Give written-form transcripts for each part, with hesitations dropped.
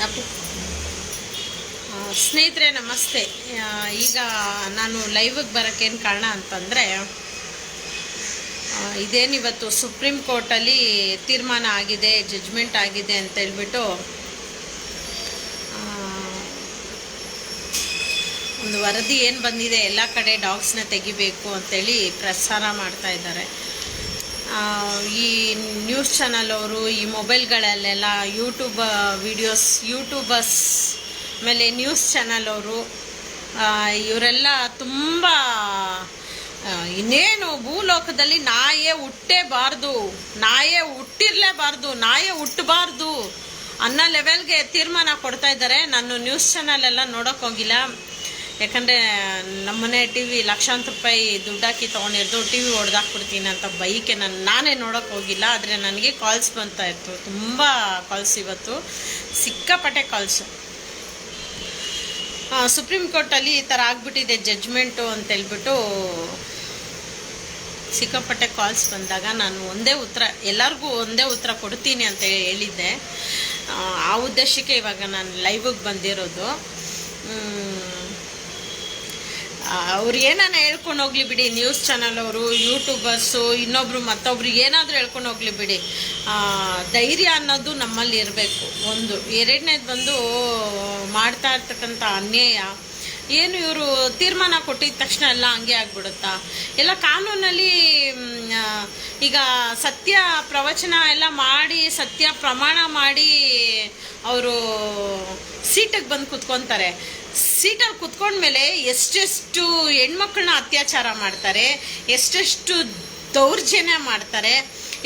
ಅಪ್ಪು ಸ್ನೇಹಿತರೆ ನಮಸ್ತೆ. ಈಗ ನಾನು ಲೈವ್ಗೆ ಬರೋಕ್ಕೇನು ಕಾರಣ ಅಂತಂದರೆ, ಇದೇನಿವತ್ತು ಸುಪ್ರೀಂ ಕೋರ್ಟಲ್ಲಿ ತೀರ್ಮಾನ ಆಗಿದೆ, ಜಡ್ಜ್ಮೆಂಟ್ ಆಗಿದೆ ಅಂತೇಳ್ಬಿಟ್ಟು ಒಂದು ವರದಿ ಏನು ಬಂದಿದೆ, ಎಲ್ಲ ಕಡೆ ಡಾಗ್ಸ್ನ ತೆಗಿಬೇಕು ಅಂತೇಳಿ ಪ್ರಸಾರ ಮಾಡ್ತಾ ಇದ್ದಾರೆ. ಈ ನ್ಯೂಸ್ ಚಾನಲ್ ಅವರು, ಈ ಮೊಬೈಲ್ಗಳಲ್ಲೆಲ್ಲ ಯೂಟ್ಯೂಬರ್ಸ್ ಆಮೇಲೆ ನ್ಯೂಸ್ ಚಾನಲ್ ಅವರು ಇವರೆಲ್ಲ ತುಂಬ ಇನ್ನೇನು ಭೂಲೋಕದಲ್ಲಿ ನಾಯೇ ಹುಟ್ಟೇಬಾರ್ದು, ನಾಯೇ ಹುಟ್ಟಿರಲೇಬಾರ್ದು, ನಾಯೇ ಹುಟ್ಟಬಾರ್ದು ಅನ್ನೋ ಲೆವೆಲ್ಗೆ ತೀರ್ಮಾನ ಕೊಡ್ತಾ ಇದ್ದಾರೆ. ನಾನು ನ್ಯೂಸ್ ಚಾನಲ್ ಎಲ್ಲ ನೋಡೋಕ್ಕೋಗಿಲ್ಲ, ಯಾಕಂದರೆ ನಮ್ಮನೆ ಟಿ ವಿ ಲಕ್ಷಾಂತರ ರೂಪಾಯಿ ದುಡ್ಡಾಕಿ ತೊಗೊಂಡಿರ್ದು ಟಿ ವಿ ಹೊಡೆದಾಕ್ಬಿಡ್ತೀನಿ ಅಂತ ಬೈಕೆ ನಾನೇ ನೋಡೋಕೆ ಹೋಗಿಲ್ಲ. ಆದರೆ ನನಗೆ ಕಾಲ್ಸ್ ಬರ್ತಾ ಇತ್ತು, ತುಂಬ ಕಾಲ್ಸ್, ಇವತ್ತು ಸಿಕ್ಕಾಪಟ್ಟೆ ಕಾಲ್ಸು. ಸುಪ್ರೀಂ ಕೋರ್ಟಲ್ಲಿ ಈ ಥರ ಆಗಿಬಿಟ್ಟಿದೆ ಜಡ್ಜ್ಮೆಂಟು ಅಂತೇಳ್ಬಿಟ್ಟು ಸಿಕ್ಕಾಪಟ್ಟೆ ಕಾಲ್ಸ್ ಬಂದಾಗ ನಾನು ಎಲ್ಲರಿಗೂ ಒಂದೇ ಉತ್ತರ ಕೊಡ್ತೀನಿ ಅಂತ ಹೇಳಿದ್ದೆ. ಆ ಉದ್ದೇಶಕ್ಕೆ ಇವಾಗ ನಾನು ಲೈವ್ಗೆ ಬಂದಿರೋದು. ಅವ್ರು ಏನಾನ ಹೇಳ್ಕೊಂಡು ಹೋಗ್ಲಿ ಬಿಡಿ, ನ್ಯೂಸ್ ಚಾನಲ್ ಅವರು, ಯೂಟ್ಯೂಬರ್ಸು, ಇನ್ನೊಬ್ರು ಮತ್ತೊಬ್ರು ಏನಾದರೂ ಹೇಳ್ಕೊಂಡು ಹೋಗ್ಲಿ ಬಿಡಿ, ಧೈರ್ಯ ಅನ್ನೋದು ನಮ್ಮಲ್ಲಿ ಇರಬೇಕು. ಒಂದು ಎರಡನೇದು ಬಂದು ಮಾಡ್ತಾ ಇರ್ತಕ್ಕಂಥ ಅನ್ಯಾಯ ಏನು, ಇವರು ತೀರ್ಮಾನ ಕೊಟ್ಟಿದ ತಕ್ಷಣ ಎಲ್ಲ ಹಂಗೆ ಆಗ್ಬಿಡುತ್ತಾ? ಎಲ್ಲ ಕಾನೂನಲ್ಲಿ ಈಗ ಸತ್ಯ ಪ್ರವಚನ ಎಲ್ಲ ಮಾಡಿ, ಸತ್ಯ ಪ್ರಮಾಣ ಮಾಡಿ ಅವರು ಸೀಟಿಗೆ ಬಂದು ಕುತ್ಕೊತಾರೆ. ಸೀಟಲ್ಲಿ ಕುತ್ಕೊಂಡ್ಮೇಲೆ ಎಷ್ಟೆಷ್ಟು ಹೆಣ್ಮಕ್ಳನ್ನ ಅತ್ಯಾಚಾರ ಮಾಡ್ತಾರೆ, ಎಷ್ಟೆಷ್ಟು ದೌರ್ಜನ್ಯ ಮಾಡ್ತಾರೆ,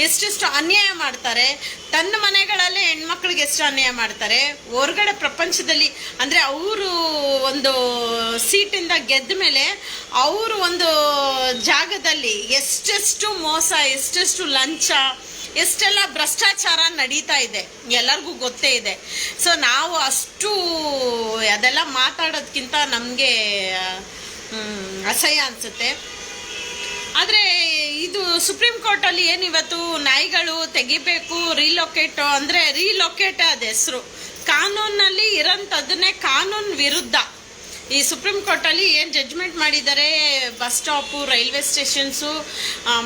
ಎಷ್ಟೆಷ್ಟು ಅನ್ಯಾಯ ಮಾಡ್ತಾರೆ. ತನ್ನ ಮನೆಗಳಲ್ಲೇ ಹೆಣ್ಮಕ್ಳಿಗೆ ಎಷ್ಟು ಅನ್ಯಾಯ ಮಾಡ್ತಾರೆ, ಹೊರಗಡೆ ಪ್ರಪಂಚದಲ್ಲಿ ಅಂದರೆ ಅವರು ಒಂದು ಸೀಟಿಂದ ಗೆದ್ದ ಮೇಲೆ ಅವರು ಒಂದು ಜಾಗದಲ್ಲಿ ಎಷ್ಟೆಷ್ಟು ಮೋಸ, ಎಷ್ಟೆಷ್ಟು ಲಂಚ, ಎಷ್ಟೆಲ್ಲ ಭ್ರಷ್ಟಾಚಾರ ನಡೀತಾ ಇದೆ, ಎಲ್ಲರಿಗೂ ಗೊತ್ತೇ ಇದೆ. ಸೊ ನಾವು ಅಷ್ಟು ಅದೆಲ್ಲ ಮಾತಾಡೋದಕ್ಕಿಂತ ನಮಗೆ ಅಸಹ್ಯ ಅನಿಸುತ್ತೆ. ಆದರೆ ಇದು ಸುಪ್ರೀಂ ಕೋರ್ಟಲ್ಲಿ ಏನಿವತ್ತು ನಾಯಿಗಳು ತೆಗಿಬೇಕು, ರೀಲೊಕೇಟು ಅಂದರೆ ರೀಲೊಕೇಟ್ ಅದು ಹೆಸರು, ಕಾನೂನಲ್ಲಿ ಇರೋಂಥದ್ದನ್ನೇ ಕಾನೂನು ವಿರುದ್ಧ ಈ ಸುಪ್ರೀಂ ಕೋರ್ಟಲ್ಲಿ ಏನು ಜಡ್ಜ್ಮೆಂಟ್ ಮಾಡಿದ್ದಾರೆ, ಬಸ್ ಸ್ಟಾಪು, ರೈಲ್ವೆ ಸ್ಟೇಷನ್ಸು,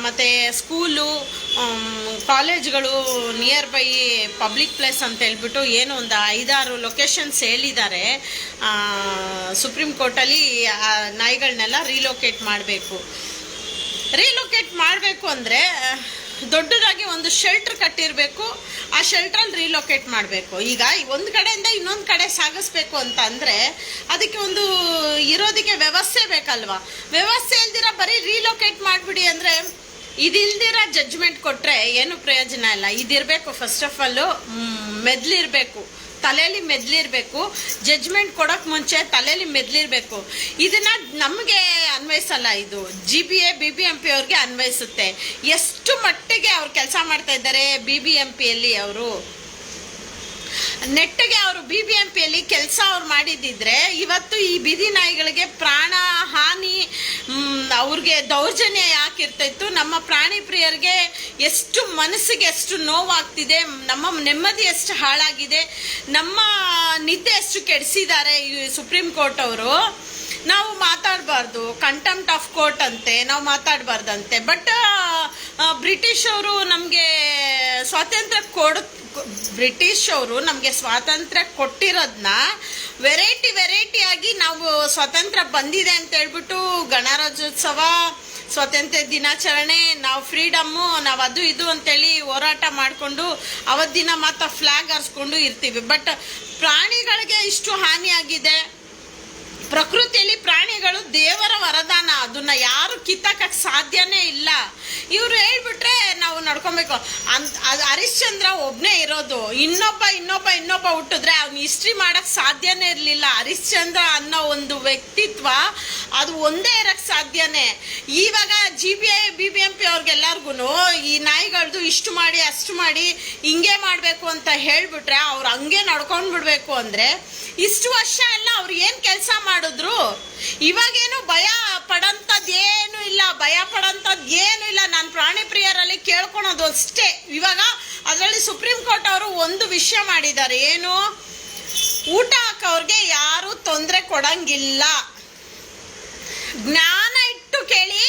ಮತ್ತು ಸ್ಕೂಲು, ಕಾಲೇಜ್ಗಳು, ನಿಯರ್ ಬೈ ಪಬ್ಲಿಕ್ ಪ್ಲೇಸ್ ಅಂತ ಹೇಳ್ಬಿಟ್ಟು ಏನು ಒಂದು 5-6 ಲೊಕೇಶನ್ಸ್ ಹೇಳಿದ್ದಾರೆ. ಸುಪ್ರೀಂ ಕೋರ್ಟಲ್ಲಿ ನಾಯಿಗಳನ್ನೆಲ್ಲ ರೀಲೊಕೇಟ್ ಮಾಡಬೇಕು ಅಂದರೆ ದೊಡ್ಡದಾಗಿ ಒಂದು ಶೆಲ್ಟರ್ ಕಟ್ಟಿರಬೇಕು, ಆ ಶೆಲ್ಟ್ರಲ್ಲಿ ರೀಲೊಕೇಟ್ ಮಾಡಬೇಕು. ಈಗ ಒಂದು ಕಡೆಯಿಂದ ಇನ್ನೊಂದು ಕಡೆ ಸಾಗಿಸ್ಬೇಕು ಅಂತ ಅಂದರೆ ಅದಕ್ಕೆ ಒಂದು ಇರೋದಕ್ಕೆ ವ್ಯವಸ್ಥೆ ಬೇಕಲ್ವಾ? ವ್ಯವಸ್ಥೆ ಇಲ್ದಿರ ಬರೀ ರೀಲೊಕೇಟ್ ಮಾಡಿಬಿಡಿ ಅಂದರೆ, ಇದಿಲ್ದಿರ ಜಡ್ಜ್ಮೆಂಟ್ ಕೊಟ್ಟರೆ ಏನು ಪ್ರಯೋಜನ ಇಲ್ಲ. ಇದಿರಬೇಕು, ಫಸ್ಟ್ ಆಫ್ ಆಲು ಮೆದ್ಲಿರಬೇಕು, ತಲೆಯಲ್ಲಿ ಮೆದ್ಲಿರಬೇಕು. ಜಡ್ಜ್ಮೆಂಟ್ ಕೊಡೋಕೆ ಮುಂಚೆ ತಲೆಯಲ್ಲಿ ಮೆದ್ಲಿರಬೇಕು. ಇದನ್ನ ನಮಗೆ ಅನ್ವಯಿಸಲ್ಲ, ಇದು GBA BBMP ಅವ್ರಿಗೆ ಅನ್ವಯಿಸುತ್ತೆ. ಎಷ್ಟು ಮಟ್ಟಿಗೆ ಅವ್ರು ಕೆಲಸ ಮಾಡ್ತಾ ಇದ್ದಾರೆ BBMPಯಲ್ಲಿ, ಅವರು ನೆಟ್ಟಿಗೆ ಅವರು BBMPಯಲ್ಲಿ ಕೆಲಸ ಅವ್ರು ಮಾಡಿದ್ದಿದ್ರೆ ಇವತ್ತು ಈ ಬೀದಿ ನಾಯಿಗಳಿಗೆ ಪ್ರಾಣ ಹಾನಿ, ಅವ್ರಿಗೆ ದೌರ್ಜನ್ಯ ಯಾಕಿರ್ತಿತ್ತು? ನಮ್ಮ ಪ್ರಾಣಿ ಪ್ರಿಯರಿಗೆ ಎಷ್ಟು ಮನಸ್ಸಿಗೆ ಎಷ್ಟು ನೋವಾಗ್ತಿದೆ, ನಮ್ಮ ನೆಮ್ಮದಿ ಎಷ್ಟು ಹಾಳಾಗಿದೆ, ನಮ್ಮ ನಿದ್ದೆ ಎಷ್ಟು ಕೆಡಿಸಿದ್ದಾರೆ ಈ ಸುಪ್ರೀಂ ಕೋರ್ಟ್ ಅವರು. ನಾವು ಮಾತಾಡಬಾರ್ದು, ಕಂಟೆಂಪ್ಟ್ ಆಫ್ ಕೋರ್ಟ್ ಅಂತೆ ನಾವು ಮಾತಾಡಬಾರ್ದಂತೆ. ಬಟ್ ಬ್ರಿಟಿಷ್ ಅವರು ನಮಗೆ ಸ್ವಾತಂತ್ರ್ಯ ಕೊಟ್ಟಿರೋದನ್ನ ವೆರೈಟಿಯಾಗಿ ನಾವು ಸ್ವಾತಂತ್ರ್ಯ ಬಂದಿದೆ ಅಂತ ಹೇಳ್ಬಿಟ್ಟು ಗಣರಾಜ್ಯೋತ್ಸವ, ಸ್ವಾತಂತ್ರ್ಯ ದಿನಾಚರಣೆ, ನಾವು ಫ್ರೀಡಮ್ಮು, ನಾವು ಅದು ಇದು ಅಂತೇಳಿ ಹೋರಾಟ ಮಾಡಿಕೊಂಡು ಅವತ್ತು ದಿನ ಮಾತ್ರ ಫ್ಲಾಗ್ ಹಾರಿಸ್ಕೊಂಡು ಇರ್ತೀವಿ. ಬಟ್ ಪ್ರಾಣಿಗಳಿಗೆ ಇಷ್ಟು ಹಾನಿಯಾಗಿದೆ. ಪ್ರಕೃತಿಯಲ್ಲಿ ಪ್ರಾಣಿಗಳು ದೇವರ ವರದಾನ, ಅದನ್ನ ಯಾರು ಕಿತ್ತಕ್ಕೆ ಸಾಧ್ಯನೇ ಇಲ್ಲ. ಇವರು ಹೇಳ್ಬಿಟ್ರೆ ನಾವು ನಡ್ಕೊಬೇಕು ಅಂತ. ಹರಿಶ್ಚಂದ್ರ ಒಬ್ಬನೇ ಇರೋದು, ಇನ್ನೊಬ್ಬ ಹುಟ್ಟಿದ್ರೆ ಅವ್ನು ಹಿಸ್ಟ್ರಿ ಮಾಡಕ್ ಸಾಧ್ಯನೇ ಇರಲಿಲ್ಲ. ಹರಿಶ್ಚಂದ್ರ ಅನ್ನೋ ಒಂದು ವ್ಯಕ್ತಿತ್ವ ಅದು ಒಂದೇ ಇರಕ್ಕೆ ಸಾಧ್ಯನೇ. ಇವಾಗ GBA BBMP ಅವ್ರಿಗೆಲ್ಲರಿಗೂ ಈ ನಾಯಿಗಳದ್ದು ಇಷ್ಟು ಮಾಡಿ ಅಷ್ಟು ಮಾಡಿ ಹಿಂಗೆ ಮಾಡಬೇಕು ಅಂತ ಹೇಳ್ಬಿಟ್ರೆ ಅವ್ರು ಹಂಗೆ ನಡ್ಕೊಂಡ್ಬಿಡ್ಬೇಕು ಅಂದರೆ ಇಷ್ಟು ವರ್ಷ ಎಲ್ಲ ಅವ್ರು ಏನು ಕೆಲಸ ಮಾಡಿದ್ರು? ಇವಾಗೇನು ಭಯ ಪಡೋಂಥದ್ದೇನು ಇಲ್ಲ, ನಾನು ಪ್ರಾಣಿ ಪ್ರಿಯರಲ್ಲಿ ಕೇಳ್ಕೊಳೋದು ಅಷ್ಟೇ. ಇವಾಗ ಅದರಲ್ಲಿ ಸುಪ್ರೀಂ ಕೋರ್ಟ್ ಅವರು ಒಂದು ವಿಷಯ ಮಾಡಿದ್ದಾರೆ, ಏನು ಊಟ ಹಾಕೋರ್ಗೆ ಯಾರು ತೊಂದರೆ ಕೊಡಂಗಿಲ್ಲ. ಜ್ಞಾನ ಇಟ್ಟು ಕೇಳಿ,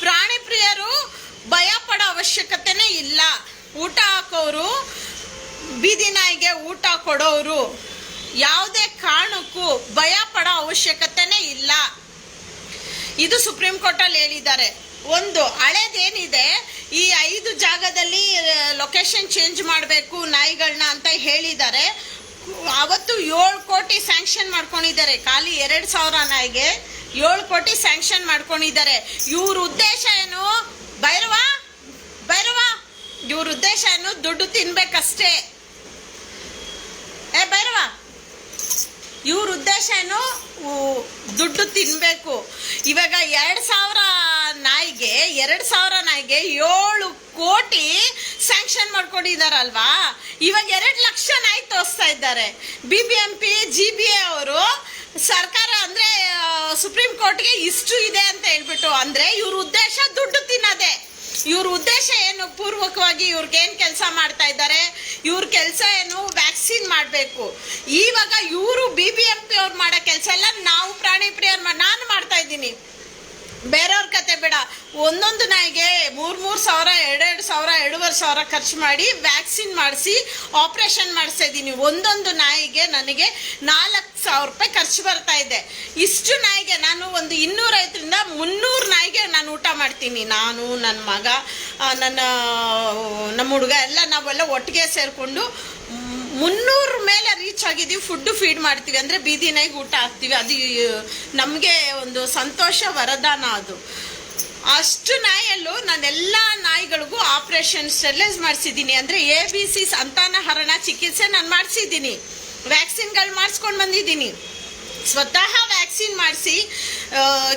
ಪ್ರಾಣಿ ಪ್ರಿಯರು ಭಯ ಪಡೋ ಅವಶ್ಯಕತೆನೇ ಇಲ್ಲ. ಊಟ ಹಾಕೋರು, ಬೀದಿ ನಾಯಿಗೆ ಊಟ ಕೊಡೋರು ಯಾವುದೇ ಕಾರಣಕ್ಕೂ ಭಯ ಪಡೋ ಅವಶ್ಯಕತೆನೇ ಇಲ್ಲ. ಇದು ಸುಪ್ರೀಂ ಕೋರ್ಟಲ್ಲಿ ಹೇಳಿದ್ದಾರೆ. ಒಂದು ಹಳೇದೇನಿದೆ, ಈ 5 ಜಾಗದಲ್ಲಿ ಲೊಕೇಶನ್ ಚೇಂಜ್ ಮಾಡಬೇಕು ನಾಯಿಗಳನ್ನ ಅಂತ ಹೇಳಿದ್ದಾರೆ. ಅವತ್ತು 7 ಕೋಟಿ ಸ್ಯಾಂಕ್ಷನ್ ಮಾಡ್ಕೊಂಡಿದ್ದಾರೆ. ಖಾಲಿ 2,000 ನಾಯಿಗೆ 7 ಕೋಟಿ ಸ್ಯಾಂಕ್ಷನ್ ಮಾಡ್ಕೊಂಡಿದ್ದಾರೆ. ಇವ್ರ ಉದ್ದೇಶ ಏನು? ಭೈರವ ಇವ್ರ ಉದ್ದೇಶ ಏನು? ದುಡ್ಡು ತಿನ್ಬೇಕಷ್ಟೇ. ಭೈರವ ಇವ್ರ ಉದ್ದೇಶ ಏನು? ದುಡ್ಡು ತಿನ್ಬೇಕು. ಇವಾಗ 2,000 ನಾಯಿಗೆ 7 ಕೋಟಿ ಸ್ಯಾಂಕ್ಷನ್ ಮಾಡ್ಕೊಂಡಿದಾರಲ್ವಾ. ಇವಾಗ 2 ಲಕ್ಷ ನಾಯಿ ತೋರಿಸ್ತಾ ಇದ್ದಾರೆ. BBMP GBA ಅವರು ಸರ್ಕಾರ ಅಂದ್ರೆ ಸುಪ್ರೀಂ ಕೋರ್ಟ್ಗೆ ಇಷ್ಟು ಇದೆ ಅಂತ ಹೇಳ್ಬಿಟ್ಟು, ಅಂದ್ರೆ ಇವ್ರ ಉದ್ದೇಶ ದುಡ್ಡು ತಿನ್ನೋದೇ. ಇವ್ರ ಉದ್ದೇಶ ಏನು? ಪೂರ್ವಕವಾಗಿ ಇವ್ರಿಗೇನು ಕೆಲಸ ಮಾಡ್ತಾ ಇದ್ದಾರೆ? ಇವ್ರ ಕೆಲಸ ಏನು? ವ್ಯಾಕ್ಸಿನ್ ಮಾಡಬೇಕು. ಇವಾಗ ಇವರು BBMP ಅವ್ರು ಮಾಡೋ ಕೆಲಸ ಎಲ್ಲ ನಾವು ಪ್ರಾಣಿ ಪ್ರಿಯರ್ ನಾನು ಮಾಡ್ತಾ ಇದ್ದೀನಿ. ಬೇರೆಯವ್ರ ಕತೆ ಬೇಡ. ಒಂದೊಂದು ನಾಯಿಗೆ 3,000 2,500 ಖರ್ಚು ಮಾಡಿ ವ್ಯಾಕ್ಸಿನ್ ಮಾಡಿಸಿ ಆಪರೇಷನ್ ಮಾಡಿಸ್ತಾ ಇದ್ದೀನಿ. ಒಂದೊಂದು ನಾಯಿಗೆ ನನಗೆ 4,000 ರೂಪಾಯಿ ಖರ್ಚು ಬರ್ತಾ ಇದೆ. ಇಷ್ಟು ನಾಯಿಗೆ ನಾನು ಒಂದು 250ರಿಂದ 300 ನಾಯಿಗೆ ನಾನು ಊಟ ಮಾಡ್ತೀನಿ. ನಾನು, ನನ್ನ ಮಗ, ನಮ್ಮ ಹುಡುಗ ಎಲ್ಲ ನಾವೆಲ್ಲ ಒಟ್ಟಿಗೆ ಸೇರಿಕೊಂಡು 300 ಮೇಲೆ ರೀಚ್ ಆಗಿದ್ದೀವಿ. ಫುಡ್ಡು ಫೀಡ್ ಮಾಡ್ತೀವಿ, ಅಂದರೆ ಬೀದಿ ನಾಯಿಗೆ ಊಟ ಹಾಕ್ತೀವಿ. ಅದು ನಮಗೆ ಒಂದು ಸಂತೋಷ, ವರದಾನ ಅದು. ಅಷ್ಟು ನಾಯಲ್ಲೂ ನಾನೆಲ್ಲ ನಾಯಿಗಳಿಗೂ ಆಪರೇಷನ್ ಸ್ಟೆರಿಲೈಸ್ ಮಾಡಿಸಿದ್ದೀನಿ. ಅಂದರೆ ABC ಸಂತಾನಹರಣ ಚಿಕಿತ್ಸೆ ನಾನು ಮಾಡಿಸಿದ್ದೀನಿ. ವ್ಯಾಕ್ಸಿನ್ಗಳು ಮಾಡಿಸ್ಕೊಂಡು ಬಂದಿದ್ದೀನಿ. ಸ್ವತಃ ವ್ಯಾಕ್ಸಿನ್ ಮಾಡಿಸಿ,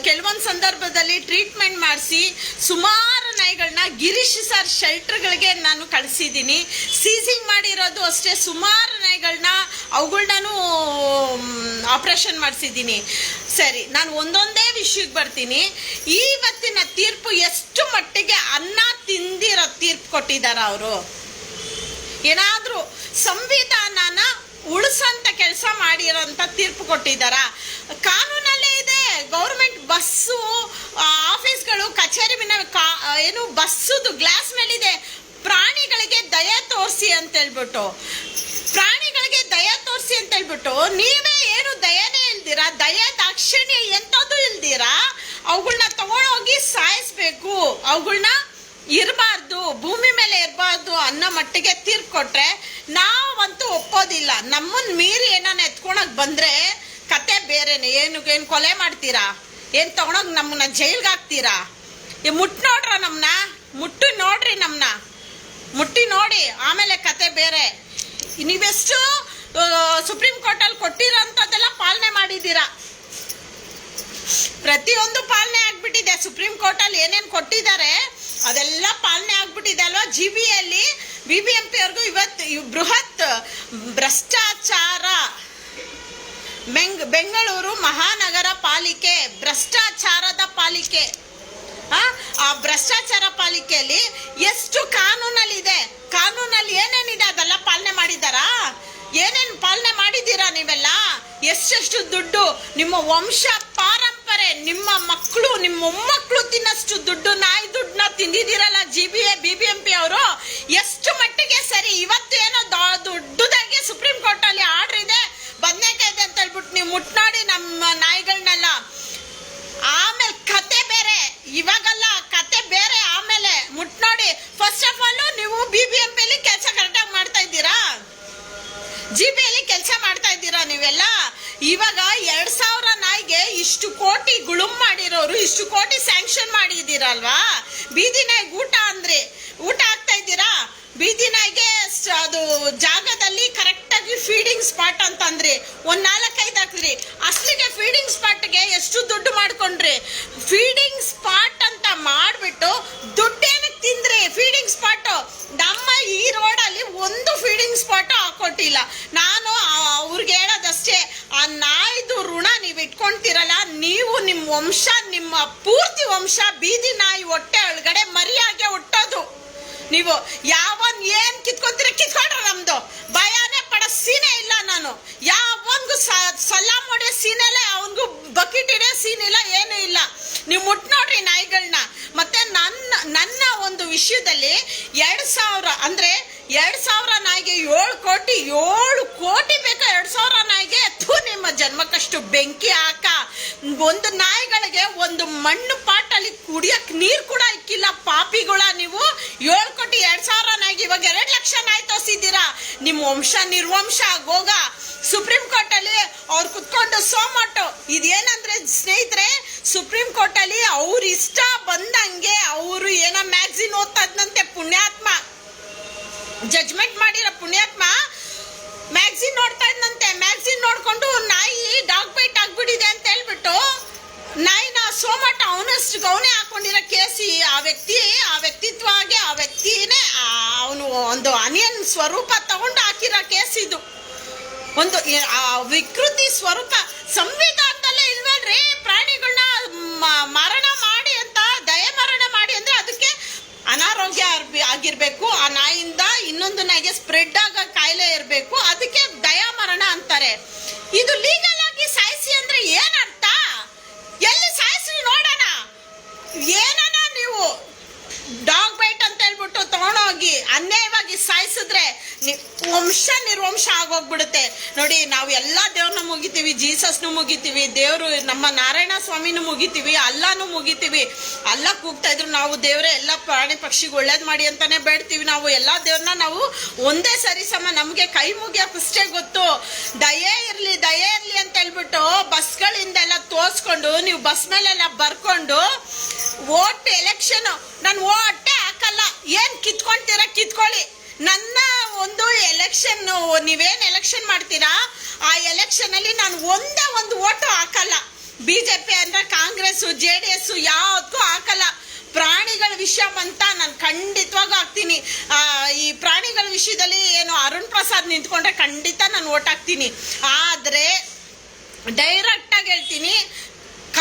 ಕೆಲವೊಂದು ಸಂದರ್ಭದಲ್ಲಿ ಟ್ರೀಟ್ಮೆಂಟ್ ಮಾಡಿಸಿ ಸುಮಾರು ನಾಯಿಗಳನ್ನ ಗಿರೀಶ್ ಸರ್ ಶೆಲ್ಟರ್ಗಳಿಗೆ ನಾನು ಕಳಿಸಿದ್ದೀನಿ. ಸೀಸಿಂಗ್ ಮಾಡಿರೋದು ಅಷ್ಟೇ ಸುಮಾರು ನಾಯಿಗಳನ್ನ, ಅವುಗಳನ್ನೂ ಆಪರೇಷನ್ ಮಾಡಿಸಿದ್ದೀನಿ. ಸರಿ, ನಾನು ಒಂದೊಂದೇ ವಿಷಯಕ್ಕೆ ಬರ್ತೀನಿ. ಇವತ್ತಿನ ತೀರ್ಪು ಎಷ್ಟು ಮಟ್ಟಿಗೆ ಅನ್ನ ತಿಂದಿರೋ ತೀರ್ಪು ಕೊಟ್ಟಿದ್ದಾರ ಅವರು? ಏನಾದರೂ ಸಂವಿಧಾನನ ಉಳಿಸಂತ ಕೆಲಸ ಮಾಡಿರೋಂಥ ತೀರ್ಪು ಕೊಟ್ಟಿದ್ದಾರ? ಕಾನೂನಲ್ಲೇ ಇದೆ. ಗೌರ್ಮೆಂಟ್ ಬಸ್ಸು, ಆಫೀಸ್ಗಳು, ಕಚೇರಿ ಏನು ಬಸ್ಸುದು ಗ್ಲಾಸ್ ಮೇಲಿದೆ, ಪ್ರಾಣಿಗಳಿಗೆ ದಯೆ ತೋರಿಸಿ ಅಂತ ಹೇಳ್ಬಿಟ್ಟು. ಪ್ರಾಣಿಗಳಿಗೆ ದಯೆ ತೋರಿಸಿ ಅಂತ ಹೇಳ್ಬಿಟ್ಟು ನೀವೇ ಏನು ದಯನೇ ಇಲ್ದಿರಾ, ದಯೆ ದಾಕ್ಷಿಣ್ಯ ಎಂಥದ್ದು ಇಲ್ದಿರಾ ಅವುಗಳನ್ನ ತಗೊಂಡೋಗಿ ಸಾಯಿಸ್ಬೇಕು, ಅವುಗಳನ್ನ ಇರಬಾರ್ದು, ಭೂಮಿ ಮೇಲೆ ಇರಬಾರ್ದು ಅನ್ನೋ ಮಟ್ಟಿಗೆ ತೀರ್ಪು ಕೊಟ್ರೆ ನಾವಂತೂ ಒಪ್ಪೋದಿಲ್ಲ. ನಮ್ಮನ್ನು ಮೀರಿ ಏನಾನ ಎತ್ಕೊಳಕ್ ಬಂದ್ರೆ ಕತೆ ಬೇರೆನೆ. ಏನು ಕೊಲೆ ಮಾಡ್ತೀರಾ? ಏನು ತಗೊಂಡೋಗಿ ನಮ್ಮನ್ನ ಜೈಲ್ಗೆ ಹಾಕ್ತೀರಾ? ಮುಟ್ಟಿ ನೋಡ್ರ ನಮ್ಮನ್ನ, ಮುಟ್ಟಿ ನೋಡಿ ಆಮೇಲೆ ಕತೆ ಬೇರೆ. ನೀವೆಷ್ಟು ಸುಪ್ರೀಂ ಕೋರ್ಟಲ್ಲಿ ಕೊಟ್ಟಿರೋಂಥದ್ದೆಲ್ಲ ಪಾಲನೆ ಮಾಡಿದ್ದೀರಾ? ಪ್ರತಿಯೊಂದು ಪಾಲನೆ ಆಗ್ಬಿಟ್ಟಿದೆ. ಸುಪ್ರೀಂ ಕೋರ್ಟಲ್ಲಿ ಏನೇನು ಕೊಟ್ಟಿದ್ದಾರೆ ಅದೆಲ್ಲ ಪಾಲನೆ ಆಗ್ಬಿಟ್ಟಿದೆ ಅಲ್ವಾ? GBಯಲ್ಲಿ BBMP ಅವ್ರಿಗೂ ಇವತ್ತು ಬೃಹತ್ ಭ್ರಷ್ಟಾಚಾರ. ಬೆಂಗಳೂರು ಮಹಾನಗರ ಪಾಲಿಕೆ ಭ್ರಷ್ಟಾಚಾರದ ಪಾಲಿಕೆ. ಆ ಭ್ರಷ್ಟಾಚಾರ ಪಾಲಿಕೆಯಲ್ಲಿ ಎಷ್ಟು ಕಾನೂನಲ್ಲಿದೆ, ಕಾನೂನಲ್ಲಿ ಏನೇನಿದೆ ಅದೆಲ್ಲ ಪಾಲನೆ ಮಾಡಿದಾರಾ? ಏನೇನು ಪಾಲನೆ ಮಾಡಿದ್ದೀರಾ ನೀವೆಲ್ಲ? ಎಷ್ಟೆಷ್ಟು ದುಡ್ಡು ನಿಮ್ಮ ವಂಶ ಪಾರಂಪರೆ, ನಿಮ್ಮ ಮಕ್ಕಳು, ನಿಮ್ಮ ಮೊಮ್ಮಕ್ಕಳು ತಿನ್ನಷ್ಟು ದುಡ್ಡು, ನಾಯಿ ದುಡ್ಡನ್ನ ತಿಂದಿದ್ದೀರಲ್ಲ BBMP ಅವರು. ಎಷ್ಟು ಮಟ್ಟಿಗೆ ಸರಿ? ಇವತ್ತು ಏನೋ ದೊಡ್ಡದಾಗಿ ಸುಪ್ರೀಂ ಕೋರ್ಟ್ ಅಲ್ಲಿ ಆರ್ಡರ್ ಇದೆ, ಬದನೆಕಾಯಿ ಇದೆ ಅಂತ ಹೇಳ್ಬಿಟ್ಟು ನೀವು ಮುಟ್ನಾಡಿ ನಮ್ಮ ನಾಯಿಗಳನ್ನೆಲ್ಲ. ಆಮೇಲೆ ಕತೆ ಬೇರೆ, ಇವಾಗಲ್ಲ ಕತೆ ಬೇರೆ. ಆಮೇಲೆ ಮುಟ್ನೋಡಿ. ಫಸ್ಟ್ ಆಫ್ ಆಲ್ ನೀವು BBMPಲಿ ಕೆಲಸ ಕರೆಕ್ಟಾಗಿ ಮಾಡ್ತಾ ಇದ್ದೀರಾ? GBಯಲ್ಲಿ ಕೆಲಸ ಮಾಡ್ತಾ ಇದ್ದೀರಾ ನೀವೆಲ್ಲ? ಇವಾಗ 2,000 ನಾಯಿಗೆ ಇಷ್ಟು ಕೋಟಿ ಗುಳುಮ್ ಮಾಡಿರೋರು, ಇಷ್ಟು ಕೋಟಿ ಸ್ಯಾಂಕ್ಷನ್ ಮಾಡಿದ್ದೀರಲ್ವಾ? ಬೀದಿ ನಾಯಿಗೆ ಊಟ ಅಂದ್ರೆ ಊಟ ಹಾಕ್ತಾ ಇದ್ದೀರಾ? ಬೀದಿ ನಾಯಿಗೆ ಅದು ಜಾಗದಲ್ಲಿ ಕರೆಕ್ಟಾಗಿ ಫೀಡಿಂಗ್ ಸ್ಪಾಟ್ ಅಂತಂದ್ರಿ, ಒಂದು 4-5 ಹಾಕಿದ್ರಿ. ಅಸಲಿಗೆ ಫೀಡಿಂಗ್ ಸ್ಪಾಟ್ಗೆ ಎಷ್ಟು ದುಡ್ಡು ಮಾಡ್ಕೊಂಡ್ರಿ? ಫೀಡಿಂಗ್ ಸ್ಪಾಟ್ ಅಂತ ಮಾಡಿಬಿಟ್ಟು ದುಡ್ಡೇನಕ್ಕೆ ತಿಂದ್ರಿ? ಫೀಡಿಂಗ್ ಸ್ಪಾಟ್ ನಮ್ಮ ಈ ರೋಡಲ್ಲಿ ಒಂದು ಫೀಡಿಂಗ್ ಸ್ಪಾಟ್ ಹಾಕೊಟ್ಟಿಲ್ಲ. ನಾನು ಅವ್ರಿಗೆ ಹೇಳೋದಷ್ಟೇ, ಆ ನಾಯಿದು ಋಣ ನೀವು ಇಟ್ಕೊಂತೀರಲ್ಲ, ನೀವು ನಿಮ್ಮ ವಂಶ, ನಿಮ್ಮ ಪೂರ್ತಿ ವಂಶ ಬೀದಿ ನಾಯಿ ಹೊಟ್ಟೆ ಒಳಗಡೆ ಮರಿಯಾಗೆ ಹುಟ್ಟೋದು. ನೀವು ಯಾವನ್ ಏನ್ ಕಿತ್ಕೊಂತೀರ ಕಿತ್ಕೊಂಡ್ರ, ನಮ್ದು ಭಯನೇ ಪಡ ಮಾಡೋ ಸೀನೇ ಇಲ್ಲ. ನಾನು ಯಾವನ್ಗೂ ಸಲಾಮ್ ಹೊಡೆಯೋ ಸೀನ್ ಇಲ್ಲ, ಅವನಿಗೂ ಬಕೆಟ್ ಇಡೋ ಸೀನ್ ಇಲ್ಲ, ಏನೂ ಇಲ್ಲ. ನೀವು ಮುಟ್ ನೋಡ್ರಿ ನಾಯಿಗಳನ್ನ. ಮತ್ತೆ ನನ್ನ ಒಂದು ವಿಷಯದಲ್ಲಿ 2000 ಅಂದ್ರೆ 2000 ನಾಯಿಗೆ 7 ಕೋಟಿ ಬೇಕಾ? 2000 ನಾಯಿಗೆ ನಿಮ್ಮ ಜನ್ಮಕ್ಕಷ್ಟು ಬೆಂಕಿ ಹಾಕ. ಒಂದು ನಾಯಿಗಳಿಗೆ ಒಂದು ಮಣ್ಣು ಪಾಟಲ್ಲಿ ಕುಡಿಯಕ್ ನೀರು ಕೂಡ ಇಕ್ಕಿಲ್ಲ ಪಾಪಿಗಳ ನೀವು. 7 ಕೋಟಿ 2000 ನಾಯಿಗೆ ಇವಾಗ 2 ಲಕ್ಷ ನಾಯಿ ತೋರಿಸಿದ್ದೀರಾ. ನಿಮ್ಮ ವಂಶ ನಿರ್ವಂಶ ಆಗೋಗ ಸುಪ್ರೀಂ ಕೋರ್ಟ್ ಅಲ್ಲಿ ಅವ್ರು ಕುತ್ಕೊಂಡು ಸೋಮಟ್ಟು ಇದೇನಂದ್ರೆ ಸ್ನೇಹಿತರೆ, ಸುಪ್ರೀಂ ಕೋರ್ಟ್ ಅಲ್ಲಿ ಅವ್ರ ಇಷ್ಟ ಬಂದಂಗೆ ಅವರು ಏನೋ ಮ್ಯಾಗ್ಝಿನ್ ಓದ್ತಾ ಇದ್ನಂತೆ ಪುಣ್ಯಾತ್ಮ, ಜಡ್ಜ್ಮೆಂಟ್ ಮಾಡಿರೋ ಪುಣ್ಯಾತ್ಮ ಮ್ಯಾಗ್ಝಿನ್ ನೋಡ್ತಾ ಇದ್ನಂತೆ. ಮ್ಯಾಗ್ಝಿನ್ ನೋಡ್ಕೊಂಡು ನಾಯಿ ಡಾಗ್ ಬೈಟ್ ಆಗ್ಬಿಟ್ಟಿದೆ ಅಂತ ಹೇಳ್ಬಿಟ್ಟು ನಾಯಿನ ಸೋಮಟ ಅವನಷ್ಟು ಅವನೇ ಹಾಕೊಂಡಿರೋ ಕೇಸಿ ಆ ವ್ಯಕ್ತಿತ್ವವಾಗಿ ಆ ವ್ಯಕ್ತಿನೇ ಅವನು ಒಂದು ಅನಿಯನ್ ಸ್ವರೂಪ ತಗೊಂಡು ಹಾಕಿರೋ ಕೇಸ್ ಇದು. ಒಂದು ವಿಕೃತಿ ಸ್ವರೂಪ ಸಂವಿಧಾನದಲ್ಲೇ ಇಲ್ವೇನ್ರಿ? ಪ್ರಾಣಿಗಳನ್ನ ಮರಣ ಮಾಡಿ ಅಂತ ದಯ ಮರಣ ಮಾಡಿ ಅಂದ್ರೆ ಅದಕ್ಕೆ ಅನಾರೋಗ್ಯ ಆಗಿರ್ಬೇಕು, ಆ ನಾಯಿಯಿಂದ ಇನ್ನೊಂದು ನಾಯಿಗೆ ಸ್ಪ್ರೆಡ್ ಆಗೋ ಕಾಯಿಲೆ ಇರಬೇಕು, ಅದಕ್ಕೆ ದಯಾ ಮರಣ ಅಂತಾರೆ. ಇದು ಲೀಗಲ್ ಆಗಿ ಸಾಯಿಸಿ ಅಂದ್ರೆ ಏನರ್ಥ? ಎಲ್ಲಿ ಸಾಯಿಸಿ ನೋಡೋಣ. ಏನನ ನೀವು ಡಾಗ್ ಬೈಟ್ ಅಂತ ಹೇಳ್ಬಿಟ್ಟು ತಗೊಂಡೋಗಿ ಅನ್ಯಾಯವಾಗಿ ಸಾಯಿಸಿದ್ರೆ ವಂಶ ನಿರ್ವಂಶ ಆಗೋಗ್ಬಿಡುತ್ತೆ. ನೋಡಿ, ನಾವು ಎಲ್ಲಾ ದೇವ್ರನ್ನ ಮುಗಿತೀವಿ, ಜೀಸಸ್ನು ಮುಗಿತೀವಿ, ದೇವ್ರು ನಮ್ಮ ನಾರಾಯಣ ಸ್ವಾಮಿನೂ ಮುಗಿತೀವಿ, ಅಲ್ಲಾನು ಮುಗಿತೀವಿ. ಅಲ್ಲ ಕೂಗ್ತಾ ಇದ್ರು ನಾವು ದೇವ್ರೆ ಎಲ್ಲ ಪ್ರಾಣಿ ಪಕ್ಷಿಗೆ ಒಳ್ಳೇದ್ ಮಾಡಿ ಅಂತಾನೆ ಬೇಡ್ತೀವಿ. ನಾವು ಎಲ್ಲಾ ದೇವ್ರನ್ನ ನಾವು ಒಂದೇ ಸರಿ ಸಮ ನಮ್ಗೆ ಕೈ ಮುಗಿಯೋಕಷ್ಟೇ ಗೊತ್ತು. ದಯೆ ಇರ್ಲಿ ಅಂತ ಹೇಳ್ಬಿಟ್ಟು ಬಸ್ಗಳಿಂದೆಲ್ಲ ತೋರ್ಸ್ಕೊಂಡು ನೀವು ಬಸ್ ಮೇಲೆಲ್ಲ ಬರ್ಕೊಂಡು ವೋಟ್ ಎಲೆಕ್ಷನ್ ನಾನು ಓಟೇ ಹಾಕಲ್ಲ, ಏನ್ ಕಿತ್ಕೊಂತೀರಾ ಕಿತ್ಕೊಳ್ಳಿ. ನನ್ನ ಒಂದು ಎಲೆಕ್ಷನ್, ನೀವೇನ್ ಎಲೆಕ್ಷನ್ ಮಾಡ್ತೀರಾ ಆ ಎಲೆಕ್ಷನ್ ಅಲ್ಲಿ ನಾನು ಒಂದೇ ಒಂದು ಓಟು ಹಾಕಲ್ಲ. ಬಿಜೆಪಿ ಅಂದ್ರೆ ಕಾಂಗ್ರೆಸ್ JDS ಯಾವ್ದಕ್ಕೂ ಹಾಕಲ್ಲ. ಪ್ರಾಣಿಗಳ ವಿಷಯ ಅಂತ ನಾನು ಖಂಡಿತವಾಗೂ ಹಾಕ್ತೀನಿ. ಈ ಪ್ರಾಣಿಗಳ ವಿಷಯದಲ್ಲಿ ಏನು ಅರುಣ್ ಪ್ರಸಾದ್ ನಿಂತ್ಕೊಂಡ್ರೆ ಖಂಡಿತ ನಾನು ಓಟ್ ಹಾಕ್ತೀನಿ. ಆದ್ರೆ ಡೈರೆಕ್ಟ್ ಆಗಿ ಹೇಳ್ತೀನಿ,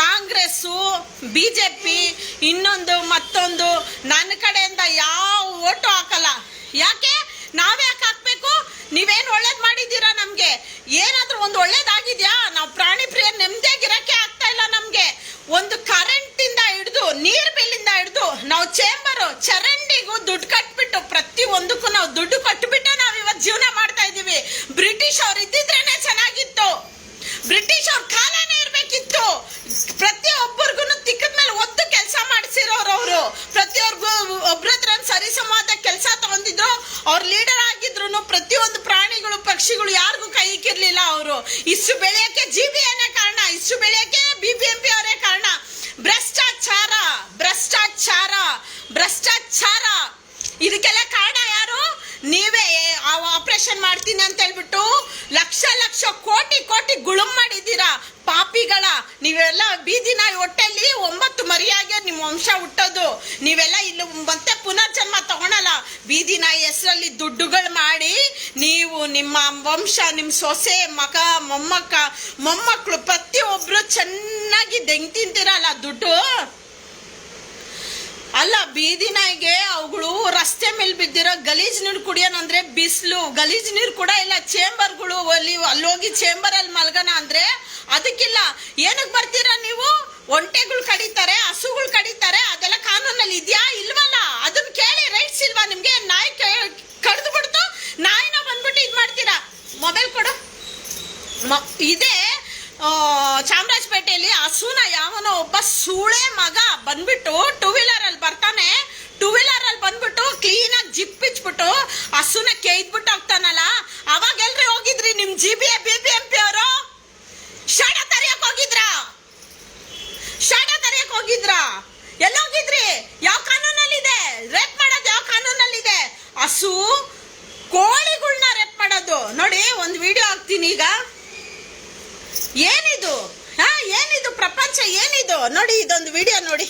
ಕಾಂಗ್ರೆಸ್ಸು ಬಿಜೆಪಿ ಇನ್ನೊಂದು ಮತ್ತೊಂದು ನನ್ನ ಕಡೆಯಿಂದ ಯಾವ ಓಟು ಹಾಕಲ್ಲ. ಯಾಕೆ? ನಾವ್ಯಾಕೆ ಹಾಕ್ಬೇಕು? ನೀವೇನು ಒಳ್ಳೇದ್ ಮಾಡಿದ್ದೀರಾ ನಮ್ಗೆ? ಏನಾದ್ರೂ ಒಂದು ಒಳ್ಳೇದಾಗಿದ್ಯಾ? ನಾವು ಪ್ರಾಣಿ ಪ್ರಿಯ ನೆಮ್ಮದಿಯಾಗಿರಕ್ಕೆ ಆಗ್ತಾ ಇಲ್ಲ ನಮ್ಗೆ. ಒಂದು ಕರೆಂಟ್ ಇಂದ ಹಿಡಿದು ನೀರ್ ಬಿಲ್ ಇಂದ ಹಿಡಿದು ನಾವು ಚರಂಡಿಗೂ ದುಡ್ಡು ಕಟ್ಬಿಟ್ಟು ಪ್ರತಿ ಒಂದಕ್ಕೂ ನಾವು ದುಡ್ಡು ಕಟ್ಬಿಟ್ಟು ನಾವ್ ಇವತ್ತು ಜೀವನ ಮಾಡ್ತಾ ಇದೀವಿ. ಬ್ರಿಟಿಷ್ ಅವ್ರು ಇದ್ದಿದ್ರೇನೆ ಚೆನ್ನಾಗಿತ್ತು, ಬ್ರಿಟಿಷ್ ಅವ್ರ ಕಾಲನೇ ಇರ್ಬೇಕಿತ್ತು. ಪ್ರತಿಯೊಬ್ಬರಿಗೂ ತಿಕ್ಕದ ಮೇಲೆ ಒತ್ತು ಕೆಲಸ ಮಾಡಿಸಿರೋರು ಅವರು. ಒಬ್ರತ್ರ ಸರಿ ಸಮಾದ ಕೆಲಸ ತಗೊಂಡಿದ್ರು, ಅವ್ರ ಲೀಡರ್ ಆಗಿದ್ರು. ಪ್ರತಿಯೊಂದು ಪ್ರಾಣಿಗಳು ಪಕ್ಷಿಗಳು ಯಾರಿಗೂ ಕೈಕಿರ್ಲಿಲ್ಲ. ಅವರು ಇಷ್ಟು ಬೆಳೆಯಕ್ಕೆ GBAನೇ ಕಾರಣ, ಇಷ್ಟು ಬೆಳೆಯಕ್ಕೆ BBMP ಅವರೇ ಕಾರಣ. ಭ್ರಷ್ಟಾಚಾರ ಇದಕ್ಕೆಲ್ಲ ಕಾರಣ ಯಾರು? ನೀವೇ. ಆಪರೇಷನ್ ಮಾಡ್ತೀನಿ ಅಂತ ಹೇಳ್ಬಿಟ್ಟು ಲಕ್ಷ ಕೋಟಿ ಗುಳುಂ ಮಾಡಿದ್ದೀರಾ ಪಾಪಿಗಳ. ನೀವೆಲ್ಲ ಬೀದಿ ನಾಯಿ ಹೊಟ್ಟೆಲಿ 9 ಮರಿಯಾಗಿ ನಿಮ್ಮ ವಂಶ ಹುಟ್ಟೋದು. ನೀವೆಲ್ಲ ಇಲ್ಲಿ ಮತ್ತೆ ಪುನರ್ಜನ್ಮ ತಗೊಳಲ್ಲ. ಬೀದಿ ನಾಯಿ ಹೆಸರಲ್ಲಿ ದುಡ್ಡುಗಳು ಮಾಡಿ ನೀವು ನಿಮ್ಮ ವಂಶ, ನಿಮ್ಮ ಸೊಸೆ, ಮಗ, ಮೊಮ್ಮಕ್ಕಳು ಪ್ರತಿಯೊಬ್ರು ಚೆನ್ನಾಗಿ ದೆಂಗ್ ತಿಂತೀರಲ್ಲ ದುಡ್ಡು. ಅಲ್ಲ, ಬೀದಿ ನಾಯಿಗೆ ಅವುಗಳು ರಸ್ತೆ ಮೇಲೆ ಬಿದ್ದಿರೋ ಗಲೀಜ್ ನೀರು ಕುಡಿಯೋಣಂದ್ರೆ ಬಿಸಿಲು, ಗಲೀಜ್ ನೀರು ಕೂಡ ಇಲ್ಲ. ಚೇಂಬರ್ಗಳು ಅಲ್ಲೋಗಿ ಚೇಂಬರ್ ಅಲ್ಲಿ ಮಲ್ಗನ ಅಂದ್ರೆ ಅದಕ್ಕಿಲ್ಲ. ಏನಕ್ಕೆ ಬರ್ತೀರಾ ನೀವು? ಒಂಟೆಗಳು ಕಡಿತಾರೆ, ಹಸುಗಳು ಕಡಿತಾರೆ, ಅದೆಲ್ಲ ಕಾನೂನಲ್ಲಿ ಇದೆಯಾ? ಇಲ್ವಲ್ಲ. ಅದನ್ನ ಕೇಳಿ, ರೈಟ್ಸ್ ಇಲ್ವಾ ನಿಮ್ಗೆ? ನಾಯಿ ಕಡ್ದು ಬಿಡ್ತು, ನಾಯಿನ ಬಂದ್ಬಿಟ್ಟು ಇದ್ ಮಾಡ್ತೀರಾ. ಮೊಬೈಲ್ ಕೊಡು. ಇದೇ ಚಾಮರಾಜಪೇಟೆಯಲ್ಲಿ ಹಸುನ ಯಾವನೋ ಒಬ್ಬ ಸೂಳೆ ಮಗ ಬಂದ್ಬಿಟ್ಟು 2 ವೀಲರ್ ಅಲ್ಲಿ ಬರ್ತಾನೆ. 2 ವೀಲರ್ ಅಲ್ಲಿ ಬಂದ್ಬಿಟ್ಟು ಕ್ಲೀನ್ ಆಗಿ ಜಿಪ್ ಇಚ್ಬಿಟ್ಟು ಹಸುನ ಕೇಯ್ದ್ಬಿಟ್ಟು ಹೋಗ್ತಾನಲ್ಲ. ಅವಾಗ ಎಲ್ರಿ ಹೋಗಿದ್ರಿ? ನಿಮ್ GBA BBMP ಅವರು ಶಾಡ ತರಿಯಕ್ ಹೋಗಿದ್ರಾ? ಎಲ್ಲೋಗಿದ್ರಿ? ಯಾವ ಕಾನೂನಲ್ಲಿದೆ? ರೇಪ್ ಮಾಡೋದು ಯಾವ ಕಾನೂನಲ್ಲಿದೆ? ಹಸು ಕೋಳಿಗಳನ್ನ ರೇಪ್ ಮಾಡೋದು ನೋಡಿ. ಒಂದು ವಿಡಿಯೋ ಹಾಕ್ತೀನಿ ಈಗ. ಏನಿದು? ಏನಿದು ಪ್ರಪಂಚ? ಏನಿದು ನೋಡಿ, ಇದೊಂದು ವಿಡಿಯೋ ನೋಡಿ.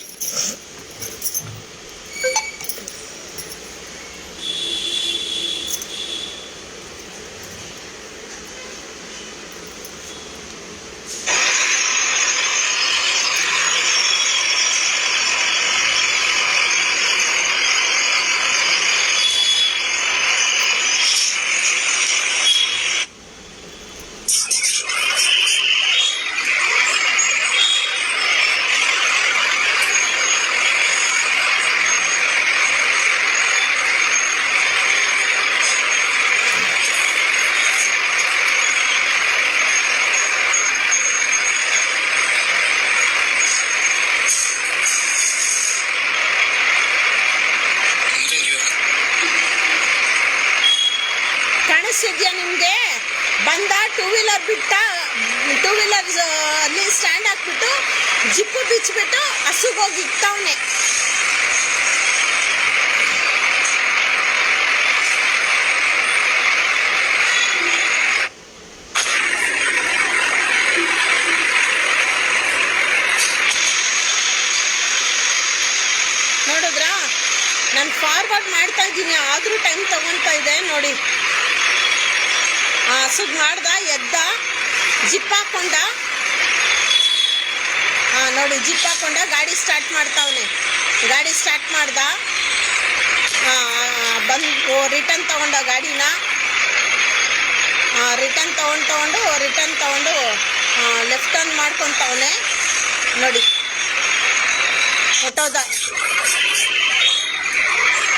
ಕಾಣಿಸ್ತಿದ್ಯಾ ನಿಮ್ಗೆ? ಬಂದ ಟೂ ವೀಲರ್ ಬಿಟ್ಟ, ಟೂ ವೀಲರ್ ಅಲ್ಲಿ ಸ್ಟ್ಯಾಂಡ್ ಹಾಕ್ಬಿಟ್ಟು ಜಿಪ್ಪು ಬಿಚ್ಚಿಬಿಟ್ಟು ಹಸುಗೋಗಿ ಇಕ್ತವನೆ. ನೋಡಿದ್ರಾ? ನಾನು ಫಾರ್ವರ್ಡ್ ಮಾಡ್ತಾ ಇದ್ದೀನಿ, ಆದರೂ ಟೈಮ್ ತಗೊತಾ ಇದೆ ನೋಡಿ. ಹಸುಗ್ ಮಾಡ್ದ, ಎದ್ದ, ಜಿಪ್ ಹಾಕೊಂಡ. ನೋಡಿ ಜಿಪ್ ಹಾಕೊಂಡ, ಗಾಡಿ ಸ್ಟಾರ್ಟ್ ಮಾಡ್ತಾವನೆ. ಗಾಡಿ ಸ್ಟಾರ್ಟ್ ಮಾಡ್ದ, ಬಂದು ರಿಟರ್ನ್ ತಗೊಂಡ ಗಾಡಿನ. ರಿಟರ್ನ್ ತಗೊಂಡು ಲೆಫ್ಟ್ ಟರ್ನ್ ಮಾಡ್ಕೊತವನೆ ನೋಡಿ. ಹೊಟ್ಟೋದ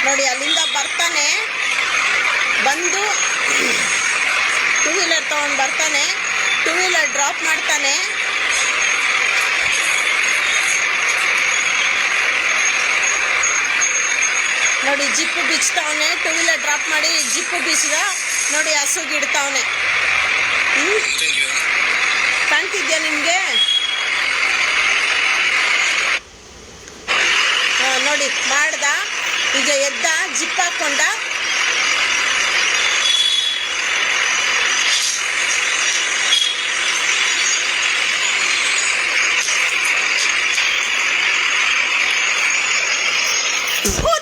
ನೋಡಿ, ಅಲ್ಲಿಂದ ಬರ್ತಾನೆ, ಬಂದು ಟೂ ವೀಲರ್ ತೊಗೊಂಡು ಬರ್ತಾನೆ, ಟೂ ವೀಲರ್ ಡ್ರಾಪ್ ಮಾಡ್ತಾನೆ. ನೋಡಿ ಜಿಪ್ಪು ಬಿಚ್ತಾವನೆ, ಟೂ ವೀಲರ್ ಡ್ರಾಪ್ ಮಾಡಿ ಜಿಪ್ಪು ಬಿಚ್ಚಿದ ನೋಡಿ, ಹಸುಗಿಡ್ತಾವನೆ. ಕಾಣ್ತಿದ್ಯಾ ನಿಮ್ಗೆ? ನೋಡಿ ಮಾಡ್ದ, ಈಗ ಎದ್ದ, ಜಿಪ್ ಹಾಕೊಂಡ.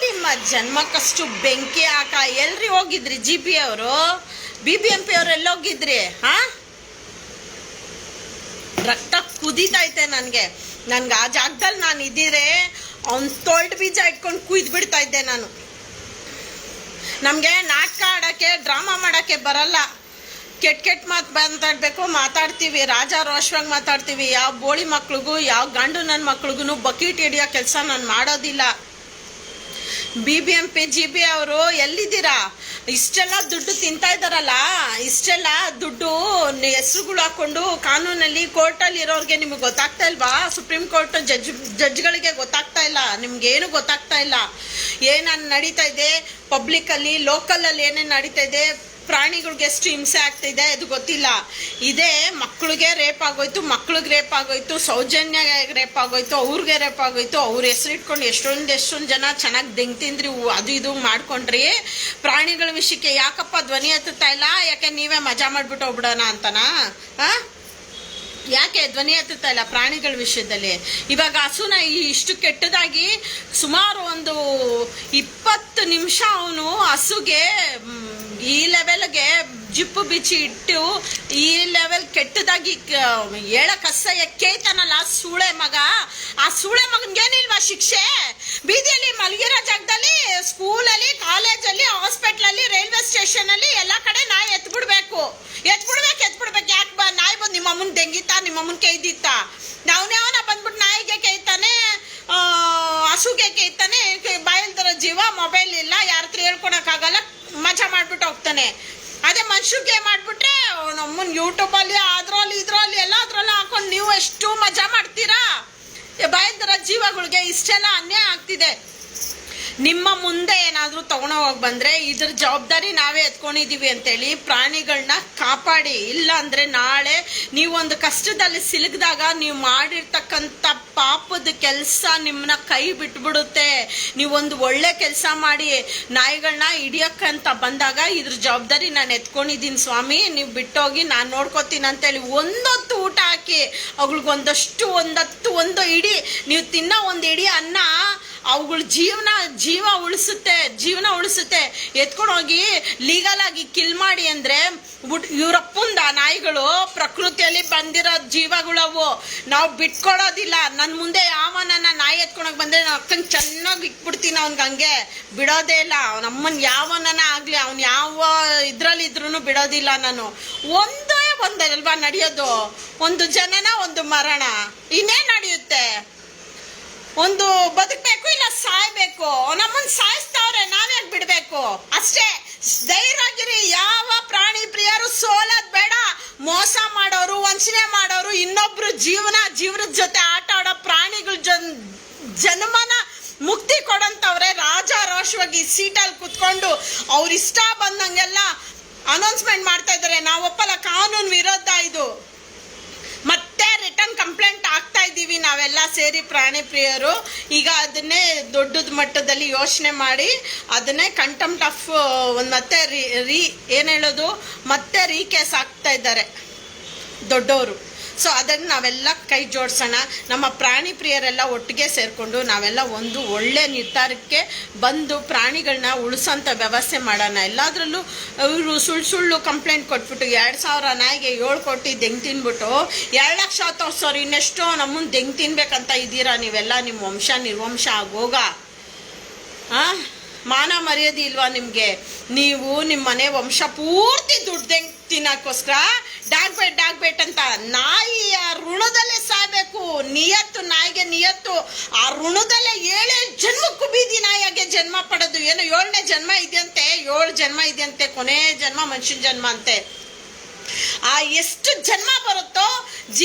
ನಿಮ್ಮ ಜನ್ಮಕ್ಕಷ್ಟು ಬೆಂಕಿ ಹಾಕ. ಎಲ್ರಿ ಹೋಗಿದ್ರಿ? GP ಅವರು, BBMP ಅವ್ರು ಎಲ್ಲೋಗಿದ್ರಿ? ರಕ್ತ ಕುದೀತೈತೆ ನನಗೆ ಆ ಜಾಗದಲ್ಲಿ ನಾನು ಇದ್ದೀರೆ ಅವ್ನು ತೊಳ್ದು ಬೀಜ ಇಟ್ಕೊಂಡು ಕುಯ್ದು ಬಿಡ್ತಾ ಇದ್ದೆ ನಾನು. ನಮಗೆ ನಾಟಕ ಆಡೋಕ್ಕೆ, ಡ್ರಾಮಾ ಮಾಡೋಕ್ಕೆ ಬರಲ್ಲ. ಕೆಟ್ಟ ಮಾತು ಮಾತಾಡ್ತೀವಿ, ರಾಜಾರೋಷವಾಗಿ ಮಾತಾಡ್ತೀವಿ. ಯಾವ ಬೋಳಿ ಮಕ್ಳಿಗೂ, ಯಾವ ಗಂಡು ನನ್ನ ಮಕ್ಳಿಗೂ ಬಕೀಟ್ ಹಿಡಿಯೋ ಕೆಲಸ ನಾನು ಮಾಡೋದಿಲ್ಲ. BBMP GB ಅವರು ಎಲ್ಲಿದ್ದೀರಾ? ಇಷ್ಟೆಲ್ಲ ದುಡ್ಡು ತಿಂತಾ ಇದ್ದಾರಲ್ಲ, ಇಷ್ಟೆಲ್ಲ ದುಡ್ಡು ಹೆಸರುಗಳು ಹಾಕೊಂಡು ಕಾನೂನಲ್ಲಿ, ಕೋರ್ಟಲ್ಲಿ ಇರೋರಿಗೆ ನಿಮಗೆ ಗೊತ್ತಾಗ್ತಾ ಇಲ್ವಾ? ಸುಪ್ರೀಂ ಕೋರ್ಟ್ ಜಡ್ಜ್ಗಳಿಗೆ ಗೊತ್ತಾಗ್ತಾ ಇಲ್ಲ, ನಿಮ್ಗೇನು ಗೊತ್ತಾಗ್ತಾ ಇಲ್ಲ. ಏನೇನು ನಡೀತಾ ಇದೆ ಪಬ್ಲಿಕ್ಕಲ್ಲಿ, ಲೋಕಲಲ್ಲಿ ಏನೇನು ನಡೀತಾ ಇದೆ, ಪ್ರಾಣಿಗಳಿಗೆ ಎಷ್ಟು ಹಿಂಸೆ ಆಗ್ತಿದೆ ಇದು ಗೊತ್ತಿಲ್ಲ. ಇದೇ ಮಕ್ಕಳಿಗೆ ರೇಪ್ ಆಗೋಯ್ತು, ಮಕ್ಳಿಗೆ ರೇಪ್ ಆಗೋಯ್ತು, ಸೌಜನ್ಯ ರೇಪ್ ಆಗೋಯ್ತು, ಅವ್ರಿಗೆ ರೇಪ್ ಆಗೋಯ್ತು. ಅವ್ರ ಹೆಸರು ಇಟ್ಕೊಂಡು ಎಷ್ಟೊಂದು ಜನ ಚೆನ್ನಾಗಿ ದೆಂಗ್ ತಿಂದ್ರಿ, ಅದು ಇದು ಮಾಡ್ಕೊಂಡ್ರಿ. ಪ್ರಾಣಿಗಳ ವಿಷಯಕ್ಕೆ ಯಾಕಪ್ಪ ಧ್ವನಿ ಎತ್ತುತ್ತಾ ಇಲ್ಲ? ಯಾಕೆ ನೀವೇ ಮಜಾ ಮಾಡ್ಬಿಟ್ಟು ಹೋಗ್ಬಿಡೋಣ ಅಂತನಾ? ಯಾಕೆ ಧ್ವನಿ ಎತ್ತುತ್ತಾ ಇಲ್ಲ ಪ್ರಾಣಿಗಳ ವಿಷಯದಲ್ಲಿ? ಇವಾಗ ಹಸುನ ಇಷ್ಟು ಕೆಟ್ಟದಾಗಿ ಸುಮಾರು ಒಂದು 20 ನಿಮಿಷ ಅವನು ಹಸುಗೆ ಈ ಲೆವೆಲ್ಗೆ ಜಿಪ್ಪು ಬಿಚ್ಚಿ ಇಟ್ಟು, ಈ ಲೆವೆಲ್ ಕೆಟ್ಟದಾಗಿ ಕಸ ಎಕ್ಕೈತಾನಲ್ಲ ಸೂಳೆ ಮಗ. ಆ ಸೂಳೆ ಮಗನ್ಗೇನಿಲ್ವಾ ಶಿಕ್ಷೆ? ಬೀದಿಯಲ್ಲಿ ಮಲಗಿರೋ ಜಾಗದಲ್ಲಿ, ಸ್ಕೂಲಲ್ಲಿ, ಕಾಲೇಜಲ್ಲಿ, ಹಾಸ್ಪಿಟ್ಲಲ್ಲಿ, ರೈಲ್ವೆ ಸ್ಟೇಷನಲ್ಲಿ ಎಲ್ಲ ಕಡೆ ನಾಯಿ ಎತ್ಬಿಡ್ಬೇಕು. ಯಾಕೆ ನಾಯಿ ಬಂದು ನಿಮ್ಮ ಅಮ್ಮನ ದೆಂಗಿತ್ತಾ, ನಿಮ್ಮ ಅಮ್ಮನ ಕೈದಿತ್ತ? ನಾವ್ಯಾವನ ಬಂದ್ಬಿಟ್ಟು ನಾಯಿಗೆ ಕೈತಾನೆ, ಹಸುಗೆ ಕೈತಾನೆ, ಬಾಯಲ್ದರ ಜೀವ, ಮೊಬೈಲ್ ಇಲ್ಲ, ಯಾರ ಹತ್ರ ಹೇಳ್ಕೊಳಕ್ಕಾಗಲ್ಲ, ಮಜಾ ಮಾಡ್ಬಿಟ್ಟು ಹೋಗ್ತಾನೆ. ಅದೇ ಮನುಷ್ಯಗೆ ಮಾಡ್ಬಿಟ್ರೆ ನಮ್ಮನ್ನ ಯೂಟ್ಯೂಬಲ್ಲಿ ಅದ್ರಲ್ಲಿ ಇದ್ರಲ್ಲಿ ಎಲ್ಲದ್ರಲ್ಲ ಹಾಕೊಂಡು ನೀವು ಎಷ್ಟು ಮಜಾ ಮಾಡ್ತೀರಾ? ಬಾಯಲ್ದರ ಜೀವಗಳಿಗೆ ಇಷ್ಟೆಲ್ಲ ಅನ್ಯಾಯ ಆಗ್ತಿದೆ. ನಿಮ್ಮ ಮುಂದೆ ಏನಾದರೂ ತಗೊಂಡೋಗಿ ಬಂದರೆ ಇದ್ರ ಜವಾಬ್ದಾರಿ ನಾವೇ ಎತ್ಕೊಂಡಿದ್ದೀವಿ ಅಂತೇಳಿ ಪ್ರಾಣಿಗಳನ್ನ ಕಾಪಾಡಿ. ಇಲ್ಲ ಅಂದರೆ ನಾಳೆ ನೀವೊಂದು ಕಷ್ಟದಲ್ಲಿ ಸಿಲುಕಿದಾಗ ನೀವು ಮಾಡಿರ್ತಕ್ಕಂಥ ಪಾಪದ ಕೆಲಸ ನಿಮ್ಮನ್ನ ಕೈ ಬಿಟ್ಬಿಡುತ್ತೆ. ನೀವೊಂದು ಒಳ್ಳೆ ಕೆಲಸ ಮಾಡಿ ನಾಯಿಗಳನ್ನ ಹಿಡಿಯೋಕ್ಕಂತ ಬಂದಾಗ ಇದ್ರ ಜವಾಬ್ದಾರಿ ನಾನು ಎತ್ಕೊಂಡಿದ್ದೀನಿ ಸ್ವಾಮಿ, ನೀವು ಬಿಟ್ಟೋಗಿ ನಾನು ನೋಡ್ಕೋತೀನಿ ಅಂತೇಳಿ ಒಂದೊತ್ತು ಊಟ ಹಾಕಿ ಅವುಗಳಿಗೊಂದಷ್ಟು ಒಂದು ಇಡೀ ನೀವು ತಿನ್ನೋ ಒಂದು ಇಡೀ ಅನ್ನ ಅವುಗಳ ಜೀವ ಉಳಿಸುತ್ತೆ. ಎತ್ಕೊಂಡು ಹೋಗಿ ಲೀಗಲ್ ಆಗಿ ಕಿಲ್ ಮಾಡಿ ಅಂದ್ರೆ ಇವರಪ್ಪಂದ ನಾಯಿಗಳು ಪ್ರಕೃತಿಯಲ್ಲಿ ಬಂದಿರೋ ಜೀವಗಳವು, ನಾವು ಬಿಟ್ಕೊಡೋದಿಲ್ಲ. ನನ್ನ ಮುಂದೆ ಯಾವನ ನಾಯಿ ಎತ್ಕೊಂಡೋಗಿ ಬಂದ್ರೆ ನಾನು ಅಕ್ಕಂಗೆ ಚೆನ್ನಾಗಿ ಇಟ್ಬಿಡ್ತೀನಿ, ಅವ್ನಿಗೆ ಹಂಗೆ ಬಿಡೋದೇ ಇಲ್ಲ. ನಮ್ಮನ್ ಯಾವನ ಆಗ್ಲಿ, ಅವ್ನು ಯಾವ ಇದ್ರಲ್ಲಿದ್ರು ಬಿಡೋದಿಲ್ಲ ನಾನು. ಒಂದಲ್ವಾ ನಡೆಯೋದು? ಒಂದು ಜನನ, ಒಂದು ಮರಣ, ಇನ್ನೇನ್ ನಡೆಯುತ್ತೆ? ಒಂದು ಬದುಕಬೇಕು, ಇಲ್ಲ ಸಾಯ್ಬೇಕು. ನಮ್ಮನ್ನ ಸಾಯಿಸ್ತಾವ್ರೆ, ನಾವ್ಯಾಕೆ ಬಿಡ್ಬೇಕು? ಅಷ್ಟೇ. ಧೈರ್ಯವಾಗಿರಿ. ಯಾವ ಪ್ರಾಣಿ ಪ್ರಿಯರು ಸೋಲೋದ್ ಬೇಡ. ಮೋಸ ಮಾಡೋರು, ವಂಚನೆ ಮಾಡೋರು, ಇನ್ನೊಬ್ರು ಜೀವನದ ಜೊತೆ ಆಟ ಆಡೋ ಪ್ರಾಣಿಗಳ ಜನ್ಮನ ಮುಕ್ತಿ ಕೊಡಂತವ್ರೆ ರಾಜಾರೋಷವಾಗಿ ಸೀಟಲ್ಲಿ ಕುತ್ಕೊಂಡು ಅವ್ರ ಇಷ್ಟ ಬಂದಂಗೆಲ್ಲ ಅನೌನ್ಸ್ಮೆಂಟ್ ಮಾಡ್ತಾ ಇದ್ದಾರೆ. ನಾವು ಒಪ್ಪಲ್ಲ, ಕಾನೂನು ವಿರೋಧ ಇದು. ಮತ್ತೆ ರಿಟರ್ನ್ ಕಂಪ್ಲೇಂಟ್ ಆಗ್ತಾ ಇದ್ದೀವಿ ನಾವೆಲ್ಲ ಸೇರಿ ಪ್ರಾಣಿ ಪ್ರಿಯರು. ಈಗ ಅದನ್ನೇ ದೊಡ್ಡದ ಮಟ್ಟದಲ್ಲಿ ಯೋಚನೆ ಮಾಡಿ ಅದನ್ನೇ ಕಂಟೆಂಪ್ಟ್ ಆಫ್ ಮತ್ತೆ ಏನು ಹೇಳೋದು, ಮತ್ತೆ ರೀಕೇಸ್ ಆಗ್ತಾ ಇದ್ದಾರೆ ದೊಡ್ಡವರು. ಸೊ ಅದನ್ನು ನಾವೆಲ್ಲ ಕೈ ಜೋಡಿಸೋಣ. ನಮ್ಮ ಪ್ರಾಣಿ ಪ್ರಿಯರೆಲ್ಲ ಒಟ್ಟಿಗೆ ಸೇರಿಕೊಂಡು ನಾವೆಲ್ಲ ಒಂದು ಒಳ್ಳೆ ನಿರ್ಧಾರಕ್ಕೆ ಬಂದು ಪ್ರಾಣಿಗಳನ್ನ ಉಳಿಸೋಂಥ ವ್ಯವಸ್ಥೆ ಮಾಡೋಣ. ಎಲ್ಲದರಲ್ಲೂ ಇವರು ಸುಳ್ಳು ಕಂಪ್ಲೇಂಟ್ ಕೊಟ್ಬಿಟ್ಟು 2000 ನಾಯಿಗೆ 7 ಕೋಟಿ ದೆಂಗ್ ತಿನ್ಬಿಟ್ಟು 2 ಲಕ್ಷ ತೋರ್ಸೋರು ಇನ್ನೆಷ್ಟೋ ನಮ್ಮನ್ನು ದೆಂಗ್ ತಿನ್ಬೇಕಂತ ಇದ್ದೀರಾ ನೀವೆಲ್ಲ. ನಿಮ್ಮ ವಂಶ ನಿರ್ವಂಶ ಆಗೋಗ ಮಾನ ಮರ್ಯಾದೆ ಇಲ್ವಾ ನಿಮಗೆ? ನೀವು ನಿಮ್ಮ ಮನೆ ವಂಶ ಪೂರ್ತಿ ದುಡ್ಡು ತಿನ್ನೋಕ್ಕೋಸ್ಕರ ಡಾಗ್ ಬೇಟ್ ಅಂತ ನಾಯಿಯ ಋಣದಲ್ಲೇ ಸಾಯ್ಬೇಕು. ನಾಯಿಗೆ ನಿಯತ್ತು. ಆ ಋಣದಲ್ಲೇ 7 ಜನ್ಮಕ್ಕೂ ಬೀದಿ ನಾಯಿಯಾಗೆ ಜನ್ಮ ಪಡೋದು. ಏನೋ 7ನೇ ಜನ್ಮ ಇದೆಯಂತೆ, 7 ಜನ್ಮ ಇದೆಯಂತೆ, ಕೊನೆ ಜನ್ಮ ಮನುಷ್ಯನ ಜನ್ಮ ಅಂತೆ. ಆ ಎಷ್ಟು ಜನ್ಮ ಬರುತ್ತೋ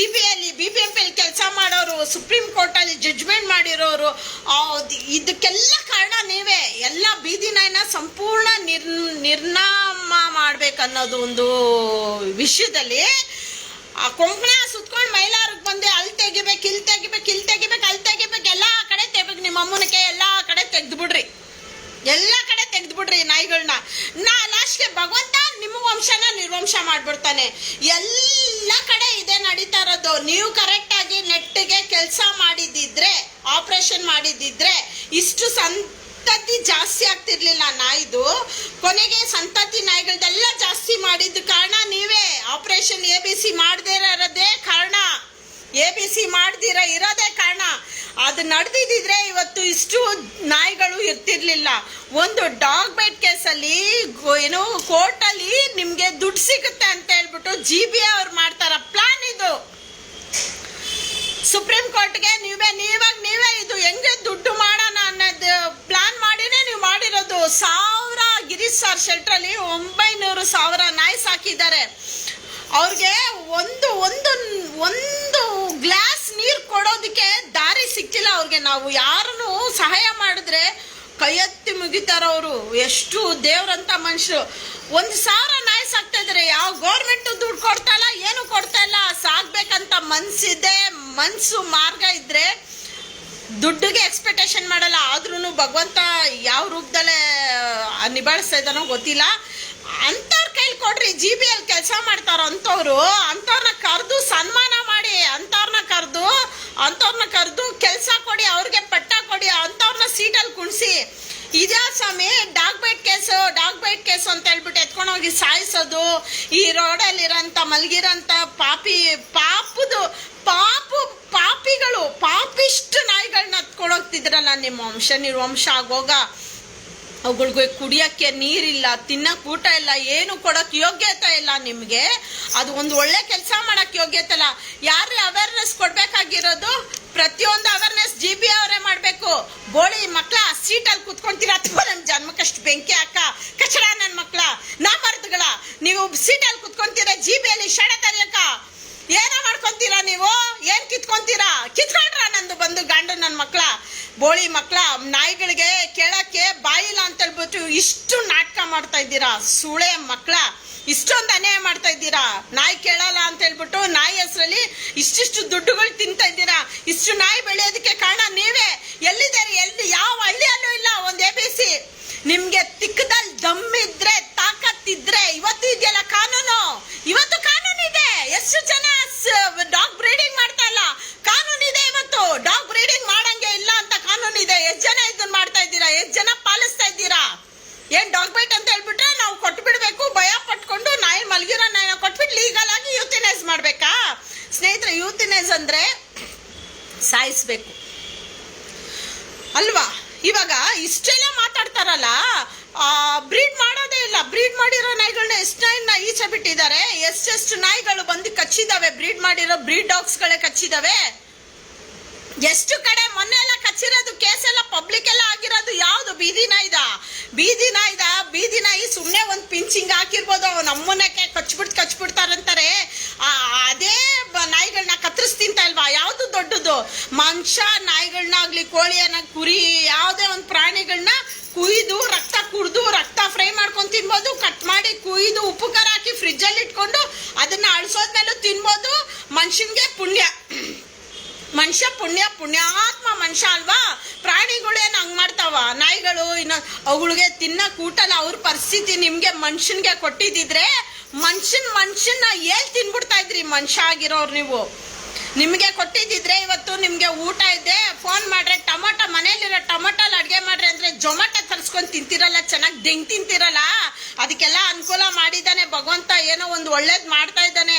BBMP ಕೆಲಸ ಮಾಡೋರು, ಸುಪ್ರೀಂ ಕೋರ್ಟಲ್ಲಿ ಜಡ್ಜ್ಮೆಂಟ್ ಮಾಡಿರೋರು, ಇದಕ್ಕೆಲ್ಲ ಕಾರಣ ನೀವೇ. ಎಲ್ಲ ಬೀದಿ ನಾಯಿನ ಸಂಪೂರ್ಣ ನಿರ್ನಾಮ ಮಾಡ್ಬೇಕನ್ನೋದು ಒಂದು ವಿಷಯದಲ್ಲಿ ಆ ಕೊಂಕಣ ಸುತ್ಕೊಂಡು ಮೈಲಾರಿಗೆ ಬಂದೆ ಅಲ್ಲಿ ತೆಗಿಬೇಕು, ಇಲ್ಲಿ ತೆಗಿಬೇಕು, ಎಲ್ಲ ಕಡೆ ತೆಗಿಬೇಕು. ನಿಮ್ಮ ಅಮ್ಮನಕ್ಕೆ ಎಲ್ಲ ಕಡೆ ತೆಗೆದ್ಬಿಡ್ರಿ, ಎಲ್ಲ ಕಡೆ ತೆಗೆದ್ಬಿಡ್ರಿ ನಾಯಿಗಳನ್ನ. ಲಾಸ್ಟ್ಗೆ ಭಗವಂತ ನಿಮ್ಮ ವಂಶನ ನಿರ್ವಂಶ ಮಾಡ್ಬಿಡ್ತಾನೆ. ಎಲ್ಲ ಕಡೆ ಇದೆ ನಡೀತಾ ಇರೋದು. ನೀವು ಕರೆಕ್ಟಾಗಿ ನೆಟ್ಟಿಗೆ ಕೆಲಸ ಮಾಡಿದ್ದಿದ್ರೆ, ಆಪರೇಷನ್ ಮಾಡಿದ್ದಿದ್ರೆ ಇಷ್ಟು ಸಂತತಿ ಜಾಸ್ತಿ ಆಗ್ತಿರ್ಲಿಲ್ಲ ನಾಯಿದು. ಕೊನೆಗೆ ಸಂತತಿ ನಾಯಿಗಳದೆಲ್ಲ ಜಾಸ್ತಿ ಮಾಡಿದ ಕಾರಣ ನೀವೇ. ಆಪರೇಷನ್ ABC ಮಾಡದೇ ಇರೋದೇ ಕಾರಣ, ABC ಮಾಡ್ದಿರ ಇರೋದೇ ಕಾರಣ. ಅದು ನಡೆದಿದ್ರೆ ಇವತ್ತು ಇಷ್ಟು ನಾಯಿಗಳು ಇರ್ತಿರ್ಲಿಲ್ಲ. ಒಂದು ಡಾಗ್ ಬೈಟ್ ಕೇಸಲ್ಲಿ ಏನು ಕೋರ್ಟಲ್ಲಿ ನಿಮಗೆ ದುಡ್ಡು ಸಿಗುತ್ತೆ ಅಂತ ಹೇಳ್ಬಿಟ್ಟು GBA ಅವ್ರು ಮಾಡ್ತಾರ ಪ್ಲಾನ್ ಇದು. ಸುಪ್ರೀಂ ಕೋರ್ಟ್ಗೆ ನೀವೇ ಇದು ಹೆಂಗೆ ದುಡ್ಡು ಮಾಡೋಣ ಅನ್ನೋದು ಪ್ಲಾನ್ ಮಾಡಿನೇ ನೀವು ಮಾಡಿರೋದು. ಗಿರೀಶ್ ಸರ್ ಶೆಲ್ಟ್ರಲ್ಲಿ 900,000 ನಾಯಿ ಸಾಕಿದ್ದಾರೆ. ಅವ್ರಿಗೆ ಒಂದು ಗ್ಲಾಸ್ ನೀರು ಕೊಡೋದಕ್ಕೆ ದಾರಿ ಸಿಕ್ತಿಲ್ಲ ಅವ್ರಿಗೆ. ನಾವು ಯಾರನ್ನು ಸಹಾಯ ಮಾಡಿದ್ರೆ ಕೈ ಎತ್ತಿ ಮುಗಿತಾರ ಅವರು. ಎಷ್ಟು ದೇವ್ರಂತ ಮನುಷ್ಯರು. 1,000 ನಾಯಿ ಸಾಕ್ತಾ ಇದಾರೆ. ಯಾವ ಗೌರ್ಮೆಂಟ್ ದುಡ್ಡು ಕೊಡ್ತಾ ಇಲ್ಲ, ಏನು ಕೊಡ್ತಾ ಇಲ್ಲ. ಸಾಕ್ಬೇಕಂತ ಮನ್ಸು ಮಾರ್ಗ ಇದ್ರೆ ದುಡ್ಡಿಗೆ ಎಕ್ಸ್ಪೆಕ್ಟೇಷನ್ ಮಾಡಲ್ಲ. ಆದ್ರೂ ಭಗವಂತ ಯಾವ ರೂಪದಲ್ಲೇ ನಿಭಾಯಿಸ್ತಾ ಇದ್ದಾನೋ ಗೊತ್ತಿಲ್ಲ. ಅಂಥವ್ರ ಕೈಲಿ ಕೊಡ್ರಿ. GBL ಕೆಲಸ ಮಾಡ್ತಾರ ಅಂಥವ್ರನ್ನ ಕರೆದು ಸನ್ಮಾನ ಮಾಡಿ, ಅಂಥವ್ರನ್ನ ಕರೆದು ಕೆಲಸ ಕೊಡಿ, ಅವ್ರಿಗೆ ಪಟ್ಟ ಕೊಡಿ, ಅಂಥವ್ರನ್ನ ಸೀಟಲ್ಲಿ ಕುಣಿಸಿ. ಇದೇ ಸ್ವಾಮಿ ಡಾಗ್ ಬೈಟ್ ಕೇಸು ಅಂತ ಹೇಳ್ಬಿಟ್ಟು ಎತ್ಕೊಂಡೋಗಿ ಸಾಯಿಸೋದು. ಈ ರೋಡಲ್ಲಿರೋಂಥ ಮಲಗಿರೋಂಥ ಪಾಪಿಷ್ಟು ನಾಯಿಗಳನ್ನ ಹತ್ಕೊಂಡೋಗ್ತಿದ್ರಲ್ಲ. ನಿಮ್ಮ ವಂಶ ನಿರ್ವಂಶ ಆಗೋಗ ಅವುಗಳಿಗೆ ಕುಡಿಯೋಕ್ಕೆ ನೀರಿಲ್ಲ, ತಿನ್ನಕ್ಕೆ ಊಟ ಇಲ್ಲ, ಏನು ಕೊಡೋಕ್ಕೆ ಯೋಗ್ಯತೆ ಇಲ್ಲ ನಿಮಗೆ. ಅದು ಒಂದು ಒಳ್ಳೆ ಕೆಲಸ ಮಾಡೋಕ್ಕೆ ಯೋಗ್ಯತೆ ಇಲ್ಲ. ಯಾರು ಅವೇರ್ನೆಸ್ ಕೊಡಬೇಕಾಗಿರೋದು? ಪ್ರತಿಯೊಂದು ಅವೇರ್ನೆಸ್ GBA ಅವರೇ ಮಾಡಬೇಕು. ಬೋಳಿ ಮಕ್ಕಳ ಸೀಟಲ್ಲಿ ಕುತ್ಕೊಂತೀರ ಅಥವಾ ನಮ್ಮ ಜನ್ಮಕ್ಕಷ್ಟು ಬೆಂಕಿ ಹಾಕ ಕಚಡ ನನ್ನ ಮಕ್ಕಳ ನಾಮರ್ದಗಳ ನೀವು ಸೀಟಲ್ಲಿ ಕುತ್ಕೊಂತೀರ. GBಯಲ್ಲಿ ಶಡ ತರಿಯಕ್ಕ ಏನೋ ಮಾಡ್ಕೊಂತೀರಾ ನೀವು? ಏನ್ ಕಿತ್ಕೊಂಡ್ರ ನಂದು ಬಂದು ಗಂಡು ನನ್ನ ಮಕ್ಕಳ ಬೋಳಿ ಮಕ್ಕಳ. ನಾಯಿಗಳಿಗೆ ಕೇಳಕ್ಕೆ ಬಾಯಿಲ್ಲ ಅಂತ ಹೇಳ್ಬಿಟ್ಟು ಇಷ್ಟು ನಾಟಕ ಮಾಡ್ತಾ ಇದ್ದೀರಾ. ಸುಳೆ ಮಕ್ಕಳ, ಇಷ್ಟೊಂದು ಅನ್ಯಾಯ ಮಾಡ್ತಾ ಇದ್ದೀರಾ. ನಾಯಿ ಕೇಳಲ್ಲ ಅಂತ ಹೇಳ್ಬಿಟ್ಟು ನಾಯಿ ಹೆಸರಲ್ಲಿ ಇಷ್ಟಿಷ್ಟು ದುಡ್ಡುಗಳು ತಿಂತಾ ಇದ್ದೀರಾ. ಇಷ್ಟು ನಾಯಿ ಬೆಳೆಯೋದಕ್ಕೆ ಕಾರಣ ನೀವೇ. ಎಲ್ಲಿದ್ದಾರೆ? ಯಾವ ಹಳ್ಳಿಯಲ್ಲೂ ಇಲ್ಲ ಒಂದು ABC. ನಿಮ್ಗೆ ತಿಕ್ಕದಲ್ಲಿ ದಮ್ಮಿದ್ರೆ ತಾಕತ್ತಿದ್ರೆ ಇವತ್ತು ಇದೆಯಲ್ಲ ಕಾನೂನು. ಇವತ್ತು ಕಾನೂನು ಇದೆ. ಎಷ್ಟು ಜನ ಡಾಗ್ ಬ್ರೀಡಿಂಗ್ ಮಾಡ್ತಾ ಇಲ್ಲ, ಕಾನೂನು ಇದೆ. ಇವತ್ತು ಡಾಗ್ ಬ್ರೀಡಿಂಗ್ ಮಾಡಂಗೆ ಇಲ್ಲ ಅಂತ ಕಾನೂನು ಇದೆ. ಎಷ್ಟು ಜನ ಇದನ್ನ ಮಾಡ್ತಾ ಇದ್ದೀರಾ? ಎಷ್ಟು ಜನ ಪಾಲಿಸ್ತಾ ಇದ್ದೀರಾ? ಏನ್ ಡಾಗ್ ಬೈಟ್ ಅಂತ ಹೇಳ್ಬಿಟ್ರೆ ನಾವು ಕೊಟ್ಬಿಡ್ಬೇಕು, ಭಯ ಪಟ್ಕೊಂಡು ನಾಯಿ ಮಲಗಿರೋ ನಾಯಿನ ಕೊಟ್ಬಿಟ್ಟು ಲೀಗಲ್ ಆಗಿ ಯೂಥಿನೈಸ್ ಮಾಡ್ಬೇಕಾ? ಸ್ನೇಹಿತರೆ, ಯೂಥಿನೈಸ್ ಅಂದ್ರೆ ಸಾಯಿಸ್ಬೇಕು ಅಲ್ವಾ? ಇವಾಗ ಇಷ್ಟೆಲ್ಲ ಮಾತಾಡ್ತಾರಲ್ಲ, ಬ್ರೀಡ್ ಮಾಡೋದೇ ಇಲ್ಲ. ಬ್ರೀಡ್ ಮಾಡಿರೋ ನಾಯಿಗಳನ್ನ ಎಷ್ಟು ನಾಯಿನ ಈಚೆ ಬಿಟ್ಟಿದ್ದಾರೆ. ಎಷ್ಟೆಷ್ಟು ನಾಯಿಗಳು ಬಂದು ಕಚ್ಚಿದಾವೆ. ಬ್ರೀಡ್ ಮಾಡಿರೋ ಬ್ರೀಡ್ ಡಾಗ್ಸ್ಗಳೇ ಕಚ್ಚಿದಾವೆ. ಎಷ್ಟು ಕಡೆ ಮೊನ್ನೆ ಎಲ್ಲ ಕಚ್ಚಿರೋದು ಕೇಸ್ ಎಲ್ಲ ಪಬ್ಲಿಕ್ ಎಲ್ಲ ಆಗಿರೋದು ಯಾವ್ದು? ಬೀದಿ ನಾಯಿ ಸುಮ್ನೆ ಒಂದ್ ಪಿಂಚಿಂಗ್ ಹಾಕಿರ್ಬೋದು, ನಮ್ಮನ್ನಕ್ಕೆ ಕಚ್ಬಿಡ್ತಾರಂತಾರೆ. ಅದೇ ನಾಯಿಗಳನ್ನ ಕತ್ತರಿಸ್ ತಿಂತ ಇಲ್ವಾ? ಯಾವ್ದು ದೊಡ್ಡದು? ಮನುಷ್ಯ ನಾಯಿಗಳನ್ನಾಗ್ಲಿ, ಕೋಳಿಯನ್ನ, ಕುರಿ, ಯಾವುದೇ ಒಂದು ಪ್ರಾಣಿಗಳನ್ನ ಕುಯ್ದು ರಕ್ತ ಕುಡ್ದು ರಕ್ತ ಫ್ರೈ ಮಾಡ್ಕೊಂಡು ತಿನ್ಬೋದು. ಕಟ್ ಮಾಡಿ ಕುಯ್ದು ಉಪ್ಪು ಖಾರ ಹಾಕಿ ಫ್ರಿಜ್ಜಲ್ಲಿ ಇಟ್ಕೊಂಡು ಅದನ್ನ ಅಳಿಸೋದ್ಮೇಲೂ ತಿನ್ಬೋದು. ಮನುಷ್ಯನ್ಗೆ ಪುಣ್ಯ, ಮನುಷ್ಯ ಪುಣ್ಯಾತ್ಮ ಮನುಷ್ಯ ಅಲ್ವಾ. ಪ್ರಾಣಿಗಳೇನು ಹಂಗ್ ಮಾಡ್ತಾವ, ನಾಯಿಗಳು ಇನ್ನು ಅವುಗಳಿಗೆ ತಿನ್ನಕ್ ಊಟಲ್ಲ. ಅವ್ರ ಪರಿಸ್ಥಿತಿ ನಿಮ್ಗೆ ಮನುಷ್ಯನ್ಗೆ ಕೊಟ್ಟಿದ್ದಿದ್ರೆ ಮನುಷ್ಯನ ಏನ್ ತಿನ್ಬಿಡ್ತಾ ಇದ್ರಿ ಮನುಷ್ಯ ಆಗಿರೋರು ನೀವು. ನಿಮಗೆ ಕೊಟ್ಟಿದ್ದಿದ್ರೆ ಇವತ್ತು ನಿಮ್ಗೆ ಊಟ ಇದೆ, ಫೋನ್ ಮಾಡ್ರೆ ಟೊಮೊಟೊ ಮನೇಲಿರೋ ಟೊಮೊಟೊಲ್ಲಿ ಅಡುಗೆ ಮಾಡ್ರಿ ಅಂದ್ರೆ ಜೊಮ್ಯಾಟೊ ತರಿಸ್ಕೊಂಡು ತಿಂತಿರಲ್ಲ, ಚೆನ್ನಾಗಿ ಡೆಂಗ್ ತಿಂತಿರಲ್ಲ. ಅದಕ್ಕೆಲ್ಲ ಅನುಕೂಲ ಮಾಡಿದ್ದಾನೆ ಭಗವಂತ, ಏನೋ ಒಂದು ಒಳ್ಳೇದು ಮಾಡ್ತಾ ಇದ್ದಾನೆ.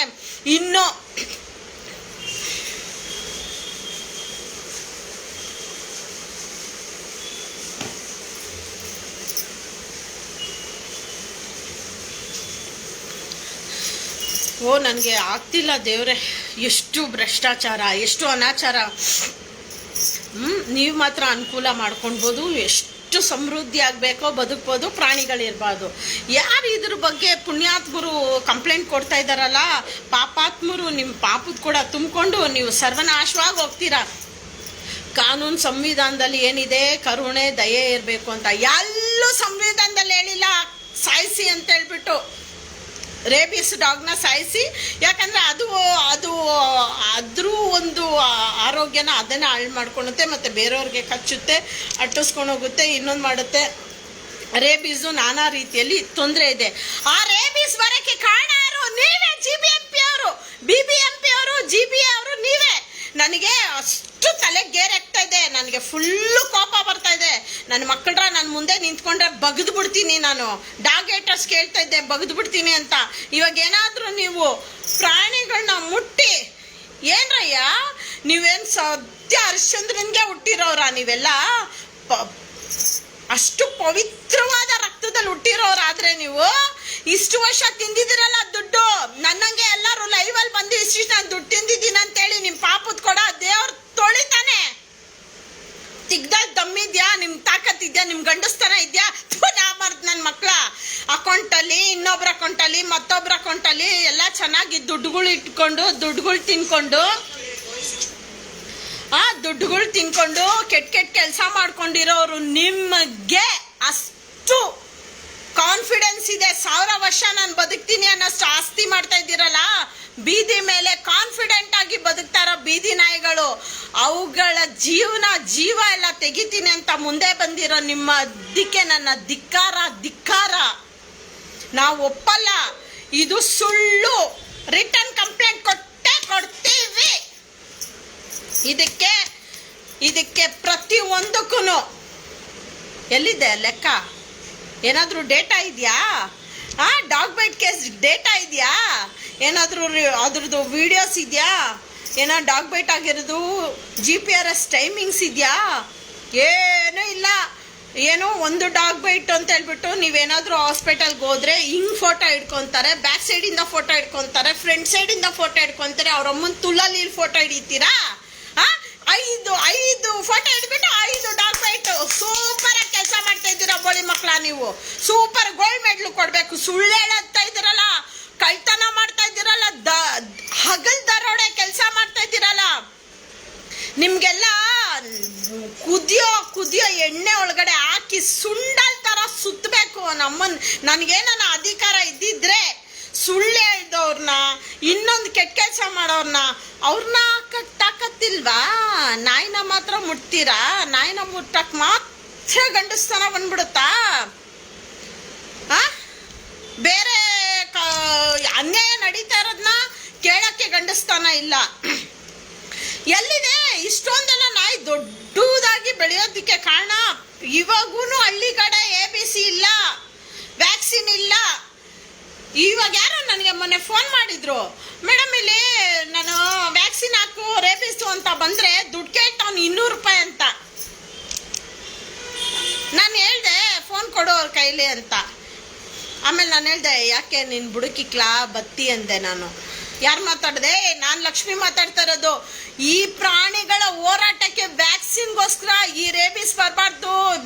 ಇನ್ನು ನನಗೆ ಆಗ್ತಿಲ್ಲ ದೇವ್ರೆ, ಎಷ್ಟು ಭ್ರಷ್ಟಾಚಾರ, ಎಷ್ಟು ಅನಾಚಾರ. ನೀವು ಮಾತ್ರ ಅನುಕೂಲ ಮಾಡ್ಕೊಳ್ಬೋದು, ಎಷ್ಟು ಸಮೃದ್ಧಿ ಆಗಬೇಕೋ ಬದುಕ್ಬೋದು, ಪ್ರಾಣಿಗಳಿರ್ಬಾರ್ದು. ಯಾರು ಇದ್ರ ಬಗ್ಗೆ ಪುಣ್ಯಾತ್ಮರು ಕಂಪ್ಲೇಂಟ್ ಕೊಡ್ತಾ ಇದ್ದಾರಲ್ಲ, ಪಾಪಾತ್ಮರು ನಿಮ್ಮ ಪಾಪದ ಕೂಡ ತುಂಬಿಕೊಂಡು ನೀವು ಸರ್ವನಾಶವಾಗಿ ಹೋಗ್ತೀರಾ. ಕಾನೂನು ಸಂವಿಧಾನದಲ್ಲಿ ಏನಿದೆ, ಕರುಣೆ ದಯೆ ಇರಬೇಕು ಅಂತ. ಎಲ್ಲೂ ಸಂವಿಧಾನದಲ್ಲಿ ಹೇಳಿಲ್ಲ ಸಾಯಿಸಿ ಅಂತ ಹೇಳ್ಬಿಟ್ಟು, ರೇಬಿಸ್ ಡಾಗ್ನ ಸಾಯಿಸಿ. ಯಾಕಂದರೆ ಅದು ಅದ್ರ ಒಂದು ಆರೋಗ್ಯನ ಅದನ್ನು ಹಾಳು ಮಾಡ್ಕೊಳುತ್ತೆ, ಮತ್ತು ಬೇರೆಯವ್ರಿಗೆ ಕಚ್ಚುತ್ತೆ, ಅಟ್ಟಿಸ್ಕೊಂಡು ಹೋಗುತ್ತೆ, ಇನ್ನೊಂದು ಮಾಡುತ್ತೆ. ರೇಬೀಸು ನಾನಾ ರೀತಿಯಲ್ಲಿ ತೊಂದರೆ ಇದೆ. ಆ ರೇಬೀಸ್ ಬರೋಕ್ಕೆ ಕಾರಣ ಯಾರು? ನೀವೇ, GBMP ಅವರು, BBMP ಅವರು, GBA ಅವರು, ನೀವೇ. ನನಗೆ ಅಷ್ಟು ತಲೆ ಗೇರಾಗ್ತಾ ಇದೆ, ನನಗೆ ಫುಲ್ಲು ಕೋಪ ಬರ್ತಾ ಇದೆ. ನನ್ನ ಮಕ್ಕಳ್ರ ನನ್ನ ಮುಂದೆ ನಿಂತ್ಕೊಂಡ್ರೆ ಬಗ್ದು ಬಿಡ್ತೀನಿ ನಾನು. ಡಾಗ್ ಹೇಟರ್ಸ್ ಕೇಳ್ತಾ ಇದ್ದೆ ಬಗ್ದು ಬಿಡ್ತೀನಿ ಅಂತ. ಇವಾಗ ಏನಾದರೂ ನೀವು ಪ್ರಾಣಿಗಳನ್ನ ಮುಟ್ಟಿ ಏನ್ರಯ್ಯ, ನೀವೇನು ಸದ್ಯ ಹರಿಶ್ಚಂದ್ರನ್ಗೆ ಹುಟ್ಟಿರೋರ ನೀವೆಲ್ಲ? ಅಷ್ಟು ಪವಿತ್ರವಾದ ರಕ್ತದಲ್ಲಿ ಹುಟ್ಟಿರೋರಾದ್ರೆ ನೀವು ಇಷ್ಟು ವರ್ಷ ತಿಂದಿದ್ದೀರಲ್ಲ ದುಡ್ಡು. ನನ್ನಂಗೆ ಎಲ್ಲರೂ ಲೈವಲ್ಲಿ ಬಂದು ಇಷ್ಟು ನಾನು ದುಡ್ಡು ತಿಂದಿದ್ದೀನಿ ಅಂತೇಳಿ ನಿಮ್ಮ ಪಾಪದ ಕೊಡ ದೇವ್ರು ತೊಳಿತಾನೆ. ತಿಗ್ದಲ್ಲಿ ದಮ್ಮಿದ್ಯಾ, ನಿಮ್ಮ ತಾಕತ್ತಿದ್ಯಾ, ನಿಮ್ಮ ಗಂಡಸ್ತನ ಇದೆಯಾ? ನಾ ಮಾಡ್ದು ನನ್ನ ಮಕ್ಕಳ ಅಕೌಂಟಲ್ಲಿ, ಇನ್ನೊಬ್ರ ಅಕೌಂಟಲ್ಲಿ, ಮತ್ತೊಬ್ರ ಅಕೌಂಟಲ್ಲಿ ಎಲ್ಲ ಚೆನ್ನಾಗಿ ದುಡ್ಡುಗಳು ಇಟ್ಕೊಂಡು ದುಡ್ಡುಗಳು ತಿನ್ಕೊಂಡು ಕೆಟ್ಟ ಕೆಲಸ ಮಾಡ್ಕೊಂಡಿರೋರು ನಿಮಗೆ ಅಷ್ಟು ಕಾನ್ಫಿಡೆನ್ಸ್ ಇದೆ, 1000 ವರ್ಷ ನಾನು ಬದುಕ್ತೀನಿ ಅನ್ನೋಷ್ಟು ಆಸ್ತಿ ಮಾಡ್ತಾ ಇದ್ದೀರಲ್ಲ. ಬೀದಿ ಮೇಲೆ ಕಾನ್ಫಿಡೆಂಟ್ ಆಗಿ ಬದುಕ್ತಾರ ಬೀದಿ ನಾಯಿಗಳು. ಅವುಗಳ ಜೀವ ಎಲ್ಲ ತೆಗಿತೀನಿ ಅಂತ ಮುಂದೆ ಬಂದಿರೋ ನಿಮ್ಮದಕ್ಕೆ ನನ್ನ ಧಿಕ್ಕಾರ. ನಾವು ಒಪ್ಪಲ್ಲ, ಇದು ಸುಳ್ಳು. ರಿಟರ್ನ್ ಕಂಪ್ಲೇಂಟ್ ಕೊಡ್ತೀವಿ. ಇದಕ್ಕೆ ಪ್ರತಿಯೊಂದಕ್ಕೂ ಎಲ್ಲಿದೆ ಲೆಕ್ಕ? ಏನಾದರೂ ಡೇಟಾ ಇದೆಯಾ? ಡಾಗ್ ಬೈಟ್ ಕೇಸ್ ಡೇಟಾ ಇದೆಯಾ? ಏನಾದರೂ ಅದ್ರದ್ದು ವಿಡಿಯೋಸ್ ಇದೆಯಾ? ಏನೋ ಡಾಗ್ ಬೈಟ್ ಆಗಿರೋದು GPS ಟೈಮಿಂಗ್ಸ್ ಇದೆಯಾ? ಏನೂ ಇಲ್ಲ. ಏನೋ ಒಂದು ಡಾಗ್ ಬೈಟ್ ಅಂತ ಹೇಳ್ಬಿಟ್ಟು ನೀವೇನಾದರೂ ಹಾಸ್ಪಿಟಲ್ಗೆ ಹೋದ್ರೆ ಹಿಂಗೆ ಫೋಟೋ ಇಟ್ಕೊತಾರೆ, ಬ್ಯಾಕ್ ಸೈಡಿಂದ ಫೋಟೋ ಇಟ್ಕೊತಾರೆ, ಫ್ರಂಟ್ ಸೈಡಿಂದ ಫೋಟೋ ಇಟ್ಕೊತಾರೆ. ಅವ್ರ ಅಮ್ಮನ ತುಳಲ್ಲಿ ಫೋಟೋ ಹಿಡಿತೀರಾ? ಐದು ಫೋಟೋ ಹಿಡ್ಬಿಟ್ಟು 5 ಡಾಗ್ ಬೈಟ್. ಸೂಪರ್ ಆಗಿ ಕೆಲಸ ಮಾಡ್ತಾ ಇದ್ದೀರಾ ಬೋಳಿ ಮಕ್ಕಳ ನೀವು. ಸೂಪರ್ ಗೋಲ್ಡ್ ಮೆಡ್ಲ್ ಕೊಡ್ಬೇಕು. ಸುಳ್ಳು ಹೇಳತ್ತಾ ಇದ್ದೀರಲ್ಲ, ಕಳ್ತನ ಮಾಡ್ತಾ ಇದ್ದೀರಲ್ಲ, ಹಗಲ್ ದರೋಡೆ ಕೆಲಸ ಮಾಡ್ತಾ ಇದ್ದೀರಲ್ಲ. ನಿಮ್ಗೆಲ್ಲ ಕುದಿಯೋ ಎಣ್ಣೆ ಒಳಗಡೆ ಹಾಕಿ ಸುಂಡಲ್ ತರ ಸುತ್ತಬೇಕು. ನನಗೇನ ಅಧಿಕಾರ ಇದ್ದಿದ್ರೆ ಸುಳ್ಳು ಹೇಳ್ದವ್ರನ್ನ, ಇನ್ನೊಂದು ಕೆಟ್ಟ ಕೆಲಸ ಮಾಡೋರ್ನ, ಅವ್ರನ್ನ ಹಾಕಕ್ ತಾಕತ್ತಿಲ್ವಾ? ನಾಯಿನ ಮಾತ್ರ ಮುಟ್ತೀರಾ? ನಾಯಿನ ಮುಟ್ಟಕ್ ಮಾತ್ರ ಗಂಡಸ್ತನ ಬಂದ್ಬಿಡುತ್ತಾ? ಬೇರೆ ಅನ್ಯಾಯ ನಡೀತಾ ಇರೋದನ್ನ ಕೇಳಕ್ಕೆ ಗಂಡಸ್ತನ ಇಲ್ಲ. ಎಲ್ಲಿದೆ ಇಷ್ಟೊಂದೆಲ್ಲ ನಾಯಿ ದೊಡ್ಡದಾಗಿ ಬೆಳೆಯೋದಕ್ಕೆ ಕಾರಣ? ಇವಾಗೂ ಹಳ್ಳಿ ಕಡೆ ABC ಇಲ್ಲ, ವ್ಯಾಕ್ಸಿನ್ ಇಲ್ಲ. ಇವಾಗ ಯಾರೋ ನನಗೆ ಮೊನ್ನೆ ಫೋನ್ ಮಾಡಿದ್ರು, ಮೇಡಮ್ ಇಲ್ಲಿ ನಾನು ವ್ಯಾಕ್ಸಿನ್ ಹಾಕು ರೇಬಿಸ್ ಅಂತ ಬಂದರೆ ದುಡ್ಡು ಕೇಳ್ತಾವ್ನು 200 ರೂಪಾಯಿ ಅಂತ. ನಾನು ಹೇಳ್ದೆ ಫೋನ್ ಕೊಡು ಅವ್ರ ಕೈಲಿ ಅಂತ. ಆಮೇಲೆ ನಾನು ಹೇಳ್ದೆ ಯಾಕೆ ನಿನ್ನ ಬುಡಕಿಕ್ಲಾ ಬತ್ತಿ ಅಂದೆ. ನಾನು ಯಾರು ಮಾತಾಡಿದೆ? ನಾನು ಲಕ್ಷ್ಮಿ ಮಾತಾಡ್ತಾ ಇರೋದು. ಈ ಪ್ರಾಣಿಗಳ ಹೋರಾಟಕ್ಕೆ ವ್ಯಾಕ್ಸಿನ್ಗೋಸ್ಕರ ಈ ರೇಬಿಸ್ ಬರಬಾರ್ದು,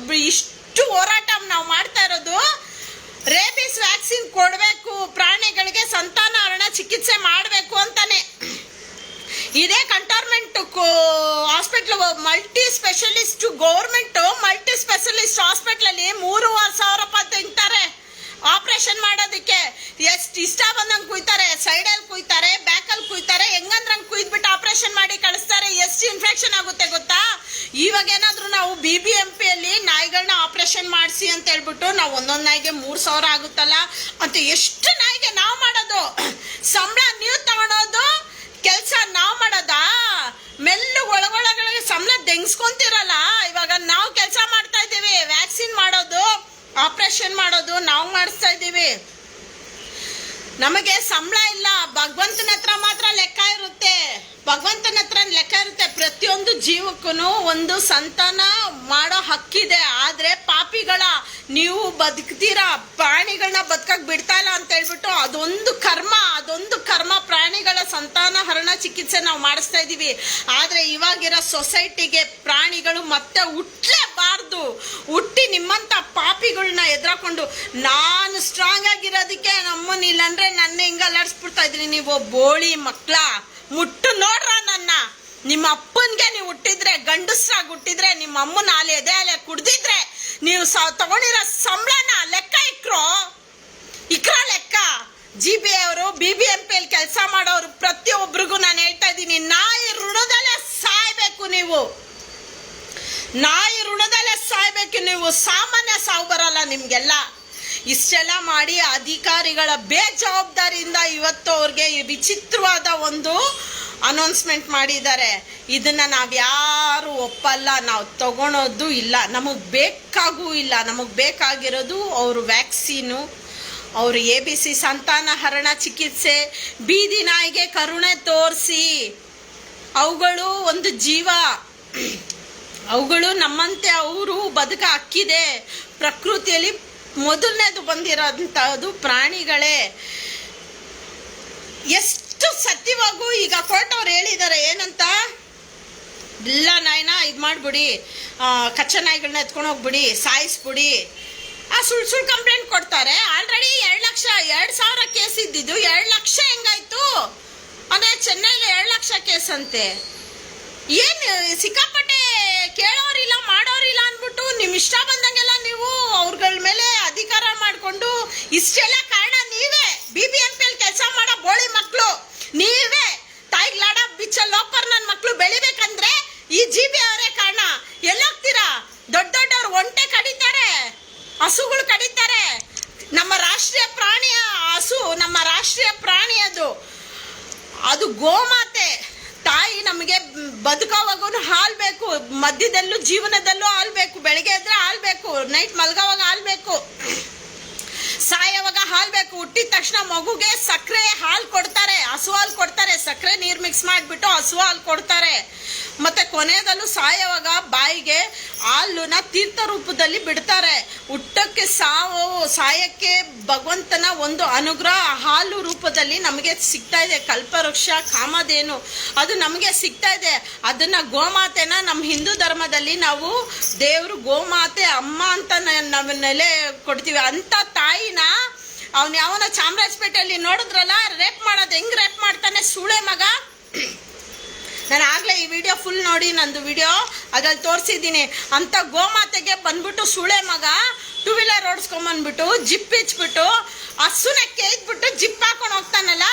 ಇಷ್ಟು ಹೋರಾಟ ನಾವು ಮಾಡ್ತಾ ಇರೋದು. ರೇಬಿಸ್ ವ್ಯಾಕ್ಸಿನ್ ಕೊಡಬೇಕು, ಪ್ರಾಣಿಗಳಿಗೆ ಸಂತಾನಹರಣ ಚಿಕಿತ್ಸೆ ಮಾಡಬೇಕು ಅಂತಾನೆ. ಇದೇ cantonment hospital multi specialist government multi specialist ಹಾಸ್ಪಿಟ್ಲಲ್ಲಿ 3,500 ರೂಪಾಯಿ ತಿಂತಾರೆ ಆಪರೇಷನ್ ಮಾಡೋದಕ್ಕೆ. ಎಷ್ಟು ಸೈಡಲ್ಲಿ ಕುಯ್ತಾರೆ, ಬ್ಯಾಕಲ್ಲಿ ಕುಯ್ತಾರೆ, ಹೆಂಗಂದ್ರಂಗೆ ಕುಯ್ದ್ಬಿಟ್ಟು ಆಪರೇಷನ್ ಮಾಡಿ ಕಳಿಸ್ತಾರೆ. ಎಷ್ಟು ಇನ್ಫೆಕ್ಷನ್ ಆಗುತ್ತೆ ಗೊತ್ತಾ? ಇವಾಗ ಏನಾದ್ರು ನಾವು BBMPಯಲ್ಲಿ ನಾಯಿಗಳನ್ನ ಆಪರೇಷನ್ ಮಾಡಿಸಿ ಅಂತ ಹೇಳ್ಬಿಟ್ಟು ನಾವು ಒಂದೊಂದು ನಾಯಿಗೆ 3,000 ಆಗುತ್ತಲ್ಲ ಅಂತ ಎಷ್ಟು ನಾಯಿಗೆ ನಾವು ಮಾಡೋದು? ಸಂಬಳ ನೀವು ತಗೊಳೋದು, ಕೆಲಸ ನಾವು ಮಾಡೋದಾ? ಮೆಲ್ಲು ಒಳಗೊಳಗೆ ಸಂಬಳ ದೆಂಗ್ಸ್ಕೊಂತಿರಲ್ಲ. ಇವಾಗ ನಾವು ಕೆಲಸ ಮಾಡ್ತಾ ಇದ್ದೀವಿ, ವ್ಯಾಕ್ಸಿನ್ ಮಾಡೋದು, ಆಪರೇಷನ್ ಮಾಡೋದು ನಾವು ಮಾಡಿಸ್ತಾ ಇದ್ದೀವಿ. ನಮಗೆ ಸಂಬಳ ಇಲ್ಲ, ಭಗವಂತನ ಹತ್ರ ಮಾತ್ರ ಲೆಕ್ಕ ಇರುತ್ತೆ. ಭಗವಂತನ ಹತ್ರ ಲೆಕ್ಕ ಇರುತ್ತೆ. ಪ್ರತಿಯೊಂದು ಜೀವಕ್ಕೂ ಒಂದು ಸಂತಾನ ಮಾಡೋ ಹಕ್ಕಿದೆ. ಆದ್ರೆ ಪಾಪಿಗಳ ನೀವು ಬದುಕ್ತೀರಾ, ಪ್ರಾಣಿಗಳನ್ನ ಬದುಕಕ್ ಬಿಡ್ತಾ ಇಲ್ಲ ಅಂತ ಹೇಳ್ಬಿಟ್ಟು ಅದೊಂದು ಕರ್ಮ ಪ್ರಾಣಿಗಳ ಸಂತಾನ ಹರಣ ಚಿಕಿತ್ಸೆ ನಾವು ಮಾಡಿಸ್ತಾ ಇದೀವಿ. ಆದ್ರೆ ಇವಾಗಿರೋ ಸೊಸೈಟಿಗೆ ಪ್ರಾಣಿಗಳು ಮತ್ತೆ ಹುಟ್ಟಲೇಬಾರ್ದು. ಹುಟ್ಟಿ ನಿಮ್ಮಂತ ಪಾಪಿಗಳನ್ನ ಎದುರಾಕೊಂಡು ನಾನು ಸ್ಟ್ರಾಂಗ್ ಆಗಿರೋದಕ್ಕೆ ನಮ್ಮನ್ನ ಇಲ್ಲಂದ್ರೆ ನನ್ನ ಹಿಂಗ ಅಲ್ಲಾಡ್ಸ್ಬಿಡ್ತಾ ಇದ್ರಿ ನೀವು ಬೋಳಿ ಮಕ್ಳ. ಮುಟ್ಟು ನೋಡ್ರ ನನ್ನ. ನಿಮ್ಮ ಅಪ್ಪನ್ಗೆ ನೀವು ಹುಟ್ಟಿದ್ರೆ, ಗಂಡಸ್ರಾಗಿ ಹುಟ್ಟಿದ್ರೆ, ನಿಮ್ಮ ಅಮ್ಮನ ಎದೆ ಹಾಲೆ ಕುಡ್ದಿದ್ರೆ ನೀವು ತಗೊಂಡಿರೋ ಸಂಬಳನ ಲೆಕ್ಕ ಇಕ್ರ ಲೆಕ್ಕ. ಅವರು BBMPಯಲ್ಲಿ ಕೆಲಸ ಮಾಡೋರು ಪ್ರತಿಯೊಬ್ಬರಿಗೂ ನಾನು ಹೇಳ್ತಾ ಇದ್ದೀನಿ, ನಾಯಿ ಋಣದಲ್ಲೇ ಸಾಯ್ಬೇಕು ನೀವು. ನಾಯಿ ಋಣದಲ್ಲೇ ಸಾಯ್ಬೇಕು ನೀವು. ಸಾಮಾನ್ಯ ಸಾವು ಬರಲ್ಲ ನಿಮ್ಗೆಲ್ಲ. ಇಷ್ಟೆಲ್ಲ ಮಾಡಿ ಅಧಿಕಾರಿಗಳ ಬೇಜವಾಬ್ದಾರಿಯಿಂದ ಇವತ್ತು ಅವ್ರಿಗೆ ವಿಚಿತ್ರವಾದ ಒಂದು ಅನೌನ್ಸ್ಮೆಂಟ್ ಮಾಡಿದ್ದಾರೆ. ಇದನ್ನ ನಾವ್ಯಾರು ಒಪ್ಪಲ್ಲ, ನಾವು ತಗೊಳೋದು ಇಲ್ಲ, ನಮಗೆ ಬೇಕಾಗೂ ಇಲ್ಲ. ನಮಗೆ ಬೇಕಾಗಿರೋದು ಅವರು ವ್ಯಾಕ್ಸಿನು, ಅವರು ABC ಸಂತಾನ ಹರಣ ಚಿಕಿತ್ಸೆ. ಬೀದಿ ನಾಯಿಗೆ ಕರುಣೆ ತೋರಿಸಿ, ಅವುಗಳು ಒಂದು ಜೀವ, ಅವುಗಳು ನಮ್ಮಂತೆ ಅವರು ಬದುಕ ಹಕ್ಕಿದೆ. ಪ್ರಕೃತಿಯಲ್ಲಿ ಮೊದಲನೇದು ಬಂದಿರೋಂಥದ್ದು ಪ್ರಾಣಿಗಳೇ. ಎಷ್ಟು ಸತ್ಯವಾಗೂ ಈಗ ಕೋರ್ಟ್ ಅವ್ರು ಹೇಳಿದ್ದಾರೆ ಏನಂತ, ಇಲ್ಲ ನಾಯಿನ ಇದು ಮಾಡ್ಬಿಡಿ, ಕಚ್ಚಾ ನಾಯಿಗಳನ್ನ ಎತ್ಕೊಂಡು ಹೋಗ್ಬಿಡಿ, ಸಾಯಿಸ್ಬಿಡಿ. ಸುಳ್ಳು ಕಂಪ್ಲೇಂಟ್ ಕೊಡ್ತಾರೆ. ಆಲ್ರೆಡಿ 2,00,000 ಕೇಸ್ ಇದ್ದಿದ್ದು 2 ಲಕ್ಷ ಹೆಂಗಾಯ್ತು ಅಂದ್ರೆ ಚೆನ್ನೈಲಿ 2 ಲಕ್ಷ ಕೇಸ್ ಅಂತೆ. ಏನು ಸಿಕ್ಕಾಪಟ್ಟೆ ಕೇಳೋರಿಲ್ಲ ಮಾಡೋರಿಲ್ಲ ಅಂದ್ಬಿಟ್ಟು ನಿಮ್ ಇಷ್ಟ ಬಂದಂಗೆಲ್ಲ ನೀವು ಅವ್ರಗಳ ಮೇಲೆ ಅಧಿಕಾರ ಮಾಡ್ಕೊಂಡು ಇಷ್ಟೆಲ್ಲ ಕಾರಣ ನೀವೇ. BBMPಯಲ್ಲಿ ಕೆಲಸ ಮಾಡೋ ಬೋಳಿ ಮಕ್ಕಳು ನೀವೇ. ತಾಯಿಗೆ ಲಾಡ ಬಿಚ್ಚ ಲೋಕರ್ ನನ್ನ ಮಕ್ಕಳು ಬೆಳಿಬೇಕಂದ್ರೆ ಈ GB ಅವರೇ ಕಾರಣ. ಎಲ್ಲೋಗ್ತೀರಾ? ದೊಡ್ಡವ್ರು ಒಂಟೆ ಕಡಿತಾರೆ, ಹಸುಗಳು ಕಡಿತಾರೆ. ನಮ್ಮ ರಾಷ್ಟ್ರೀಯ ಪ್ರಾಣಿಯ ಹಸು, ನಮ್ಮ ರಾಷ್ಟ್ರೀಯ ಪ್ರಾಣಿ ಅದು ಗೋಮಾತೆ. ತಾಯಿ ನಮಗೆ ಬದುಕೋವಾಗೂ ಹಾಲು ಬೇಕು, ಮಧ್ಯದಲ್ಲೂ ಜೀವನದಲ್ಲೂ ಹಾಲು ಬೇಕು. ಬೆಳಗ್ಗೆ ಎದ್ರೆ ಹಾಲು ಬೇಕು, ನೈಟ್ ಮಲ್ಗೋವಾಗ ಹಾಲು ಬೇಕು, ಸಾಯೋವಾಗ ಹಾಲು ಬೇಕು. ಹುಟ್ಟಿದ ತಕ್ಷಣ ಮಗುಗೆ ಸಕ್ಕರೆ ಹಾಲು ಕೊಡ್ತಾರೆ, ಹಸು ಹಾಲು ಕೊಡ್ತಾರೆ. ಸಕ್ಕರೆ ನೀರು ಮಿಕ್ಸ್ ಮಾಡಿಬಿಟ್ಟು ಹಸು ಹಾಲು ಕೊಡ್ತಾರೆ. ಮತ್ತೆ ಕೊನೆಯದಲ್ಲೂ ಸಾಯೋವಾಗ ಬಾಯಿಗೆ ಹಾಲನ್ನ ತೀರ್ಥ ರೂಪದಲ್ಲಿ ಬಿಡ್ತಾರೆ. ಹುಟ್ಟಕ್ಕೆ ಸಾಯಕ್ಕೆ ಭಗವಂತನ ಒಂದು ಅನುಗ್ರಹ ಹಾಲು ರೂಪದಲ್ಲಿ ನಮಗೆ ಸಿಗ್ತಾ ಇದೆ. ಕಲ್ಪವೃಕ್ಷ ಕಾಮಧೇನು ಅದು ನಮಗೆ ಸಿಗ್ತಾ ಇದೆ. ಅದನ್ನ ಗೋಮಾತೆನ ನಮ್ಮ ಹಿಂದೂ ಧರ್ಮದಲ್ಲಿ ನಾವು ದೇವರು ಗೋಮಾತೆ ಅಮ್ಮ ಅಂತ ನಾವು ನೆಲೆ ಕೊಡ್ತೀವಿ. ಅಂತ ತಾಯಿನ ಅವನು ಯಾವನ ಚಾಮರಾಜಪೇಟೆಯಲ್ಲಿ ನೋಡಿದ್ರಲ್ಲ, ರೇಪ್ ಮಾಡೋದು ಹೆಂಗ್ ರೇಪ್ ಮಾಡ್ತಾನೆ ಸೂಳೆ ಮಗ. ನಾನು ಆಗ್ಲೇ ಈ ವಿಡಿಯೋ ಫುಲ್ ನೋಡಿ, ನಂದು ವಿಡಿಯೋ ಅದ್ರಲ್ಲಿ ತೋರಿಸಿದ್ದೀನಿ. ಅಂತ ಗೋಮಾತೆಗೆ ಬಂದ್ಬಿಟ್ಟು ಸೂಳೆ ಮಗ 2 ವೀಲರ್ ಓಡಿಸ್ಕೊಂಬಂದ್ಬಿಟ್ಟು ಜಿಪ್ ಇಚ್ಬಿಟ್ಟು ಹಸುನ ಕೇಳ್ಬಿಟ್ಟು ಜಿಪ್ ಹಾಕೊಂಡು ಹೋಗ್ತಾನಲ್ಲ,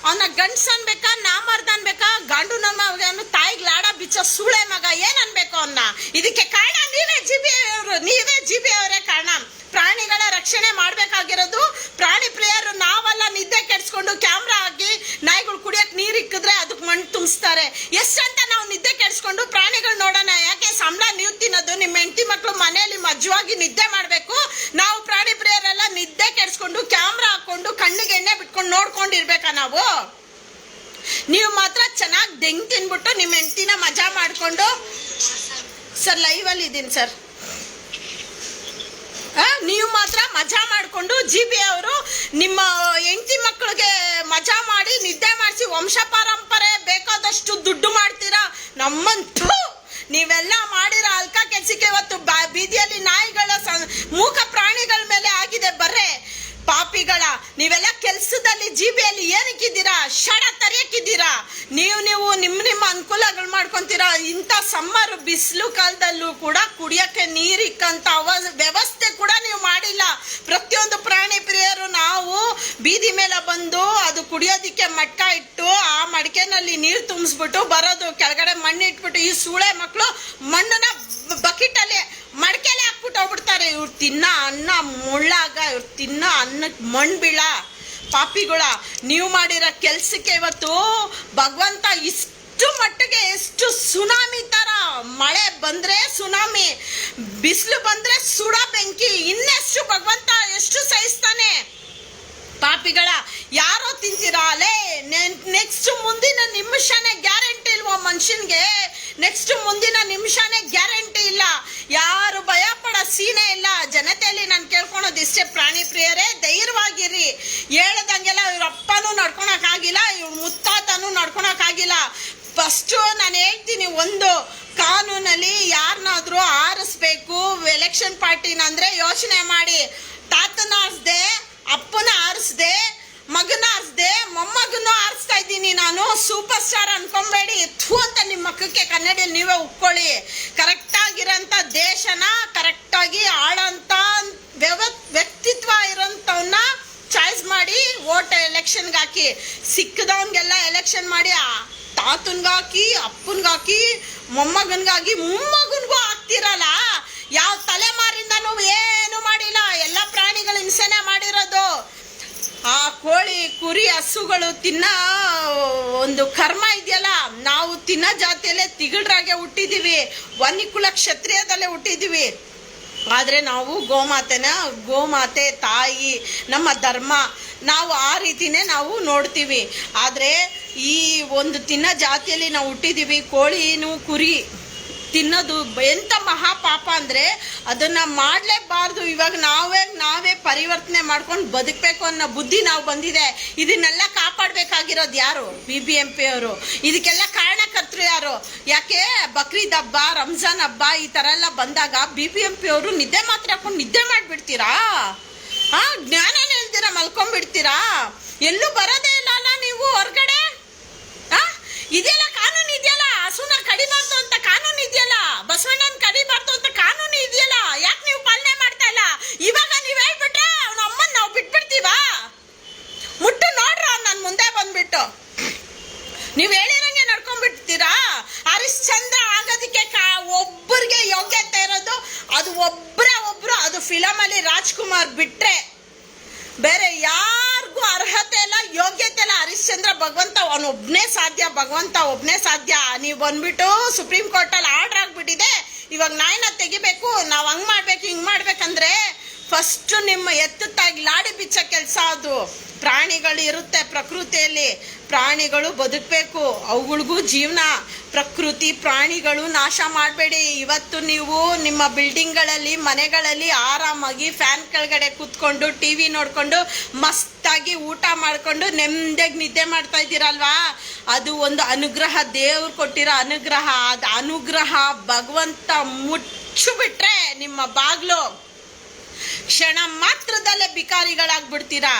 ಅವನ ಗಂಡ್ಸ್ ಅನ್ಬೇಕಾ ನಾಮರ್ದ ಅನ್ಬೇಕಾ ಗಂಡು ನಮ್ಮ ತಾಯಿಗೆ ಲಾಡ ಬಿಚ್ಚ ಸೂಳೆ ಮಗ ಏನ್ ಅನ್ಬೇಕು ಅವನ್ನ? ಇದಕ್ಕೆ ಕಾರಣ ನೀವೇ GB ಅವರೇ ಕಾರಣ. ಪ್ರಾಣಿಗಳ ರಕ್ಷಣೆ ಮಾಡ್ಬೇಕಾಗಿರೋದು ಪ್ರಾಣಿ ಪ್ರಿಯರು ನಾವಲ್ಲ. ನಿದ್ದೆ ಕೆಡ್ಸ್ಕೊಂಡು ಕ್ಯಾಮ್ರಾ ಹಾಕಿ ನಾಯಿಗಳು ಕುಡಿಯಕ್ ನೀರ್ ಇಕ್ಕಿದ್ರೆ ಅದಕ್ಕೆ ಮಣ್ಣು ತುಂಬಿಸ್ತಾರೆ. ಎಷ್ಟಂತ ನಾವು ನಿದ್ದೆ ಕೆಡ್ಸ್ಕೊಂಡು ಪ್ರಾಣಿಗಳು ನೋಡೋಣ? ಯಾಕೆ ಸಂಬಳ ನೀವು ತಿನ್ನೋದು, ನಿಮ್ಮ ಹೆಂಡತಿ ಮಕ್ಕಳು ಮನೆಯಲ್ಲಿ ಮಜ್ವಾಗಿ ನಿದ್ದೆ ಮಾಡ್ಬೇಕು. ನಾವು ಪ್ರಾಣಿ ಪ್ರಿಯರೆಲ್ಲ ನಿದ್ದೆ ಕೆಡ್ಸ್ಕೊಂಡು ಕ್ಯಾಮ್ರಾ ಹಾಕೊಂಡು ಕಣ್ಣಿಗೆ ಎಣ್ಣೆ ಬಿಟ್ಕೊಂಡು ನೋಡ್ಕೊಂಡಿರ್ಬೇಕಾ ನಾವು? ನೀವು ಮಾತ್ರ ಚೆನ್ನಾಗಿ ದೆಂಗ್ ತಿನ್ಬಿಟ್ಟು ನಿಮ್ಮ ಹೆಂಡತಿನ ಮಜಾ ಮಾಡ್ಕೊಂಡು. ಸರ್ ಲೈವ್ ಅಲ್ಲಿ ಇದ್ದೀನಿ ಸರ್. ನೀವು ಮಾತ್ರ ಮಜಾ ಮಾಡ್ಕೊಂಡು GB ಅವರು ನಿಮ್ಮ ಹೆಂಡತಿ ಮಕ್ಕಳಿಗೆ ಮಜಾ ಮಾಡಿ ನಿದ್ದೆ ಮಾಡಿಸಿ ವಂಶ ಪರಂಪರೆ ಬೇಕಾದಷ್ಟು ದುಡ್ಡು ಮಾಡ್ತೀರಾ. ನಮ್ಮಂತೂ ನೀವೆಲ್ಲ ಮಾಡಿರೋ ಅಲ್ಕ ಕೆಲ್ಸಕ್ಕೆ ಇವತ್ತು ಬೀದಿಯಲ್ಲಿ ನಾಯಿಗಳ ಮೂಕ ಪ್ರಾಣಿಗಳ ಮೇಲೆ ಆಗಿದೆ ಬರ್ರೆ ಪಾಪಿಗಳ. ನೀವೆಲ್ಲ ಕೆಲ್ಸದಲ್ಲಿ GB-ಯಲ್ಲಿ ಏನಕ್ಕಿದ್ದೀರಾ? ಶಡ ತರಿಯಕ್ಕಿದ್ದೀರಾ? ನೀವು ನಿಮ್ಮ ಅನುಕೂಲಗಳು ಮಾಡ್ಕೊಂತೀರಾ. ಇಂಥ ಸಮ್ಮರ್ ಬಿಸಿಲು ಕಾಲದಲ್ಲೂ ಕೂಡ ಕುಡಿಯಕ್ಕೆ ನೀರಿಕ್ಕಂತ ವ್ಯವಸ್ಥೆ ಕೂಡ ನೀವು ಮಾಡಿಲ್ಲ. ಪ್ರತಿಯೊಂದು ಪ್ರಾಣಿ ಪ್ರಿಯರು ನಾವು ಬೀದಿ ಮೇಲೆ ಬಂದು ಅದು ಕುಡಿಯೋದಿಕ್ಕೆ ಮಟ್ಕ ಇಟ್ಟು ಆ ಮಡಿಕೆನಲ್ಲಿ ನೀರು ತುಂಬಿಸ್ಬಿಟ್ಟು ಬರೋದು, ಕೆಳಗಡೆ ಮಣ್ಣು ಇಟ್ಬಿಟ್ಟು ಈ ಸೂಳೆ ಮಕ್ಕಳು ಮಣ್ಣನ್ನ ಬಕೆಟಲ್ಲಿ ಮಡಿಕೆಲೆ ಹಾಕ್ಬಿಟ್ಟು ಹೋಗ್ಬಿಡ್ತಾರೆ. ಇವ್ರು ತಿನ್ನ ಅನ್ನ ಮುಳ್ಳಾಗ, ಇವ್ರು ತಿನ್ನ ಅನ್ನಕ್ಕೆ ಮಣ್ಣು ಬೀಳ ಪಾಪಿಗಳ. ನೀವು ಮಾಡಿರೋ ಕೆಲ್ಸಕ್ಕೆ ಇವತ್ತು ಭಗವಂತ ಇಷ್ಟು ಮಟ್ಟಿಗೆ, ಎಷ್ಟು ಸುನಾಮಿ ತರ, ಮಳೆ ಬಂದ್ರೆ ಸುನಾಮಿ, ಬಿಸಿಲು ಬಂದ್ರೆ ಸುಡ ಬೆಂಕಿ, ಇನ್ನೆಷ್ಟು ಭಗವಂತ ಎಷ್ಟು ಸಹಿಸ್ತಾನೆ. ಪಾಪಿಗಳ ಯಾರೋ ತಿಂತೀರಾ ಅಲೇ, ನೆಕ್ಸ್ಟ್ ಮುಂದಿನ ನಿಮಿಷನೇ ಗ್ಯಾರಂಟಿ ಇಲ್ವೋ ಮನುಷ್ಯನ್ಗೆ, ನೆಕ್ಸ್ಟ್ ಮುಂದಿನ ನಿಮಿಷನೇ ಗ್ಯಾರಂಟಿ ಇಲ್ಲ. ಯಾರು ಭಯ ಪಡೋ ಸೀನೆ ಇಲ್ಲ ಜನತೆಯಲ್ಲಿ. ನಾನು ಕೇಳ್ಕೊಳೋದು ಇಷ್ಟೇ, ಪ್ರಾಣಿ ಪ್ರಿಯರೇ ಧೈರ್ಯವಾಗಿರ್ರಿ. ಹೇಳ್ದಂಗೆಲ್ಲ ಇವ್ರ ಅಪ್ಪನೂ ನಡ್ಕೊಳಕ್ ಆಗಿಲ್ಲ, ಇವ್ರ ಮುತ್ತಾತನೂ ನಡ್ಕೊಳಕ್ ಆಗಿಲ್ಲ. ಫಸ್ಟು ನಾನು ಹೇಳ್ತೀನಿ, ಒಂದು ಕಾನೂನಲ್ಲಿ ಯಾರನ್ನಾದ್ರೂ ಆರಿಸ್ಬೇಕು ಎಲೆಕ್ಷನ್ ಪಾರ್ಟಿನ ಅಂದ್ರೆ ಯೋಚನೆ ಮಾಡಿ. ತಾತನ ಆರಿಸ್ದೆ, ಅಪ್ಪನ ಆರಿಸ್ದೆ, ಮಗನ ಆರಿಸ್ದೆ, ಮೊಮ್ಮಗನೂ ಆರಿಸ್ತಾ ಇದ್ದೀನಿ ನಾನು. ಸೂಪರ್ ಸ್ಟಾರ್ ಅನ್ಕೊಂಬೇಡಿ, ಥೂ ಅಂತ ನಿಮ್ಮ ಮಕ್ಕಕ್ಕೆ ಕನ್ನಡಿಯಲ್ಲಿ ನೀವೇ ಉಕ್ಕೊಳ್ಳಿ. ಕರೆಕ್ಟ್ ಆಗಿರೋಂಥ ದೇಶನ ಕರೆಕ್ಟಾಗಿ ಆಳೋಂಥ ವ್ಯಕ್ತಿತ್ವ ಇರೋಂಥವನ್ನ ಚಾಯ್ಸ್ ಮಾಡಿ ವೋಟ್ ಎಲೆಕ್ಷನ್ಗೆ ಹಾಕಿ. ಸಿಕ್ಕದವನ್ಗೆಲ್ಲ ಎಲೆಕ್ಷನ್ ಮಾಡಿ ತಾತನ್ಗಾಕಿ, ಅಪ್ಪನ್ಗಾಕಿ, ಮೊಮ್ಮಗನ್ಗಾಗಿ ಮೊಮ್ಮಗನ್ಗೂ ಹಾಕ್ತಿರಲ್ಲ. ಯಾವ ತಲೆಮಾರಿಂದನೂ ಏನು ಮಾಡಿಲ್ಲ, ಎಲ್ಲ ಪ್ರಾಣಿಗಳು ಹಿಂಸೆನೆ ಮಾಡಿರೋದು. ಆ ಕೋಳಿ ಕುರಿ ಹಸುಗಳು ತಿನ್ನ ಒಂದು ಕರ್ಮ ಇದೆಯಲ್ಲ, ನಾವು ತಿನ್ನ ಜಾತಿಯಲ್ಲೇ ತಿಗಳ್ರಾಗೆ ಹುಟ್ಟಿದೀವಿ, ವನ್ನಿಕುಲ ಕ್ಷತ್ರಿಯದಲ್ಲೇ ಹುಟ್ಟಿದೀವಿ. ಆದರೆ ನಾವು ಗೋಮಾತೆ ತಾಯಿ, ನಮ್ಮ ಧರ್ಮ, ನಾವು ಆ ರೀತಿನೇ ನಾವು ನೋಡ್ತೀವಿ. ಆದರೆ ಈ ಒಂದು ತಿನ್ನ ಜಾತಿಯಲ್ಲಿ ನಾವು ಹುಟ್ಟಿದೀವಿ. ಕೋಳಿನು ಕುರಿ ತಿನ್ನೋದು ಎಂಥ ಮಹಾಪಾಪ ಅಂದರೆ ಅದನ್ನು ಮಾಡಲೇಬಾರ್ದು. ಇವಾಗ ನಾವೇ ಪರಿವರ್ತನೆ ಮಾಡ್ಕೊಂಡು ಬದುಕಬೇಕು ಅನ್ನೋ ಬುದ್ಧಿ ನಾವು ಬಂದಿದೆ. ಇದನ್ನೆಲ್ಲ ಕಾಪಾಡಬೇಕಾಗಿರೋದು ಯಾರು? BBMP ಅವರು. ಇದಕ್ಕೆಲ್ಲ ಕಾರಣಕರ್ತರು ಯಾರು? ಯಾಕೆ ಬಕ್ರೀದ್ ಹಬ್ಬ, ರಂಜಾನ್ ಹಬ್ಬ ಈ ಥರ ಎಲ್ಲ ಬಂದಾಗ BBMP ಅವರು ನಿದ್ದೆ ಮಾತ್ರ ಹಾಕೊಂಡು ನಿದ್ದೆ ಮಾಡಿಬಿಡ್ತೀರಾ? ಜ್ಞಾನನೇ ಹೇಳ್ತೀರಾ, ಮಲ್ಕೊಂಡ್ಬಿಡ್ತೀರಾ? ಎಲ್ಲೂ ಬರೋದೇ ಇಲ್ಲ ಅಲ್ಲ ನೀವು ಹೊರಗಡೆ. ಇದೆಲ್ಲ ಕಾನೂನು ಇದೆಯಲ್ಲ, ಹಸುನ ಕಡಿಬಾರ್ದು ಅಂತ ಕಾನೂನು ಇದೆಯಲ್ಲ, ಬಸವಣ್ಣನ ಕಡಿಬಾರ್ದು ಅಂತ ಕಾನೂನು ಇದೆಯಲ್ಲ, ಯಾಕೆ ನೀವು ಪಾಲನೆ ಮಾಡ್ತಾ ಇಲ್ಲ? ಇವಾಗ ನೀವು ಹೇಳ್ಬಿಟ್ರೆ ಅವನ ಅಮ್ಮನ್ ನಾವು ಬಿಟ್ಬಿಡ್ತೀವ? ಮುಟ್ಟು ನೋಡ್ರ ನನ್ನ ಮುಂದೆ ಬಂದ್ಬಿಟ್ಟು ನೀವು ಹೇಳಿರಂಗೆ ನಡ್ಕೊಂಡ್ಬಿಡ್ತೀರಾ? ಹರಿಶ್ಚಂದ್ರ ಆಗೋದಕ್ಕೆ ಒಬ್ಬರಿಗೆ ಯೋಗ್ಯತೆ ಇರೋದು ಅದು ಒಬ್ರು, ಅದು ಫಿಲಮಲ್ಲಿ ರಾಜ್ಕುಮಾರ್ ಬಿಟ್ರೆ ಬೇರೆ ಯಾರಿಗೂ ಅರ್ಹತೆ ಇಲ್ಲ, ಯೋಗ್ಯತೆ ಇಲ್ಲ. ಹರಿಶ್ಚಂದ್ರ ಭಗವಂತ ಅವನೊಬ್ಬನೇ ಸಾಧ್ಯ, ಭಗವಂತ ಒಬ್ಬನೇ ಸಾಧ್ಯ. ನೀವು ಬಂದ್ಬಿಟ್ಟು ಸುಪ್ರೀಂ ಕೋರ್ಟಲ್ಲಿ ಆರ್ಡರ್ ಆಗ್ಬಿಟ್ಟಿದೆ, ಇವಾಗ ನಾಯಿನ ತೆಗಿಬೇಕು, ನಾವು ಹಂಗ್ ಮಾಡ್ಬೇಕು ಹಿಂಗ್ ಮಾಡ್ಬೇಕಂದ್ರೆ ಫಸ್ಟ್ ನಿಮ್ಮ ಎತ್ತುತ್ತಾಗಿ ಲಾಡಿ ಬಿಚ್ಚ ಕೆಲಸ ಅದು. ಪ್ರಾಣಿಗಳು ಇರುತ್ತೆ ಪ್ರಕೃತಿಯಲ್ಲಿ, ಪ್ರಾಣಿಗಳು ಬದುಕಬೇಕು, ಅವುಗಳಿಗೂ ಜೀವನ. ಪ್ರಕೃತಿ ಪ್ರಾಣಿಗಳು ನಾಶ ಮಾಡಬೇಡಿ. ಇವತ್ತು ನೀವು ನಿಮ್ಮ ಬಿಲ್ಡಿಂಗ್ಗಳಲ್ಲಿ ಮನೆಗಳಲ್ಲಿ ಆರಾಮಾಗಿ ಫ್ಯಾನ್ ಕೆಳಗಡೆ ಕೂತ್ಕೊಂಡು TV ನೋಡ್ಕೊಂಡು ಮಸ್ತಾಗಿ ಊಟ ಮಾಡ್ಕೊಂಡು ನೆಮ್ಮದಿಯಾಗಿ ನಿದ್ದೆ ಮಾಡ್ತಾ ಇದ್ದೀರಲ್ವಾ? ಅದು ಒಂದು ಅನುಗ್ರಹ, ದೇವ್ರು ಕೊಟ್ಟಿರೋ ಅನುಗ್ರಹ. ಅದು ಅನುಗ್ರಹ ಭಗವಂತ ಮುಚ್ಚು ಬಿಟ್ರೆ ನಿಮ್ಮ ಬಾಗ್ಲು ಕ್ಷಣ ಮಾತ್ರದಲ್ಲೇ ಬಿಕಾರಿಗಳಾಗ್ಬಿಡ್ತೀರಾ.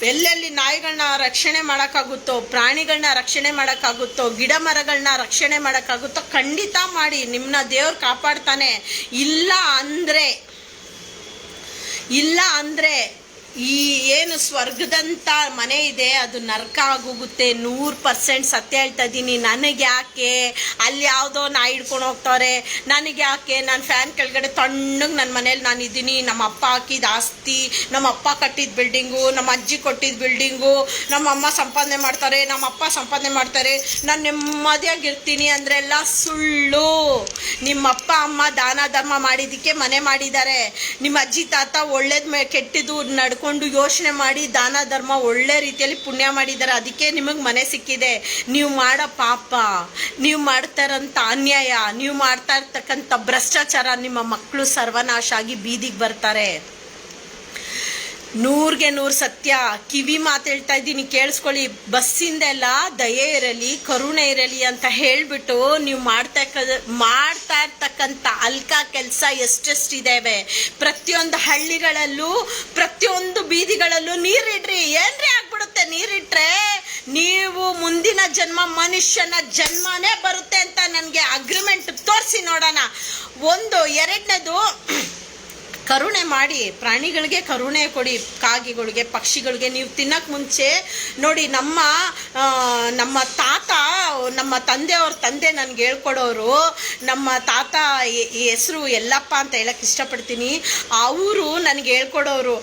ಎಲ್ಲೆಲ್ಲಿ ನಾಯಿಗಳನ್ನ ರಕ್ಷಣೆ ಮಾಡೋಕ್ಕಾಗುತ್ತೋ, ಪ್ರಾಣಿಗಳನ್ನ ರಕ್ಷಣೆ ಮಾಡೋಕ್ಕಾಗುತ್ತೋ, ಗಿಡ ಮರಗಳನ್ನ ರಕ್ಷಣೆ ಮಾಡೋಕ್ಕಾಗುತ್ತೋ ಖಂಡಿತ ಮಾಡಿ. ನಿಮ್ಮನ್ನ ದೇವ್ರು ಕಾಪಾಡ್ತಾನೆ. ಇಲ್ಲ ಅಂದರೆ ಈ ಏನು ಸ್ವರ್ಗದಂಥ ಮನೆ ಇದೆ ಅದು ನರಕ ಆಗೋಗುತ್ತೆ. 100% ಸತ್ಯ ಹೇಳ್ತಾ ಇದ್ದೀನಿ. ನನಗೆ ಯಾಕೆ ಅಲ್ಲಿ ಯಾವುದೋ ನಾಯಿ ಹಿಡ್ಕೊಂಡು ಹೋಗ್ತಾರೆ, ನನಗೆ ಯಾಕೆ? ನಾನು ಫ್ಯಾನ್ ಕೆಳಗಡೆ ತಣ್ಣಗೆ ನನ್ನ ಮನೇಲಿ ನಾನು ಇದ್ದೀನಿ. ನಮ್ಮ ಅಪ್ಪ ಹಾಕಿದ ಆಸ್ತಿ, ನಮ್ಮ ಅಪ್ಪ ಕಟ್ಟಿದ ಬಿಲ್ಡಿಂಗು, ನಮ್ಮ ಅಜ್ಜಿ ಕೊಟ್ಟಿದ್ದ ಬಿಲ್ಡಿಂಗು, ನಮ್ಮ ಅಮ್ಮ ಸಂಪಾದನೆ ಮಾಡ್ತಾರೆ, ನಮ್ಮ ಅಪ್ಪ ಸಂಪಾದನೆ ಮಾಡ್ತಾರೆ, ನಾನು ನೆಮ್ಮದಿಯಾಗಿರ್ತೀನಿ ಅಂದ್ರೆಲ್ಲ ಸುಳ್ಳು. ನಿಮ್ಮ ಅಪ್ಪ ಅಮ್ಮ ದಾನ ಧರ್ಮ ಮಾಡಿದ್ದಕ್ಕೆ ಮನೆ ಮಾಡಿದ್ದಾರೆ. ನಿಮ್ಮ ಅಜ್ಜಿ ತಾತ ಒಳ್ಳೇದು ಕೆಟ್ಟಿದ್ದು ನಡ್ಕೊಂಡು ಯೋಚನೆ ಮಾಡಿ ದಾನ ಧರ್ಮ ಒಳ್ಳೆ ರೀತಿಯಲ್ಲಿ ಪುಣ್ಯ ಮಾಡಿದ್ದಾರೆ, ಅದಕ್ಕೆ ನಿಮಗೆ ಮನೆ ಸಿಕ್ಕಿದೆ. ನೀವು ಮಾಡೋ ಪಾಪ, ನೀವು ಮಾಡ್ತಾ ಇರೋಂಥ ಅನ್ಯಾಯ, ನೀವು ಮಾಡ್ತಾ ಇರ್ತಕ್ಕಂಥ ಭ್ರಷ್ಟಾಚಾರ, ನಿಮ್ಮ ಮಕ್ಕಳು ಸರ್ವನಾಶ ಆಗಿ ಬೀದಿಗೆ ಬರ್ತಾರೆ. 100% ಸತ್ಯ. ಕಿವಿ ಮಾತು ಹೇಳ್ತಾ ಇದ್ದೀನಿ, ಕೇಳಿಸ್ಕೊಳ್ಳಿ. ಬಸ್ಸಿಂದೆಲ್ಲ ದಯೆ ಇರಲಿ, ಕರುಣೆ ಇರಲಿ ಅಂತ ಹೇಳಿಬಿಟ್ಟು ನೀವು ಮಾಡ್ತಾ ಇರ್ತಕ್ಕಂಥ ಅಲ್ಕ ಕೆಲಸ ಎಷ್ಟೆಷ್ಟಿದ್ದೇವೆ. ಪ್ರತಿಯೊಂದು ಹಳ್ಳಿಗಳಲ್ಲೂ, ಪ್ರತಿಯೊಂದು ಬೀದಿಗಳಲ್ಲೂ ನೀರಿಡ್ರಿ. ಏನ್ರಿ ಆಗ್ಬಿಡುತ್ತೆ ನೀರಿಟ್ರೆ? ನೀವು ಮುಂದಿನ ಜನ್ಮ ಮನುಷ್ಯನ ಜನ್ಮನೇ ಬರುತ್ತೆ ಅಂತ ನನಗೆ ಅಗ್ರಿಮೆಂಟ್ ತೋರಿಸಿ ನೋಡೋಣ. ಒಂದು. ಎರಡನೇದು, ಕರುಣೆ ಮಾಡಿ, ಪ್ರಾಣಿಗಳಿಗೆ ಕರುಣೆ ಕೊಡಿ. ಕಾಗೆಗಳಿಗೆ, ಪಕ್ಷಿಗಳಿಗೆ. ನೀವು ತಿನ್ನಕ್ಕೆ ಮುಂಚೆ ನೋಡಿ, ನಮ್ಮ ತಾತ, ನಮ್ಮ ತಂದೆಯವ್ರ ತಂದೆ ನನಗೆ ಹೇಳ್ಕೊಡೋರು, ನಮ್ಮ ತಾತ ಹೆಸರು ಯಲ್ಲಪ್ಪ ಅಂತ ಹೇಳಕ್ಕೆ ಇಷ್ಟಪಡ್ತೀನಿ. ಅವರು ನನಗೆ ಹೇಳ್ಕೊಡೋರು,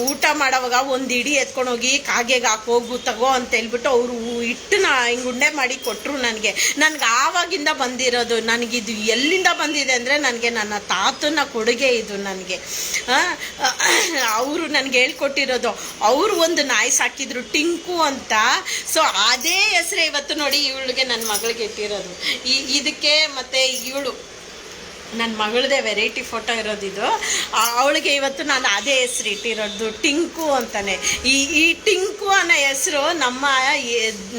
ಊಟ ಮಾಡೋವಾಗ ಒಂದು ಇಡಿ ಎತ್ಕೊಂಡೋಗಿ ಕಾಗೆಗೆ ಹಾಕೋಗು ತಗೋ ಅಂತ ಹೇಳ್ಬಿಟ್ಟು ಅವರು ಹಿಟ್ಟನ್ನ ಹಿಂಗೆ ಉಂಡೆ ಮಾಡಿ ಕೊಟ್ಟರು ನನಗೆ ಆವಾಗಿಂದ ಬಂದಿರೋದು. ನನಗಿದು ಎಲ್ಲಿಂದ ಬಂದಿದೆ ಅಂದರೆ ನನಗೆ ನನ್ನ ತಾತನ ಕೊಡುಗೆ ಇದು. ನನಗೆ ಅವರು ನನಗೆ ಹೇಳ್ಕೊಟ್ಟಿರೋದು. ಅವರು ಒಂದು ನಾಯಿ ಸಾಕಿದ್ರು, ಟಿಂಕು ಅಂತ. ಸೊ ಅದೇ ಹೆಸರೇ ಇವತ್ತು ನೋಡಿ ಇವಳಿಗೆ, ನನ್ನ ಮಗಳಿಗೆ ಇಟ್ಟಿರೋದು. ಇದಕ್ಕೆ ಮತ್ತು ಇವಳು ನನ್ನ ಮಗಳದೇ ವೆರೈಟಿ ಫೋಟೋ ಇರೋದಿದು. ಅವಳಿಗೆ ಇವತ್ತು ನಾನು ಅದೇ ಹೆಸರು ಇಟ್ಟಿರೋದು, ಟಿಂಕು ಅಂತಾನೆ. ಈ ಟಿಂಕು ಅನ್ನೋ ಹೆಸರು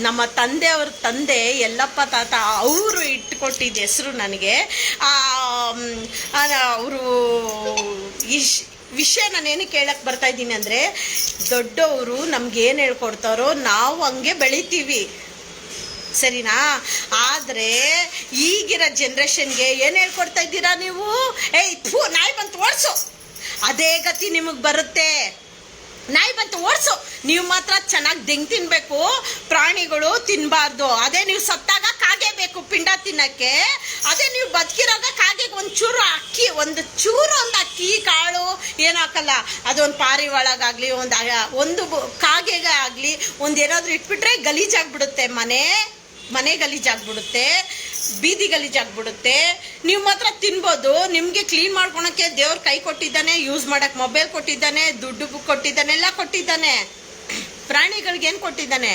ನಮ್ಮ ತಂದೆಯವ್ರ ತಂದೆ ಯಲ್ಲಪ್ಪ ತಾತ ಅವರು ಇಟ್ಕೊಟ್ಟಿದ್ದ ಹೆಸರು ನನಗೆ. ಅವರು ವಿಷಯ ನಾನೇನು ಕೇಳಕ್ಕೆ ಬರ್ತಾ ಇದ್ದೀನಿ ಅಂದರೆ, ದೊಡ್ಡವರು ನಮ್ಗೇನು ಹೇಳ್ಕೊಡ್ತಾರೋ ನಾವು ಹಂಗೆ ಬೆಳಿತೀವಿ, ಸರಿನಾ? ಆದರೆ ಈಗಿರೋ ಜನ್ರೇಷನ್ಗೆ ಏನು ಹೇಳ್ಕೊಡ್ತಾ ಇದ್ದೀರಾ ನೀವು? ನಾಯಿ ಬಂತು ಓಡಿಸು, ಅದೇ ಗತಿ ನಿಮಗೆ ಬರುತ್ತೆ. ನಾಯಿ ಬಂತು ಓಡಿಸು. ನೀವು ಮಾತ್ರ ಚೆನ್ನಾಗಿ ದೆಂಗ್ ತಿನ್ಬೇಕು, ಪ್ರಾಣಿಗಳು ತಿನ್ನಬಾರ್ದು. ಅದೇ ನೀವು ಸತ್ತಾಗ ಕಾಗೆ ಬೇಕು ಪಿಂಡ ತಿನ್ನಕ್ಕೆ. ಅದೇ ನೀವು ಬದುಕಿರಾಗ ಕಾಗೆಗೆ ಒಂಚೂರು ಅಕ್ಕಿ, ಒಂದು ಅಕ್ಕಿ ಕಾಳು ಏನು ಹಾಕಲ್ಲ. ಅದೊಂದು ಪಾರಿವಾಳಗಾಗಲಿ, ಒಂದು ಕಾಗೆಗೆ ಆಗಲಿ ಏನಾದರೂ ಇಟ್ಬಿಟ್ರೆ ಗಲೀಜಾಗ್ಬಿಡುತ್ತೆ. ಮನೆ ಗಲೀಜಾಗ್ಬಿಡುತ್ತೆ, ಬೀದಿ ಗಲೀಜಾಗ್ಬಿಡುತ್ತೆ. ನೀವು ಮಾತ್ರ ತಿನ್ಬೋದು. ನಿಮಗೆ ಕ್ಲೀನ್ ಮಾಡ್ಕೊಳಕ್ಕೆ ದೇವ್ರ ಕೈ ಕೊಟ್ಟಿದ್ದಾನೆ, ಯೂಸ್ ಮಾಡೋಕ್ಕೆ ಮೊಬೈಲ್ ಕೊಟ್ಟಿದ್ದಾನೆ, ದುಡ್ಡು ಕೊಟ್ಟಿದ್ದಾನೆ, ಎಲ್ಲ ಕೊಟ್ಟಿದ್ದಾನೆ. ಪ್ರಾಣಿಗಳಿಗೆ ಏನು ಕೊಟ್ಟಿದ್ದಾನೆ?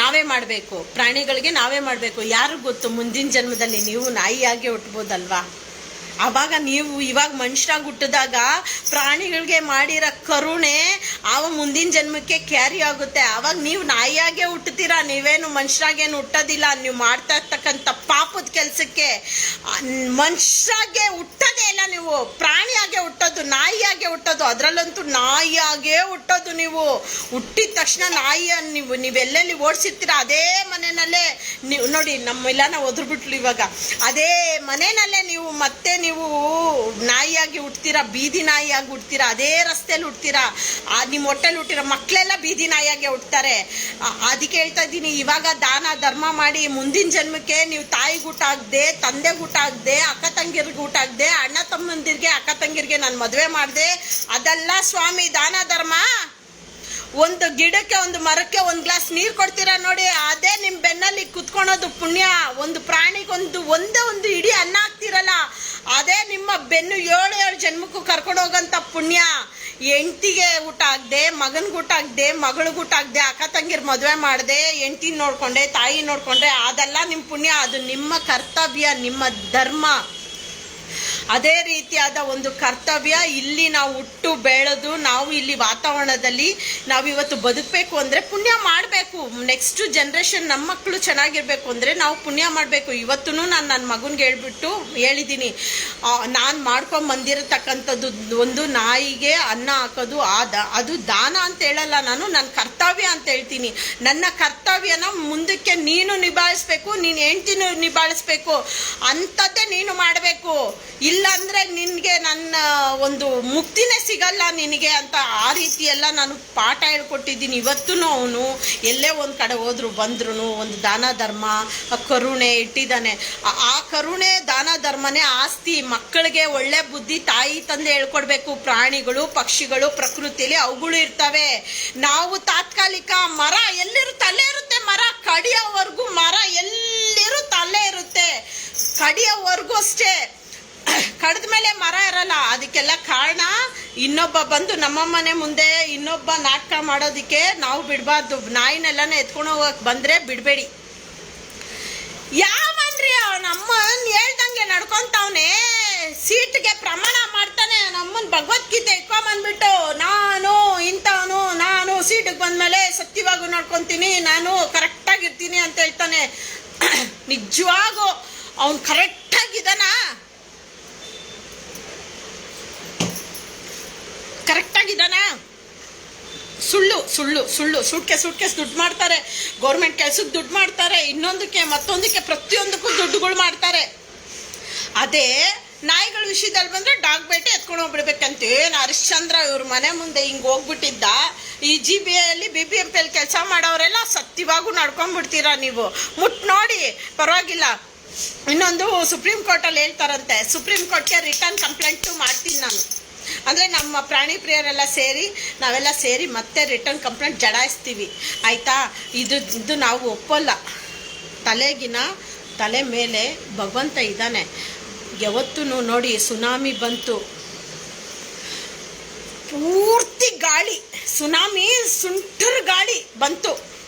ನಾವೇ ಮಾಡಬೇಕು. ಪ್ರಾಣಿಗಳಿಗೆ ನಾವೇ ಮಾಡಬೇಕು. ಯಾರು ಗೊತ್ತು, ಮುಂದಿನ ಜನ್ಮದಲ್ಲಿ ನೀವು ನಾಯಿಯಾಗೆ ಹುಟ್ಬೋದಲ್ವಾ? ಆವಾಗ ನೀವು ಇವಾಗ ಮನುಷ್ಯರಾಗಿ ಹುಟ್ಟಿದಾಗ ಪ್ರಾಣಿಗಳಿಗೆ ಮಾಡಿರೋ ಕರುಣೆ ಮುಂದಿನ ಜನ್ಮಕ್ಕೆ ಕ್ಯಾರಿ ಆಗುತ್ತೆ. ಆವಾಗ ನೀವು ನಾಯಿಯಾಗೆ ಹುಟ್ಟುತ್ತೀರಾ, ನೀವೇನು ಮನುಷ್ಯರಾಗೇನು ಹುಟ್ಟೋದಿಲ್ಲ. ನೀವು ಮಾಡ್ತಾ ಇರ್ತಕ್ಕಂಥ ಪಾಪದ ಕೆಲಸಕ್ಕೆ ಮನುಷ್ಯರಾಗೆ ಹುಟ್ಟೋದೇ ಇಲ್ಲ, ನೀವು ಪ್ರಾಣಿಯಾಗೆ ಹುಟ್ಟೋದು, ನಾಯಿಯಾಗೆ ಹುಟ್ಟೋದು. ಅದರಲ್ಲಂತೂ ನಾಯಿಯಾಗೆ ಹುಟ್ಟೋದು. ನೀವು ಹುಟ್ಟಿದ ತಕ್ಷಣ ನೀವೆಲ್ಲೆಲ್ಲಿ ಓಡಿಸಿರ್ತೀರ ಅದೇ ಮನೆಯಲ್ಲೇ ನೀವು ನೋಡಿ. ನಮ್ಮೆಲ್ಲನ ಒದ್ರುಬಿಟ್ಲು ಇವಾಗ. ಅದೇ ಮನೆಯಲ್ಲೇ ನೀವು ನಾಯಿಯಾಗಿ ಹುಟ್ತೀರಾ, ಬೀದಿ ನಾಯಿಯಾಗಿ ಹುಟ್ತೀರಾ, ಅದೇ ರಸ್ತೆಯಲ್ಲಿ ಹುಟ್ತೀರಾ. ನಿಮ್ಮ ಹೊಟ್ಟೆಲಿ ಹುಟ್ಟಿರೋ ಮಕ್ಕಳೆಲ್ಲ ಬೀದಿ ನಾಯಿಯಾಗೆ ಹುಟ್ತಾರೆ. ಅದಕ್ಕೆ ಹೇಳ್ತಾ ಇದ್ದೀನಿ, ಇವಾಗ ದಾನ ಧರ್ಮ ಮಾಡಿ ಮುಂದಿನ ಜನ್ಮಕ್ಕೆ ನೀವು ತಾಯಿಗೆ ಊಟ ಆಗದೆ, ತಂದೆಗೆ ಊಟ ಆಗದೆ, ಅಕ್ಕ ತಂಗಿರ್ಗೆ ಊಟ ಆಗದೆ, ಅಣ್ಣ ತಮ್ಮಂದಿರಿಗೆ ಅಕ್ಕ ತಂಗಿರ್ಗೆ ನಾನು ಮದುವೆ ಮಾಡಿದೆ. ಅದೆಲ್ಲ ಸ್ವಾಮಿ ದಾನ ಧರ್ಮ. ಒಂದು ಗಿಡಕ್ಕೆ, ಒಂದು ಮರಕ್ಕೆ ಒಂದು ಗ್ಲಾಸ್ ನೀರು ಕೊಡ್ತೀರಾ ನೋಡಿ, ಅದೇ ನಿಮ್ಮ ಬೆನ್ನಲ್ಲಿ ಕುತ್ಕೊಳೋದು ಪುಣ್ಯ. ಒಂದು ಪ್ರಾಣಿಗೆ ಒಂದೇ ಇಡೀ ಅನ್ನ ಹಾಕ್ತಿರಲ್ಲ, ಅದೇ ನಿಮ್ಮ ಬೆನ್ನು 7 ಜನ್ಮಕ್ಕೂ ಕರ್ಕೊಂಡು ಹೋಗಂತ ಪುಣ್ಯ. ಹೆಂಡ್ತಿಗೆ ಊಟ ಆಗದೆ, ಮಗನಿಗೆ ಊಟ ಆಗದೆ, ಮಗಳಿಗೆ ಊಟ ಆಗದೆ, ಅಕ್ಕ ತಂಗಿರ್ ಮದುವೆ ಮಾಡಿದೆ, ಹೆಂಡ್ತಿನ ನೋಡ್ಕೊಂಡೆ, ತಾಯಿ ನೋಡ್ಕೊಂಡೆ, ಅದೆಲ್ಲ ನಿಮ್ಮ ಪುಣ್ಯ. ಅದು ನಿಮ್ಮ ಕರ್ತವ್ಯ, ನಿಮ್ಮ ಧರ್ಮ. ಅದೇ ರೀತಿಯಾದ ಒಂದು ಕರ್ತವ್ಯ ಇಲ್ಲಿ ನಾವು ಹುಟ್ಟು ಬೆಳೆದು ನಾವು ಇಲ್ಲಿ ವಾತಾವರಣದಲ್ಲಿ ನಾವಿವತ್ತು ಬದುಕಬೇಕು ಅಂದರೆ ಪುಣ್ಯ ಮಾಡಬೇಕು. ನೆಕ್ಸ್ಟ್ ಜನ್ರೇಷನ್ ನಮ್ಮ ಮಕ್ಕಳು ಚೆನ್ನಾಗಿರ್ಬೇಕು ಅಂದರೆ ನಾವು ಪುಣ್ಯ ಮಾಡಬೇಕು. ಇವತ್ತೂ ನಾನು ನನ್ನ ಮಗನಿಗೆ ಹೇಳಿದ್ದೀನಿ, ನಾನು ಮಾಡ್ಕೊಂಡು ಬಂದಿರತಕ್ಕಂಥದ್ದು ಒಂದು ನಾಯಿಗೆ ಅನ್ನ ಹಾಕೋದು ಅದು ದಾನ ಅಂತ ಹೇಳಲ್ಲ, ನನ್ನ ಕರ್ತವ್ಯ ಅಂತ ಹೇಳ್ತೀನಿ. ನನ್ನ ಕರ್ತವ್ಯನ ಮುಂದಕ್ಕೆ ನೀನು ನಿಭಾಯಿಸ್ಬೇಕು, ನೀನು ಹೆಂಡ್ತಿನೂ ನಿಭಾಯಿಸ್ಬೇಕು, ಅಂಥದ್ದೇ ನೀನು ಮಾಡಬೇಕು. ಇಲ್ಲಾಂದರೆ ನಿನಗೆ ನನ್ನ ಒಂದು ಮುಕ್ತಿನೇ ಸಿಗಲ್ಲ ನಿನಗೆ ಅಂತ. ಆ ರೀತಿ ಎಲ್ಲ ನಾನು ಪಾಠ ಹೇಳ್ಕೊಟ್ಟಿದ್ದೀನಿ. ಇವತ್ತೂ ಅವನು ಎಲ್ಲೇ ಒಂದು ಕಡೆ ಹೋದ್ರು ಬಂದ್ರು ಒಂದು ದಾನ ಧರ್ಮ ಕರುಣೆ ಇಟ್ಟಿದ್ದಾನೆ. ಆ ಕರುಣೆ ದಾನ ಧರ್ಮನೇ ಆಸ್ತಿ. ಮಕ್ಕಳಿಗೆ ಒಳ್ಳೆ ಬುದ್ಧಿ ತಾಯಿ ತಂದೆ ಹೇಳ್ಕೊಡ್ಬೇಕು. ಪ್ರಾಣಿಗಳು ಪಕ್ಷಿಗಳು ಪ್ರಕೃತಿಯಲ್ಲಿ ಅವುಗಳು ಇರ್ತವೆ. ನಾವು ತಾತ್ಕಾಲಿಕ ಮರ ಎಲ್ಲಿರುತ್ತೆ ಅಲ್ಲೇ ಇರುತ್ತೆ, ಮರ ಕಡಿಯೋವರೆಗೂ ಮರ ಎಲ್ಲಿರುತ್ತೆ ಅಲ್ಲೇ ಇರುತ್ತೆ, ಕಡಿಯೋವರೆಗೂ ಅಷ್ಟೇ. ಕಡಿದ ಮೇಲೆ ಮರ ಇರಲ್ಲ. ಅದಕ್ಕೆಲ್ಲ ಕಾರಣ ಇನ್ನೊಬ್ಬ ಬಂದು ನಮ್ಮ ಮನೆ ಮುಂದೆ ಇನ್ನೊಬ್ಬ ನಾಟಕ ಮಾಡೋದಕ್ಕೆ ನಾವು ಬಿಡಬಾರ್ದು. ನಾಯಿನೆಲ್ಲನೇ ಎತ್ಕೊಂಡು ಹೋಗಕ್ಕೆ ಬಂದರೆ ಬಿಡಬೇಡಿ. ಯಾವನ್ರಿ ನಮ್ಮನ್ ಹೇಳ್ದಂಗೆ ನಡ್ಕೊಂತವನೆ, ಸೀಟ್ಗೆ ಪ್ರಮಾಣ ಮಾಡ್ತಾನೆ. ನಮ್ಮನ್ ಭಗವದ್ಗೀತೆ ಇಟ್ಕೊಂಬಂದ್ಬಿಟ್ಟು ನಾನು ಇಂಥವನು, ನಾನು ಸೀಟಿಗೆ ಬಂದ್ಮೇಲೆ ಸತ್ಯವಾಗೂ ನೋಡ್ಕೊತೀನಿ, ನಾನು ಕರೆಕ್ಟಾಗಿರ್ತೀನಿ ಅಂತ ಹೇಳ್ತಾನೆ. ನಿಜವಾಗೂ ಅವನು ಕರೆಕ್ಟಾಗಿದ್ದಾನಾ? ಕರೆಕ್ಟಾಗಿದ್ದಾನಾ? ಸುಳ್ಳು ಸುಳ್ಳು ಸುಳ್ಳು. ಸೂಟ್ಕೇಸ್ ದುಡ್ಡು ಮಾಡ್ತಾರೆ, ಗೌರ್ಮೆಂಟ್ ಕೆಲಸಕ್ಕೆ ದುಡ್ಡು ಮಾಡ್ತಾರೆ, ಇನ್ನೊಂದಕ್ಕೆ ಮತ್ತೊಂದಕ್ಕೆ ಪ್ರತಿಯೊಂದಕ್ಕೂ ದುಡ್ಡುಗಳು ಮಾಡ್ತಾರೆ. ಅದೇ ನಾಯಿಗಳ ವಿಷಯದಲ್ಲಿ ಬಂದರೆ ಡಾಗ್ ಬೇಟೆ ಎತ್ಕೊಂಡು ಹೋಗ್ಬಿಡ್ಬೇಕಂತ. ಏನು ಹರಿಶ್ಚಂದ್ರ ಇವ್ರ ಮನೆ ಮುಂದೆ ಹಿಂಗೆ ಹೋಗ್ಬಿಟ್ಟಿದ್ದ. ಈ GBಯಲ್ಲಿ BBMPಯಲ್ಲಿ ಕೆಲಸ ಮಾಡೋರೆಲ್ಲ ಸತ್ಯವಾಗೂ ನಡ್ಕೊಂಡ್ಬಿಡ್ತೀರಾ ನೀವು. ನೋಡಿ ಪರವಾಗಿಲ್ಲ. ಇನ್ನೊಂದು ಸುಪ್ರೀಂ ಕೋರ್ಟಲ್ಲಿ ಹೇಳ್ತಾರಂತೆ, ಸುಪ್ರೀಂ ಕೋರ್ಟ್ಗೆ ರಿಟರ್ನ್ ಕಂಪ್ಲೇಂಟು ಮಾಡ್ತೀನಿ ನಾನು. ಅಂದರೆ ನಮ್ಮ ಪ್ರಾಣಿ ಪ್ರಿಯರೆಲ್ಲ ಸೇರಿ ನಾವೆಲ್ಲ ಸೇರಿ ಮತ್ತೆ ರಿಟರ್ನ್ ಕಂಪ್ಲೇಂಟ್ ಜಡಾಯಿಸ್ತೀವಿ ಆಯಿತಾ. ಇದು ನಾವು ಒಪ್ಪಲ್ಲ. ತಲೆ ಮೇಲೆ ಭಗವಂತ ಇದ್ದಾನೆ. ಯಾವತ್ತೂ ನೋಡಿ ಸುನಾಮಿ ಬಂತು, ಪೂರ್ತಿ ಗಾಳಿ, ಸುನಾಮಿ ಸುಂಟರ್ ಗಾಳಿ ಬಂತು.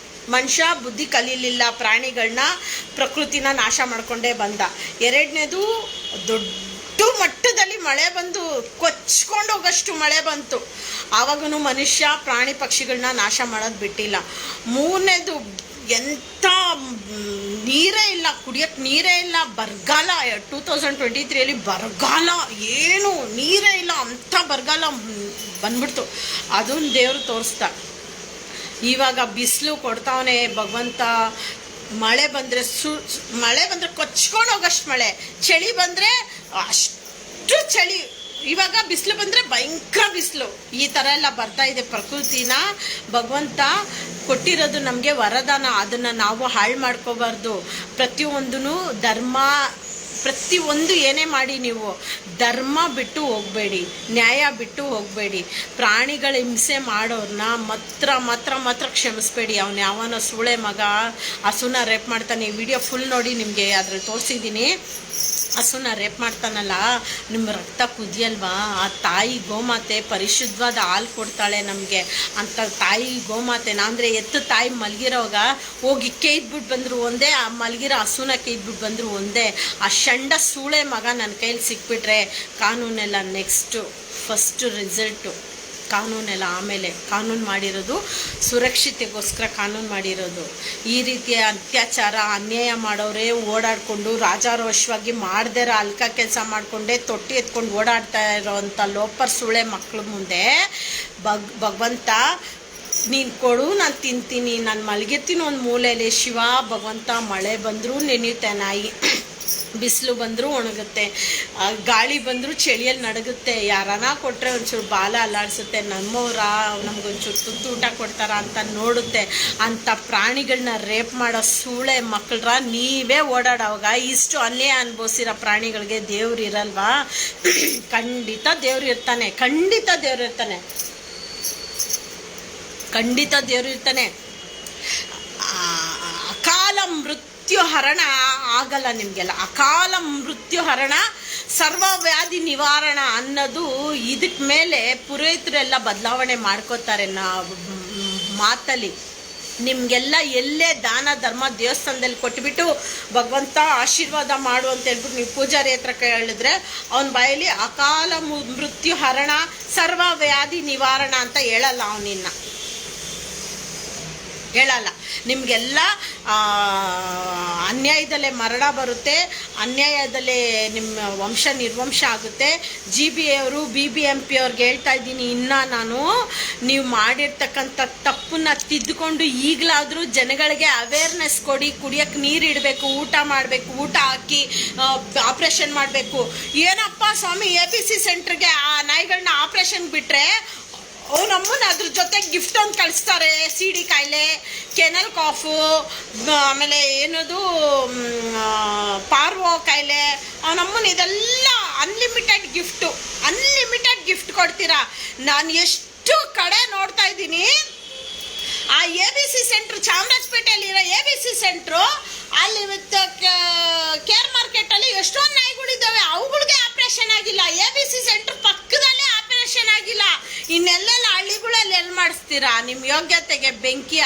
ಮನುಷ್ಯ ಬುದ್ಧಿ ಕಲೀಲಿಲ್ಲ, ಪ್ರಾಣಿಗಳನ್ನ ಪ್ರಕೃತಿನ ನಾಶ ಮಾಡ್ಕೊಂಡೇ ಬಂದ. ಎರಡನೇದು ದೊಡ್ಡ ಮಟ್ಟದಲ್ಲಿ ಮಳೆ ಬಂದು ಕೊಚ್ಕೊಂಡು ಹೋಗೋಷ್ಟು ಮಳೆ ಬಂತು. ಆವಾಗೂ ಮನುಷ್ಯ ಪ್ರಾಣಿ ಪಕ್ಷಿಗಳನ್ನ ನಾಶ ಮಾಡೋದು ಬಿಟ್ಟಿಲ್ಲ. ಮೂರನೇದು ಎಂಥ ನೀರೇ ಇಲ್ಲ, ಕುಡಿಯೋಕ್ಕೆ ನೀರೇ ಇಲ್ಲ. ಬರಗಾಲ 2023 ಬರಗಾಲ, ಏನು ನೀರೇ ಇಲ್ಲ, ಅಂಥ ಬರಗಾಲ ಬಂದ್ಬಿಡ್ತು. ಅದನ್ನು ದೇವರು ತೋರಿಸ್ದ. ಇವಾಗ ಬಿಸಿಲು ಕೊಡ್ತಾವನೆ ಭಗವಂತ. ಮಳೆ ಬಂದರೆ ಕೊಚ್ಕೊಂಡು ಹೋಗೋಷ್ಟು ಮಳೆ, ಚಳಿ ಬಂದರೆ ಅಷ್ಟು ಚಳಿ. ಇವಾಗ ಬಿಸಿಲು ಬಂದರೆ ಭಯಂಕರ ಬಿಸಿಲು. ಈ ಥರ ಎಲ್ಲ ಬರ್ತಾ ಇದೆ. ಪ್ರಕೃತಿನ ಭಗವಂತ ಕೊಟ್ಟಿರೋದು ನಮಗೆ ವರದಾನ, ಅದನ್ನು ನಾವು ಹಾಳು ಮಾಡ್ಕೋಬಾರ್ದು. ಪ್ರತಿಯೊಂದು ಏನೇ ಮಾಡಿ ನೀವು ಧರ್ಮ ಬಿಟ್ಟು ಹೋಗಬೇಡಿ, ನ್ಯಾಯ ಬಿಟ್ಟು ಹೋಗಬೇಡಿ. ಪ್ರಾಣಿಗಳ ಹಿಂಸೆ ಮಾಡೋರನ್ನ ಮಾತ್ರ ಕ್ಷಮಿಸ್ಬೇಡಿ. ಅವನು ಯಾವನೋ ಸೂಳೆ ಮಗ ಹಸುನ ರೇಪ್ ಮಾಡ್ತಾನೆ. ಈ ವಿಡಿಯೋ ಫುಲ್ ನೋಡಿ, ನಿಮಗೆ ಅದ್ರಲ್ಲಿ ತೋರಿಸಿದ್ದೀನಿ. ಹಸುನ ರೇಪ್ ಮಾಡ್ತಾನಲ್ಲ, ನಿಮ್ಮ ರಕ್ತ ಕುದಿಯಲ್ವಾ? ಆ ತಾಯಿ ಗೋಮಾತೆ ಪರಿಶುದ್ಧವಾದ ಹಾಲು ಕೊಡ್ತಾಳೆ ನಮಗೆ. ಅಂತ ತಾಯಿ ಗೋಮಾತೆನ ಅಂದರೆ ಎತ್ತು ತಾಯಿ ಮಲಗಿರೋವಾಗ ಹೋಗಿ ಕೇಯ್ದ್ಬಿಟ್ಟು ಬಂದರು ಒಂದೇ, ಆ ಮಲಗಿರೋ ಹಸುನ ಕೇಯ್ದ್ಬಿಟ್ಟು ಬಂದರು ಒಂದೇ. ಆ ಷಂಡ ಸೂಳೆ ಮಗ ನನ್ನ ಕೈಲಿ ಸಿಕ್ಬಿಟ್ರೆ ಕಾನೂನೆಲ್ಲ ಫಸ್ಟು ರಿಸಲ್ಟು ಕಾನೂನೆಲ್ಲ. ಆಮೇಲೆ ಕಾನೂನು ಮಾಡಿರೋದು ಸುರಕ್ಷತೆಗೋಸ್ಕರ ಕಾನೂನು ಮಾಡಿರೋದು. ಈ ರೀತಿಯ ಅತ್ಯಾಚಾರ ಅನ್ಯಾಯ ಮಾಡೋರೇ ಓಡಾಡಿಕೊಂಡು ರಾಜಾರೋಷವಾಗಿ ಮಾಡ್ದಿರ ಅಲ್ಕ ಕೆಲಸ ಮಾಡಿಕೊಂಡೇ ತೊಟ್ಟಿ ಎತ್ಕೊಂಡು ಓಡಾಡ್ತಾ ಇರೋವಂಥ ಲೋಪರ್ ಸುಳೆ ಮಕ್ಕಳ ಮುಂದೆ ಭಗವಂತ ನೀನು ಕೊಡು, ನಾನು ತಿಂತೀನಿ, ನಾನು ಮಲಗಿರ್ತೀನಿ ಒಂದು ಮೂಲೆಯಲ್ಲಿ. ಶಿವ ಭಗವಂತ ಮಳೆ ಬಂದರೂ ನೆನೆಯುತ್ತೆ ನಾಯಿ, ಬಿಸಿಲು ಬಂದರೂ ಒಣಗುತ್ತೆ, ಗಾಳಿ ಬಂದರೂ ಚಳಿಯಲ್ಲಿ ನಡಗುತ್ತೆ. ಯಾರನ ಕೊಟ್ಟರೆ ಒಂಚೂರು ಬಾಲ ಅಲ್ಲಾಡಿಸುತ್ತೆ. ನಮ್ಮವ್ರ ನಮಗೊಂಚೂರು ತುತ್ತು ಊಟ ಕೊಡ್ತಾರ ಅಂತ ನೋಡುತ್ತೆ. ಅಂಥ ಪ್ರಾಣಿಗಳನ್ನ ರೇಪ್ ಮಾಡೋ ಸೂಳೆ ಮಕ್ಕಳ್ರ ನೀವೇ ಓಡಾಡೋವಾಗ ಇಷ್ಟು ಅನ್ಯಾಯ ಅನುಭವಿಸಿರೋ ಪ್ರಾಣಿಗಳಿಗೆ ದೇವ್ರು ಇರಲ್ವಾ? ಖಂಡಿತ ದೇವ್ರು ಇರ್ತಾನೆ, ಖಂಡಿತ ದೇವ್ರು ಇರ್ತಾನೆ. ಅಕಾಲ ಮೃತ್ಯು ಹರಣ ಆಗಲ್ಲ ನಿಮಗೆಲ್ಲ. ಅಕಾಲ ಮೃತ್ಯು ಹರಣ, ಸರ್ವವ್ಯಾಧಿ ನಿವಾರಣ ಅನ್ನೋದು ಇದಕ್ಕೆ ಮೇಲೆ ಪುರೋಹಿತರೆಲ್ಲ ಬದಲಾವಣೆ ಮಾಡ್ಕೋತಾರೆ ಮಾತಲ್ಲಿ. ನಿಮಗೆಲ್ಲ ಎಲ್ಲೇ ದಾನ ಧರ್ಮ ದೇವಸ್ಥಾನದಲ್ಲಿ ಕೊಟ್ಬಿಟ್ಟು ಭಗವಂತ ಆಶೀರ್ವಾದ ಮಾಡು ಅಂತ ಹೇಳ್ಬಿಟ್ಟು ನೀವು ಪೂಜಾರಿ ಹತ್ರ ಹೇಳಿದ್ರೆ ಅವನ ಬಾಯಲ್ಲಿ ಅಕಾಲ ಮೃತ್ಯು ಹರಣ ಸರ್ವವ್ಯಾಧಿ ನಿವಾರಣ ಅಂತ ಹೇಳಲ್ಲ. ಅವನಿನ್ನ ಹೇಳಲ್ಲ. ನಿಮಗೆಲ್ಲ ಅನ್ಯಾಯದಲ್ಲೇ ಮರಣ ಬರುತ್ತೆ, ಅನ್ಯಾಯದಲ್ಲೇ ನಿಮ್ಮ ವಂಶ ನಿರ್ವಂಶ ಆಗುತ್ತೆ. ಅವರು BBMP ಅವ್ರಿಗೆ ಹೇಳ್ತಾ ಇದ್ದೀನಿ, ಇನ್ನು ನಾನು ನೀವು ಮಾಡಿರ್ತಕ್ಕಂಥ ತಪ್ಪನ್ನ ತಿದ್ದುಕೊಂಡು ಈಗಲಾದರೂ ಜನಗಳಿಗೆ ಅವೇರ್ನೆಸ್ ಕೊಡಿ. ಕುಡಿಯೋಕ್ಕೆ ನೀರು ಇಡಬೇಕು, ಊಟ ಮಾಡಬೇಕು, ಊಟ ಹಾಕಿ ಆಪ್ರೇಷನ್ ಮಾಡಬೇಕು. ಏನಪ್ಪ ಸ್ವಾಮಿ, ABC ಸೆಂಟ್ರಿಗೆ ಆ ನಾಯಿಗಳನ್ನ ಆಪ್ರೇಷನ್ ಬಿಟ್ಟರೆ ಅವನಮ್ಮನ ಅದ್ರ ಜೊತೆ ಗಿಫ್ಟ್ ಒಂದು ಕಳಿಸ್ತಾರೆ. CD ಕಾಯಿಲೆ, ಕೆನಲ್ ಕಾಫು, ಆಮೇಲೆ ಏನದು ಪಾರ್ವೋ ಕಾಯಿಲೆ, ಅವನಮ್ಮನ ಇದೆಲ್ಲ ಅನ್ಲಿಮಿಟೆಡ್ ಗಿಫ್ಟ್ ಕೊಡ್ತೀರಾ. ನಾನು ಎಷ್ಟು ಕಡೆ ನೋಡ್ತಾ ಇದ್ದೀನಿ. ಆ ABC ಸೆಂಟ್ರ್ ಚಾಮರಾಜಪೇಟೆಯಲ್ಲಿರೋ ABC ಸೆಂಟ್ರು, ಅಲ್ಲಿ ಕೇರ್ ಮಾರ್ಕೆಟಲ್ಲಿ ಎಷ್ಟೊಂದು ನಾಯಿಗಳಿದ್ದಾವೆ, ಅವುಗಳಿಗೆ ಆಪ್ರೇಷನ್ ಆಗಿಲ್ಲ. ABC ಸೆಂಟ್ರ್ ಪಕ್ಕದಲ್ಲೇ ಆಪರೇಷನ್ ಆಗಿಲ್ಲ. ಇನ್ನೆಲ್ಲೆಲ್ಲ ಹಳ್ಳಿಗಳಲ್ಲಿ ಎಲ್ಲಿ ಮಾಡಿಸ್ತೀರಾ? ನಿಮ್ಮ ಯೋಗ್ಯತೆಗೆ ಬೆಂಕಿ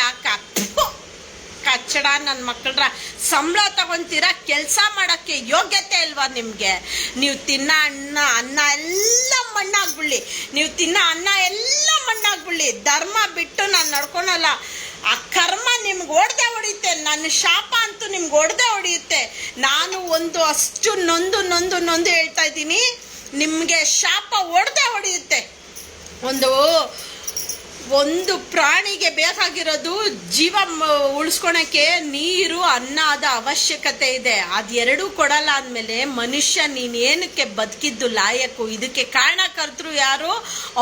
ಕಚ್ಚಡ ನನ್ನ ಮಕ್ಕಳ್ರ. ಸಂಬಳ ತಗೊತೀರಾ, ಕೆಲಸ ಮಾಡೋಕ್ಕೆ ಯೋಗ್ಯತೆ ಇಲ್ವಾ ನಿಮಗೆ? ನೀವು ತಿನ್ನೋ ಅನ್ನ ಎಲ್ಲ ಮಣ್ಣಾಗ್ಬಿಡ್ಲಿ. ಧರ್ಮ ಬಿಟ್ಟು ನಾನು ನಡ್ಕೊಳಲ್ಲ. ಆ ಕರ್ಮ ನಿಮ್ಗೆ ಹೊಡೆದೇ ಹೊಡೆಯುತ್ತೆ. ನನ್ನ ಶಾಪ ಅಂತೂ ನಿಮ್ಗೆ ಹೊಡೆದೇ ಹೊಡೆಯುತ್ತೆ. ನಾನು ಅಷ್ಟು ನೊಂದು ಹೇಳ್ತಾ ಇದ್ದೀನಿ, ನಿಮಗೆ ಶಾಪ ಹೊಡೆದೇ ಹೊಡೆಯುತ್ತೆ. ಒಂದು ಪ್ರಾಣಿಗೆ ಬೇಕಾಗಿರೋದು ಜೀವ ಉಳಿಸ್ಕೊಳಕ್ಕೆ ನೀರು, ಅನ್ನದ ಅವಶ್ಯಕತೆ ಇದೆ. ಅದೆರಡೂ ಕೊಡಲ್ಲ ಅಂದಮೇಲೆ ಮನುಷ್ಯ ನೀನೇನಕ್ಕೆ ಬದುಕಿದ್ದು ಲಾಯಕ್ಕು? ಇದಕ್ಕೆ ಕಾರಣಕರ್ತರು ಯಾರು?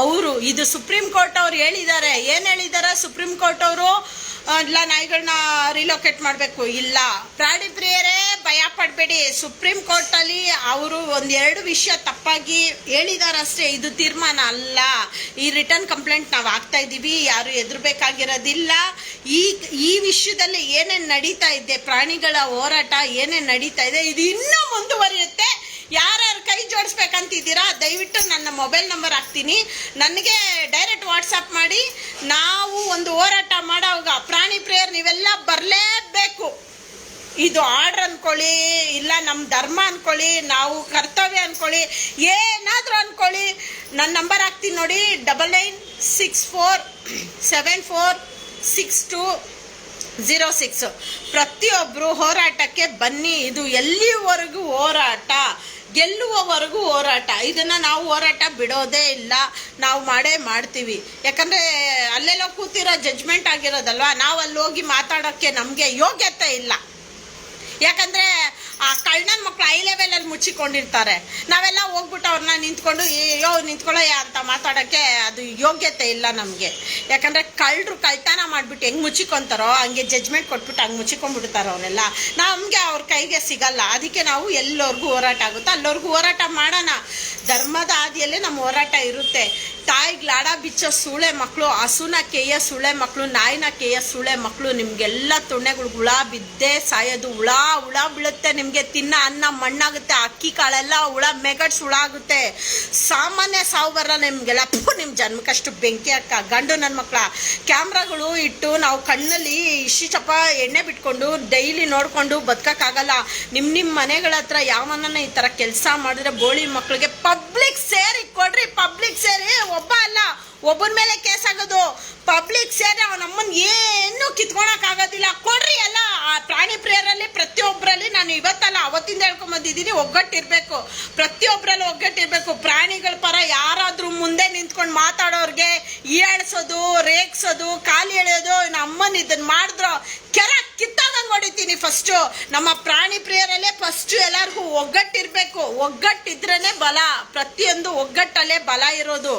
ಅವರು. ಇದು ಸುಪ್ರೀಂ ಕೋರ್ಟ್ ಅವ್ರು ಹೇಳಿದ್ದಾರೆ. ಏನು ಹೇಳಿದ್ದಾರೆ ಸುಪ್ರೀಂ ಕೋರ್ಟ್ ಅವರು? ಇಲ್ಲ ನಾಯಿಗಳನ್ನ ರಿಲೋಕೇಟ್ ಮಾಡಬೇಕು. ಇಲ್ಲ, ಪ್ರಾಣಿ ಪ್ರಿಯರೇ ಭಯ ಪಡಬೇಡಿ. ಸುಪ್ರೀಂ ಕೋರ್ಟಲ್ಲಿ ಅವರು ಒಂದೆರಡು ವಿಷಯ ತಪ್ಪಾಗಿ ಹೇಳಿದಾರಷ್ಟೇ. ಇದು ತೀರ್ಮಾನ ಅಲ್ಲ. ಈ ರಿಟರ್ನ್ ಕಂಪ್ಲೇಂಟ್ ನಾವು ಆಗ್ತಾ ಇದ್ದೀವಿ, ಯಾರು ಎದುರಬೇಕಾಗಿರೋದಿಲ್ಲ. ಈ ವಿಷಯದಲ್ಲಿ ಏನೇನು ನಡೀತಾ ಇದೆ, ಪ್ರಾಣಿಗಳ ಹೋರಾಟ ಏನೇನು ನಡೀತಾ ಇದೆ, ಇದು ಇನ್ನೂ ಮುಂದುವರಿಯುತ್ತೆ. ಯಾರ್ಯಾರು ಕೈ ಜೋಡಿಸ್ಬೇಕಂತಿದ್ದೀರಾ ದಯವಿಟ್ಟು ನನ್ನ ಮೊಬೈಲ್ ನಂಬರ್ ಹಾಕ್ತೀನಿ, ನನಗೆ ಡೈರೆಕ್ಟ್ ವಾಟ್ಸಪ್ ಮಾಡಿ. ನಾವು ಒಂದು ಹೋರಾಟ ಮಾಡೋವಾಗ ಪ್ರಾಣಿ ಪ್ರಿಯರ್ ನೀವೆಲ್ಲ ಬರಲೇಬೇಕು. ಇದು ಆರ್ಡ್ರ್ ಅನ್ಕೊಳ್ಳಿ, ಇಲ್ಲ ನಮ್ಮ ಧರ್ಮ ಅನ್ಕೊಳ್ಳಿ, ನಾವು ಕರ್ತವ್ಯ ಅನ್ಕೊಳ್ಳಿ, ಏನಾದರೂ ಅನ್ಕೊಳ್ಳಿ. ನನ್ನ ನಂಬರ್ ಹಾಕ್ತೀನಿ ನೋಡಿ, 9964746206. ಪ್ರತಿಯೊಬ್ಬರು ಹೋರಾಟಕ್ಕೆ ಬನ್ನಿ. ಇದು ಎಲ್ಲಿವರೆಗೂ ಹೋರಾಟ, ಗೆಲ್ಲುವವರೆಗೂ ಹೋರಾಟ. ಇದನ್ನು ನಾವು ಹೋರಾಟ ಬಿಡೋದೇ ಇಲ್ಲ, ನಾವು ಮಾಡೇ ಮಾಡ್ತೀವಿ. ಯಾಕಂದರೆ ಅಲ್ಲೆಲ್ಲೋ ಕೂತಿರೋ ಜಡ್ಜ್ಮೆಂಟ್ ಆಗಿರೋದಲ್ವ, ನಾವು ಅಲ್ಲಿ ಹೋಗಿ ಮಾತಾಡೋಕ್ಕೆ ನಮಗೆ ಯೋಗ್ಯತೆ ಇಲ್ಲ. ಯಾಕಂದರೆ ಆ ಕಳ್ಳನ ಮಕ್ಕಳು ಹೈ ಲೆವೆಲಲ್ಲಿ ಮುಚ್ಚಿಕೊಂಡಿರ್ತಾರೆ. ನಾವೆಲ್ಲ ಹೋಗ್ಬಿಟ್ಟು ಅವ್ರನ್ನ ನಿಂತ್ಕೊಂಡು ನಿಂತ್ಕೊಳ್ಳಯ್ಯ ಅಂತ ಮಾತಾಡೋಕ್ಕೆ ಅದು ಯೋಗ್ಯತೆ ಇಲ್ಲ ನಮಗೆ. ಯಾಕಂದರೆ ಕಳ್ಳರು ಕಳ್ತನ ಮಾಡಿಬಿಟ್ಟು ಹೆಂಗೆ ಮುಚ್ಚಿಕೊಂತಾರೋ ಹಂಗೆ ಜಡ್ಜ್ಮೆಂಟ್ ಕೊಟ್ಬಿಟ್ಟು ಹಂಗೆ ಮುಚ್ಚಿಕೊಂಡ್ಬಿಡ್ತಾರೋ ಅವರೆಲ್ಲ. ನಮಗೆ ಅವ್ರ ಕೈಗೆ ಸಿಗಲ್ಲ. ಅದಕ್ಕೆ ನಾವು ಎಲ್ಲರಿಗೂ ಹೋರಾಟ ಆಗುತ್ತೋ ಅಲ್ಲವ್ರಿಗೂ ಹೋರಾಟ ಮಾಡೋಣ. ಧರ್ಮದ ಹಾದಿಯಲ್ಲೇ ನಮ್ಮ ಹೋರಾಟ ಇರುತ್ತೆ. ತಾಯಿಗೆ ಲಾಡ ಬಿಚ್ಚೋ ಸೂಳೆ ಮಕ್ಕಳು, ಹಸುನ ಕೇಯ ಸೂಳೆ ಮಕ್ಕಳು, ನಾಯಿನ ಕೇಯ ಸೂಳೆ ಮಕ್ಕಳು, ನಿಮಗೆಲ್ಲ ತೊಣ್ಣೆಗಳು ಹುಳ ಬಿದ್ದೇ ಸಾಯೋದು. ಹುಳ ಬೀಳುತ್ತೆ ನಿಮಗೆ, ತಿನ್ನ ಅನ್ನ ಮಣ್ಣಾಗುತ್ತೆ, ಅಕ್ಕಿ ಕಾಳೆಲ್ಲ ಹುಳ ಮೆಗಡ್ಸ್ ಹುಳ ಆಗುತ್ತೆ. ಸಾಮಾನ್ಯ ಸಾವು ಬರಲ್ಲ ನಿಮಗೆಲ್ಲ. ನಿಮ್ಮ ಜನ್ಮಕ್ಕಷ್ಟು ಬೆಂಕಿ ಹಾಕ ಗಂಡು ನನ್ನ ಮಕ್ಕಳ. ಕ್ಯಾಮ್ರಾಗಳು ಇಟ್ಟು ನಾವು ಕಣ್ಣಲ್ಲಿ ಇಷ್ಟಿಷ್ಟಪ್ಪ ಎಣ್ಣೆ ಬಿಟ್ಕೊಂಡು ಡೈಲಿ ನೋಡಿಕೊಂಡು ಬದುಕೋಕ್ಕಾಗಲ್ಲ. ನಿಮ್ಮ ಮನೆಗಳ ಹತ್ರ ಯಾವನ್ನ ಈ ಥರ ಕೆಲಸ ಮಾಡಿದ್ರೆ ಬೋಳಿ ಮಕ್ಕಳಿಗೆ ಪಬ್ಲಿಕ್ ಸೇರಿ ಕೊಡ್ರಿ. ಪಬ್ಲಿಕ್ ಸೇರಿ, ಒಬ್ಬ ಅಲ್ಲ ಒಬ್ಬನ ಮೇಲೆ ಕೇಸ್ ಆಗೋದು. ಪಬ್ಲಿಕ್ ಸೇರಿ ಅವನಮ್ಮನ ಏನು ಕಿತ್ಕೊಳಕ್ಕಾಗೋದಿಲ್ಲ. ಕೊಡ್ರಿ ಎಲ್ಲ. ಆ ಪ್ರಾಣಿ ಪ್ರಿಯರಲ್ಲಿ ಪ್ರತಿಯೊಬ್ಬರಲ್ಲಿ, ನಾನು ಇವತ್ತಲ್ಲ ಅವತ್ತಿಂದ ಹೇಳ್ಕೊಂಬಂದಿದ್ದೀನಿ, ಒಗ್ಗಟ್ಟಿರ್ಬೇಕು. ಪ್ರತಿಯೊಬ್ಬರಲ್ಲಿ ಒಗ್ಗಟ್ಟಿರ್ಬೇಕು. ಪ್ರಾಣಿಗಳ ಪರ ಯಾರಾದ್ರೂ ಮುಂದೆ ನಿಂತ್ಕೊಂಡು ಮಾತಾಡೋರ್ಗೆ ಹೀಯಾಳ್ಸೋದು, ರೇಗ್ಸೋದು, ಕಾಲು ಎಳೆಯೋದು, ನಮ್ಮನ್ನ ಇದನ್ನ ಮಾಡಿದ್ರು ಕೆರ ಕಿತ್ತಾದಂಗೆ ಹೊಡಿತೀನಿ. ಫಸ್ಟು ನಮ್ಮ ಪ್ರಾಣಿ ಪ್ರಿಯರಲ್ಲೇ ಫಸ್ಟು ಎಲ್ಲರಿಗೂ ಒಗ್ಗಟ್ಟಿರ್ಬೇಕು. ಒಗ್ಗಟ್ಟಿದ್ರೇ ಬಲ. ಪ್ರತಿಯೊಂದು ಒಗ್ಗಟ್ಟಲ್ಲೇ ಬಲ ಇರೋದು.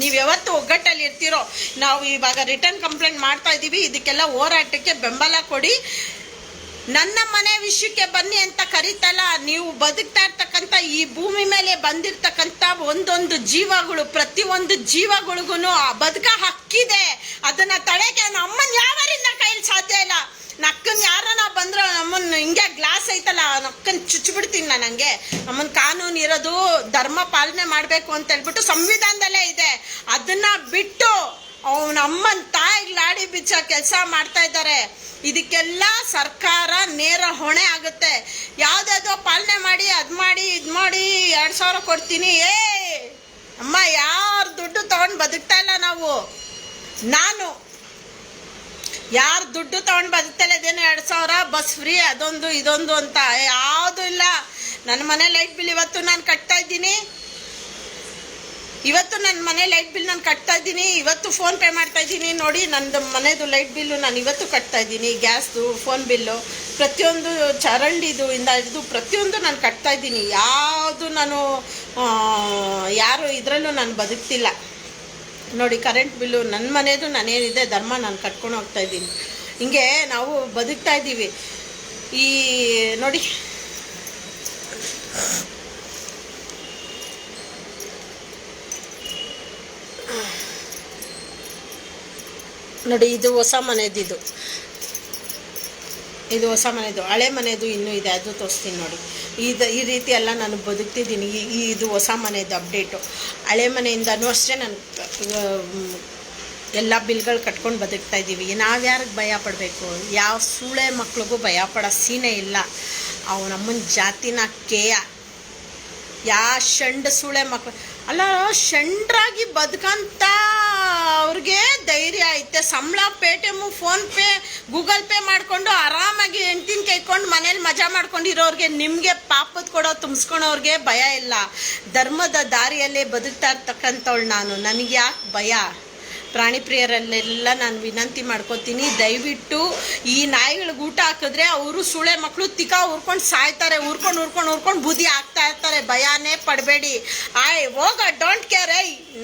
ನೀವು ಯಾವತ್ತು ಒಗ್ಗಟ್ಟಲ್ಲಿ ಇರ್ತೀರೋ. ನಾವು ಇವಾಗ ರಿಟರ್ನ್ ಕಂಪ್ಲೇಂಟ್ ಮಾಡ್ತಾ ಇದ್ದೀವಿ. ಇದಕ್ಕೆಲ್ಲ ಹೋರಾಟಕ್ಕೆ ಬೆಂಬಲ ಕೊಡಿ. ನನ್ನ ಮನೆ ವಿಷಯಕ್ಕೆ ಬನ್ನಿ ಅಂತ ಕರೀತಲ್ಲ. ನೀವು ಬದುಕ್ತಾ ಇರ್ತಕ್ಕಂಥ ಈ ಭೂಮಿ ಮೇಲೆ ಬಂದಿರ್ತಕ್ಕಂಥ ಒಂದೊಂದು ಜೀವಗಳು, ಪ್ರತಿಯೊಂದು ಜೀವಗಳಿಗೂ ಬದುಕ ಹಕ್ಕಿದೆ. ಅದನ್ನ ತಡೆಗೆ ನಮ್ಮನ್ನ ಯಾವರಿಂದ ಕೈಲಿ ಸಾಧ್ಯ ಇಲ್ಲ. ನಕ್ಕನ್ ಯಾರನ್ನ ಬಂದ್ರೆ ನಮ್ಮನ್ನ ಹಿಂಗೆ ಗ್ಲಾಸ್ ಐತಲ್ಲ, ನಕ್ಕನ್ ಚುಚ್ಚಿಬಿಡ್ತೀನಿ ನಾನು. ಹಂಗೆ ನಮ್ಮನ್ನ ಕಾನೂನು ಇರೋದು ಧರ್ಮ ಪಾಲನೆ ಮಾಡಬೇಕು ಅಂತ ಹೇಳ್ಬಿಟ್ಟು ಸಂವಿಧಾನದಲ್ಲೇ ಇದೆ. ಅದನ್ನ ಬಿಟ್ಟು ಅವನಮ್ಮನ ತಾಯಿಗೆ ಲಾಡಿ ಬಿಚ್ಚ ಕೆಲಸ ಮಾಡ್ತಾ ಇದ್ದಾರೆ. ಇದಕ್ಕೆಲ್ಲ ಸರ್ಕಾರ ನೇರ ಹೊಣೆ ಆಗುತ್ತೆ. ಯಾವುದಾದ್ರೂ ಪಾಲನೆ ಮಾಡಿ, ಅದು ಮಾಡಿ, ಇದು ಮಾಡಿ 2000 ಕೊಡ್ತೀನಿ. ಅಮ್ಮ, ಯಾರು ದುಡ್ಡು ತಗೊಂಡು ಬದುಕ್ತಾ ಇಲ್ಲ ನಾವು. ನಾನು ಯಾರು ದುಡ್ಡು ತಗೊಂಡು ಬದುಕ್ತಲ್ಲ, ಇದೇನು 2000 ಬಸ್ ಫ್ರೀ, ಅದೊಂದು ಇದೊಂದು ಅಂತ ಯಾವುದೂ ಇಲ್ಲ. ನನ್ನ ಮನೆ ಲೈಟ್ ಬಿಲ್ ಇವತ್ತು ನಾನು ಕಟ್ತಾ ಇದ್ದೀನಿ. ಇವತ್ತು ಫೋನ್ ಪೇ ಮಾಡ್ತಾ ಇದ್ದೀನಿ ನೋಡಿ. ನಂದು ಮನೆದು ಲೈಟ್ ಬಿಲ್ಲು ನಾನು ಇವತ್ತು ಕಟ್ತಾ ಇದ್ದೀನಿ. ಗ್ಯಾಸ್ದು, ಫೋನ್ ಬಿಲ್ಲು, ಪ್ರತಿಯೊಂದು ಚರಂಡಿದು ಇಂದ ಇದು ಪ್ರತಿಯೊಂದು ನಾನು ಕಟ್ತಾ ಇದ್ದೀನಿ. ಯಾವುದು ನಾನು ಯಾರು ಇದರಲ್ಲೂ ನಾನು ಬದುಕ್ತಿಲ್ಲ ನೋಡಿ. ಕರೆಂಟ್ ಬಿಲ್ಲು ನನ್ನ ಮನೆಯದು ನಾನೇನಿದೆ ಧರ್ಮ ನಾನು ಕಟ್ಕೊಂಡು ಹೋಗ್ತಾ ಇದ್ದೀನಿ. ಹಿಂಗೆ ನಾವು ಬದುಕ್ತಾ ಇದ್ದೀವಿ. ಈ ನೋಡಿ, ಇದು ಹೊಸ ಮನೆದು. ಇದು ಹೊಸ ಮನೆದು. ಹಳೆ ಮನೆದು ಇನ್ನೂ ಇದೆ, ಅದು ತೋರಿಸ್ತೀನಿ ನೋಡಿ. ಈ ರೀತಿ ಎಲ್ಲ ನಾನು ಬದುಕ್ತಿದ್ದೀನಿ. ಇದು ಹೊಸ ಮನೆದು ಅಪ್ಡೇಟು. ಹಳೆ ಮನೆಯಿಂದನೂ ಅಷ್ಟೇ ನಾನು ಎಲ್ಲ ಬಿಲ್ಗಳು ಕಟ್ಕೊಂಡು ಬದುಕ್ತಾ ಇದ್ದೀವಿ. ನಾವು ಯಾರಿಗೆ ಭಯ ಪಡಬೇಕು? ಯಾವ ಸೂಳೆ ಮಕ್ಳಿಗೂ ಭಯ ಪಡೋ ಸೀನೆ ಇಲ್ಲ. ಅವನಮ್ಮನ ಜಾತಿನ ಕೇಯ. ಯಾವ ಷಂಡ ಸೂಳೆ ಮಕ್ಳು ಅಲ್ಲ, ಷಂಡ್ರಾಗಿ ಬದುಕಂತ ಅವ್ರಿಗೆ ಧೈರ್ಯ ಐತೆ. ಸಂಬಳ, ಪೇಟಿಎಮ್ಮು, ಫೋನ್ಪೇ, ಗೂಗಲ್ ಪೇ ಮಾಡಿಕೊಂಡು ಆರಾಮಾಗಿ ಹೆಂಡ್ತಿನ ಕೈಕೊಂಡು ಮನೇಲಿ ಮಜಾ ಮಾಡ್ಕೊಂಡಿರೋರಿಗೆ, ನಿಮಗೆ ಪಾಪದ ಕೊಡೋ ತುಂಬಿಸ್ಕೊಳೋರಿಗೆ ಭಯ ಇಲ್ಲ. ಧರ್ಮದ ದಾರಿಯಲ್ಲೇ ಬದುಕ್ತಾ ಇರ್ತಕ್ಕಂಥವಳು ನಾನು. ನನಗೆ ಯಾಕೆ ಭಯ? ಪ್ರಾಣಿ ಪ್ರಿಯರಲ್ಲೆಲ್ಲ ನಾನು ವಿನಂತಿ ಮಾಡ್ಕೋತೀನಿ, ದಯವಿಟ್ಟು ಈ ನಾಯಿಗಳಿಗೆ ಊಟ ಹಾಕಿದ್ರೆ ಅವರು ಸುಳೆ ಮಕ್ಕಳು ತಿಕ್ಕ ಉರ್ಕೊಂಡು ಸಾಯ್ತಾರೆ, ಉರ್ಕೊಂಡು ಬುದ್ಧಿ ಆಗ್ತಾ ಇರ್ತಾರೆ. ಭಯನೇ ಪಡಬೇಡಿ. ಹೋಗ, ಡೋಂಟ್ ಕೇರ್,